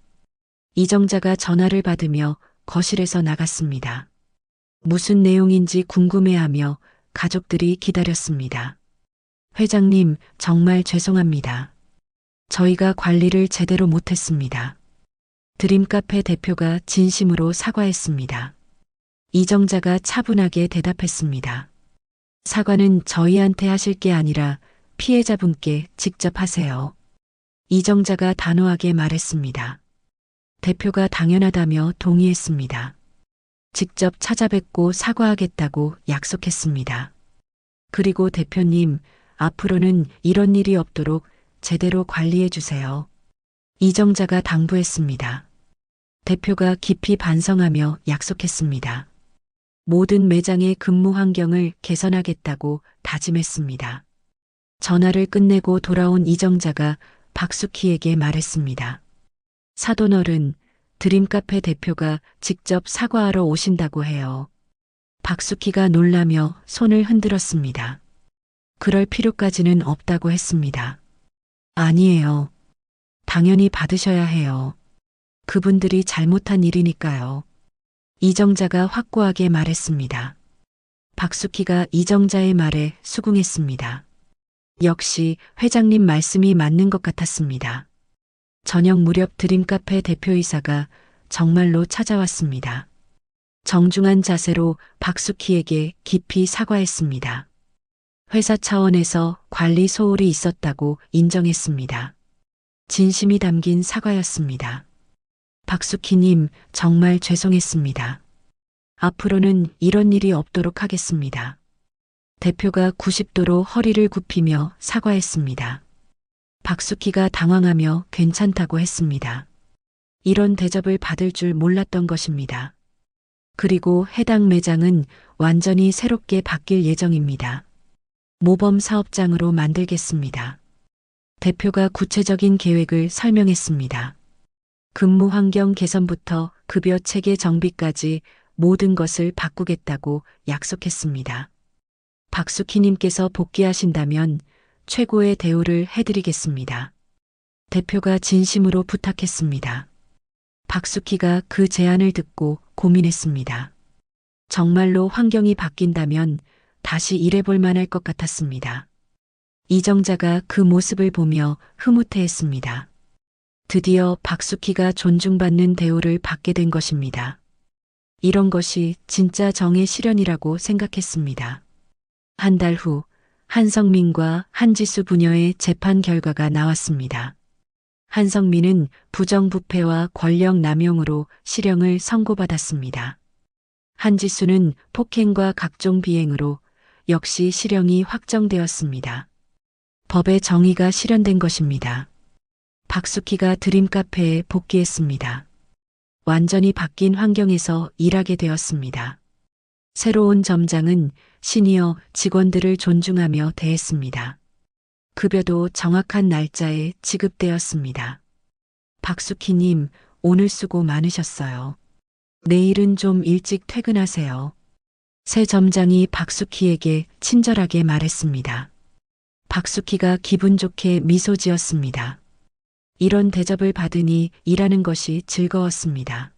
S2: 이정자가 전화를 받으며 거실에서 나갔습니다. 무슨 내용인지 궁금해하며 가족들이 기다렸습니다. 회장님, 정말 죄송합니다. 저희가 관리를 제대로 못했습니다. 드림카페 대표가 진심으로 사과했습니다. 이정자가 차분하게 대답했습니다. 사과는 저희한테 하실 게 아니라 피해자분께 직접 하세요. 이정자가 단호하게 말했습니다. 대표가 당연하다며 동의했습니다. 직접 찾아뵙고 사과하겠다고 약속했습니다. 그리고 대표님, 앞으로는 이런 일이 없도록 제대로 관리해 주세요. 이정자가 당부했습니다. 대표가 깊이 반성하며 약속했습니다. 모든 매장의 근무 환경을 개선하겠다고 다짐했습니다. 전화를 끝내고 돌아온 이정자가 박수키에게 말했습니다. 사돈어른, 드림카페 대표가 직접 사과하러 오신다고 해요. 박수키가 놀라며 손을 흔들었습니다. 그럴 필요까지는 없다고 했습니다. 아니에요. 당연히 받으셔야 해요. 그분들이 잘못한 일이니까요. 이정자가 확고하게 말했습니다. 박수키가 이정자의 말에 수긍했습니다. 역시 회장님 말씀이 맞는 것 같았습니다. 저녁 무렵 드림카페 대표이사가 정말로 찾아왔습니다. 정중한 자세로 박수키에게 깊이 사과했습니다. 회사 차원에서 관리 소홀이 있었다고 인정했습니다. 진심이 담긴 사과였습니다. 박수키님, 정말 죄송했습니다. 앞으로는 이런 일이 없도록 하겠습니다. 대표가 90도로 허리를 굽히며 사과했습니다. 박수키가 당황하며 괜찮다고 했습니다. 이런 대접을 받을 줄 몰랐던 것입니다. 그리고 해당 매장은 완전히 새롭게 바뀔 예정입니다. 모범 사업장으로 만들겠습니다. 대표가 구체적인 계획을 설명했습니다. 근무 환경 개선부터 급여 체계 정비까지 모든 것을 바꾸겠다고 약속했습니다. 박수키님께서 복귀하신다면 최고의 대우를 해드리겠습니다. 대표가 진심으로 부탁했습니다. 박수키가 그 제안을 듣고 고민했습니다. 정말로 환경이 바뀐다면 다시 일해볼 만할 것 같았습니다. 이정자가 그 모습을 보며 흐뭇해했습니다. 드디어 박수키가 존중받는 대우를 받게 된 것입니다. 이런 것이 진짜 정의 실현이라고 생각했습니다. 한 달 후 한성민과 한지수 부녀의 재판 결과가 나왔습니다. 한성민은 부정부패와 권력 남용으로 실형을 선고받았습니다. 한지수는 폭행과 각종 비행으로 역시 실형이 확정되었습니다. 법의 정의가 실현된 것입니다. 박수키가 드림카페에 복귀했습니다. 완전히 바뀐 환경에서 일하게 되었습니다. 새로운 점장은 시니어 직원들을 존중하며 대했습니다. 급여도 정확한 날짜에 지급되었습니다. 박수키님, 오늘 수고 많으셨어요. 내일은 좀 일찍 퇴근하세요. 새 점장이 박수키에게 친절하게 말했습니다. 박숙희가 기분 좋게 미소 지었습니다. 이런 대접을 받으니 일하는 것이 즐거웠습니다.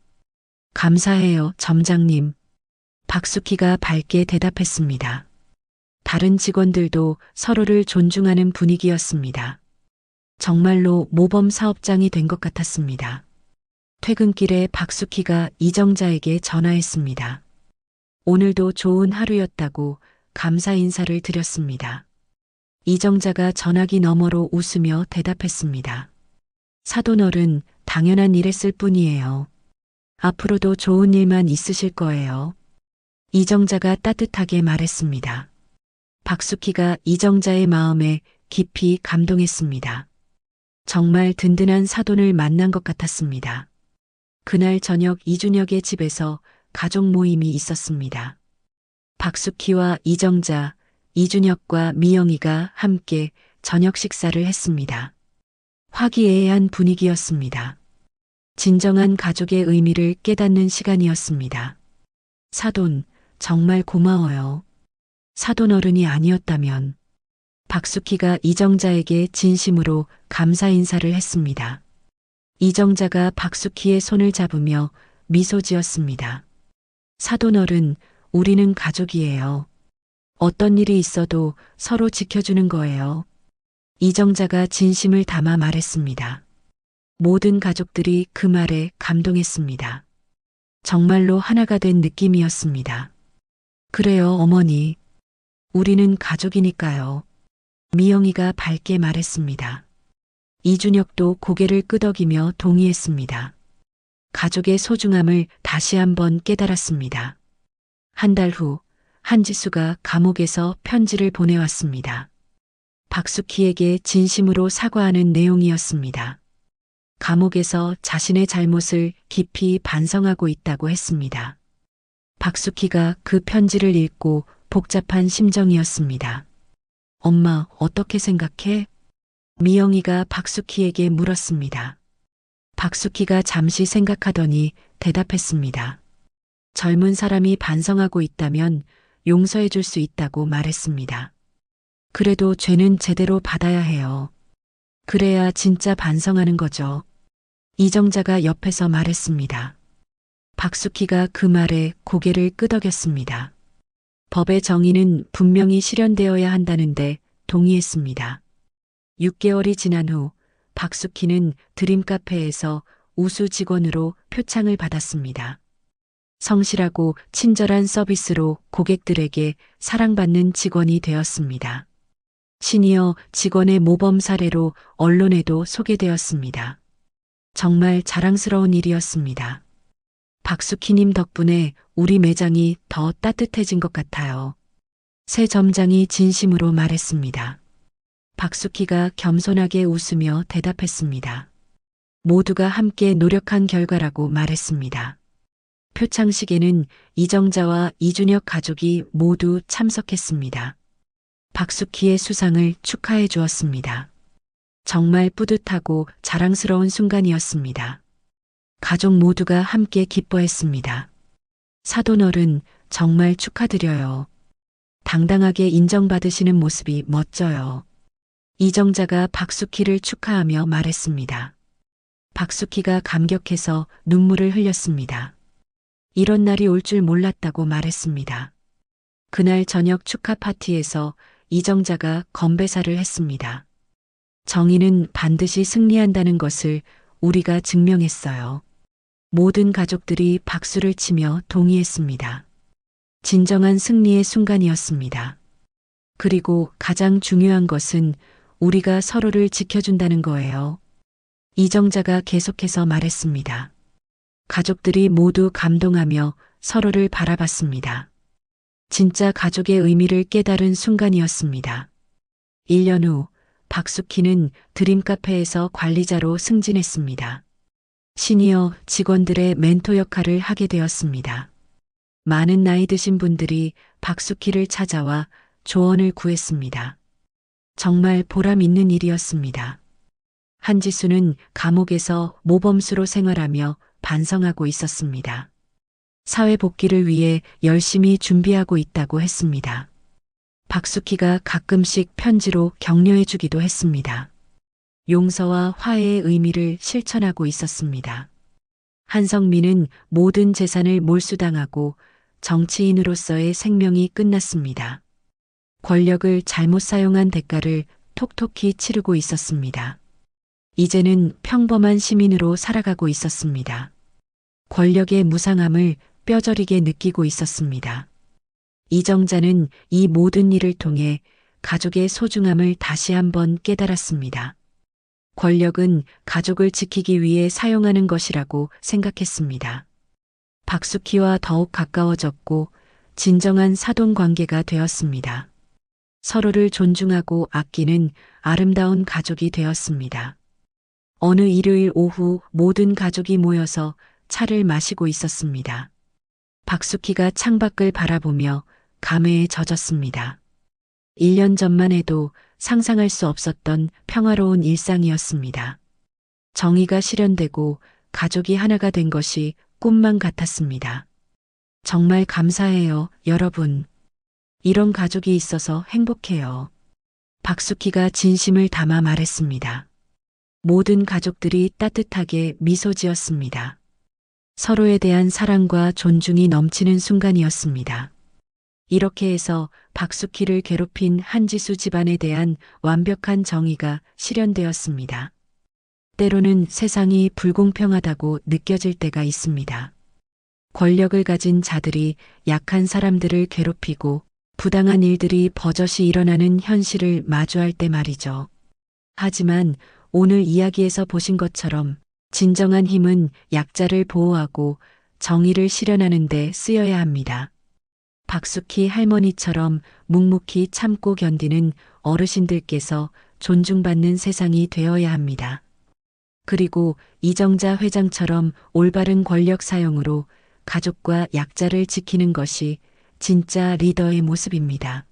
S2: 감사해요, 점장님. 박숙희가 밝게 대답했습니다. 다른 직원들도 서로를 존중하는 분위기였습니다. 정말로 모범 사업장이 된 것 같았습니다. 퇴근길에 박숙희가 이정자에게 전화했습니다. 오늘도 좋은 하루였다고 감사 인사를 드렸습니다. 이정자가 전화기 너머로 웃으며 대답했습니다. 사돈어른, 당연한 일했을 뿐이에요. 앞으로도 좋은 일만 있으실 거예요. 이정자가 따뜻하게 말했습니다. 박숙희가 이정자의 마음에 깊이 감동했습니다. 정말 든든한 사돈을 만난 것 같았습니다. 그날 저녁 이준혁의 집에서 가족 모임이 있었습니다. 박숙희와 이정자, 이준혁과 미영이가 함께 저녁 식사를 했습니다. 화기애애한 분위기였습니다. 진정한 가족의 의미를 깨닫는 시간이었습니다. 사돈, 정말 고마워요. 사돈 어른이 아니었다면 박숙희가 이정자에게 진심으로 감사 인사를 했습니다. 이정자가 박숙희의 손을 잡으며 미소 지었습니다. 사돈 어른, 우리는 가족이에요. 어떤 일이 있어도 서로 지켜주는 거예요. 이정자가 진심을 담아 말했습니다. 모든 가족들이 그 말에 감동했습니다. 정말로 하나가 된 느낌이었습니다. 그래요, 어머니. 우리는 가족이니까요. 미영이가 밝게 말했습니다. 이준혁도 고개를 끄덕이며 동의했습니다. 가족의 소중함을 다시 한번 깨달았습니다. 한 달 후, 한지수가 감옥에서 편지를 보내왔습니다. 박숙희에게 진심으로 사과하는 내용이었습니다. 감옥에서 자신의 잘못을 깊이 반성하고 있다고 했습니다. 박숙희가 그 편지를 읽고 복잡한 심정이었습니다. 엄마, 어떻게 생각해? 미영이가 박숙희에게 물었습니다. 박숙희가 잠시 생각하더니 대답했습니다. 젊은 사람이 반성하고 있다면 용서해 줄 수 있다고 말했습니다. 그래도 죄는 제대로 받아야 해요. 그래야 진짜 반성하는 거죠. 이정자가 옆에서 말했습니다. 박숙희가 그 말에 고개를 끄덕였습니다. 법의 정의는 분명히 실현되어야 한다는데 동의했습니다. 6개월이 지난 후 박숙희는 드림카페에서 우수 직원으로 표창을 받았습니다. 성실하고 친절한 서비스로 고객들에게 사랑받는 직원이 되었습니다. 시니어 직원의 모범 사례로 언론에도 소개되었습니다. 정말 자랑스러운 일이었습니다. 박숙희님 덕분에 우리 매장이 더 따뜻해진 것 같아요. 새 점장이 진심으로 말했습니다. 박숙희가 겸손하게 웃으며 대답했습니다. 모두가 함께 노력한 결과라고 말했습니다. 표창식에는 이정자와 이준혁 가족이 모두 참석했습니다. 박숙희의 수상을 축하해 주었습니다. 정말 뿌듯하고 자랑스러운 순간이었습니다. 가족 모두가 함께 기뻐했습니다. 사돈어른, 정말 축하드려요. 당당하게 인정받으시는 모습이 멋져요. 이정자가 박숙희를 축하하며 말했습니다. 박숙희가 감격해서 눈물을 흘렸습니다. 이런 날이 올 줄 몰랐다고 말했습니다. 그날 저녁 축하 파티에서 이정자가 건배사를 했습니다. 정의는 반드시 승리한다는 것을 우리가 증명했어요. 모든 가족들이 박수를 치며 동의했습니다. 진정한 승리의 순간이었습니다. 그리고 가장 중요한 것은 우리가 서로를 지켜준다는 거예요. 이정자가 계속해서 말했습니다. 가족들이 모두 감동하며 서로를 바라봤습니다. 진짜 가족의 의미를 깨달은 순간이었습니다. 1년 후 박숙희는 드림카페에서 관리자로 승진했습니다. 시니어 직원들의 멘토 역할을 하게 되었습니다. 많은 나이 드신 분들이 박숙희를 찾아와 조언을 구했습니다. 정말 보람 있는 일이었습니다. 한지수는 감옥에서 모범수로 생활하며 반성하고 있었습니다. 사회 복귀를 위해 열심히 준비하고 있다고 했습니다. 박숙희가 가끔씩 편지로 격려해주기도 했습니다. 용서와 화해의 의미를 실천하고 있었습니다. 한성민은 모든 재산을 몰수당하고 정치인으로서의 생명이 끝났습니다. 권력을 잘못 사용한 대가를 톡톡히 치르고 있었습니다. 이제는 평범한 시민으로 살아가고 있었습니다. 권력의 무상함을 뼈저리게 느끼고 있었습니다. 이정자는 이 모든 일을 통해 가족의 소중함을 다시 한번 깨달았습니다. 권력은 가족을 지키기 위해 사용하는 것이라고 생각했습니다. 박숙희와 더욱 가까워졌고 진정한 사돈 관계가 되었습니다. 서로를 존중하고 아끼는 아름다운 가족이 되었습니다. 어느 일요일 오후 모든 가족이 모여서 차를 마시고 있었습니다. 박숙희가 창밖을 바라보며 감회에 젖었습니다. 1년 전만 해도 상상할 수 없었던 평화로운 일상이었습니다. 정의가 실현되고 가족이 하나가 된 것이 꿈만 같았습니다. 정말 감사해요, 여러분. 이런 가족이 있어서 행복해요. 박숙희가 진심을 담아 말했습니다. 모든 가족들이 따뜻하게 미소 지었습니다. 서로에 대한 사랑과 존중이 넘치는 순간이었습니다. 이렇게 해서 박숙희를 괴롭힌 한지수 집안에 대한 완벽한 정의가 실현되었습니다. 때로는 세상이 불공평하다고 느껴질 때가 있습니다. 권력을 가진 자들이 약한 사람들을 괴롭히고 부당한 일들이 버젓이 일어나는 현실을 마주할 때 말이죠. 하지만 오늘 이야기에서 보신 것처럼 진정한 힘은 약자를 보호하고 정의를 실현하는 데 쓰여야 합니다. 박숙희 할머니처럼 묵묵히 참고 견디는 어르신들께서 존중받는 세상이 되어야 합니다. 그리고 이정자 회장처럼 올바른 권력 사용으로 가족과 약자를 지키는 것이 진짜 리더의 모습입니다.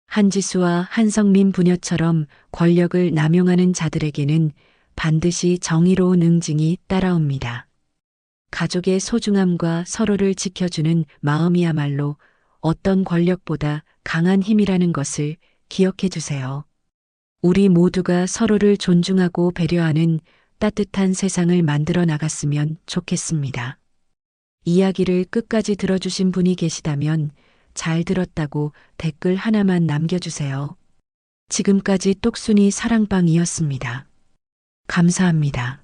S2: 한지수와 한성민 부녀처럼 권력을 남용하는 자들에게는 반드시 정의로운 응징이 따라옵니다. 가족의 소중함과 서로를 지켜주는 마음이야말로 어떤 권력보다 강한 힘이라는 것을 기억해 주세요. 우리 모두가 서로를 존중하고 배려하는 따뜻한 세상을 만들어 나갔으면 좋겠습니다. 이야기를 끝까지 들어주신 분이 계시다면 잘 들었다고 댓글 하나만 남겨주세요. 지금까지 똑순이 사랑방이었습니다. 감사합니다.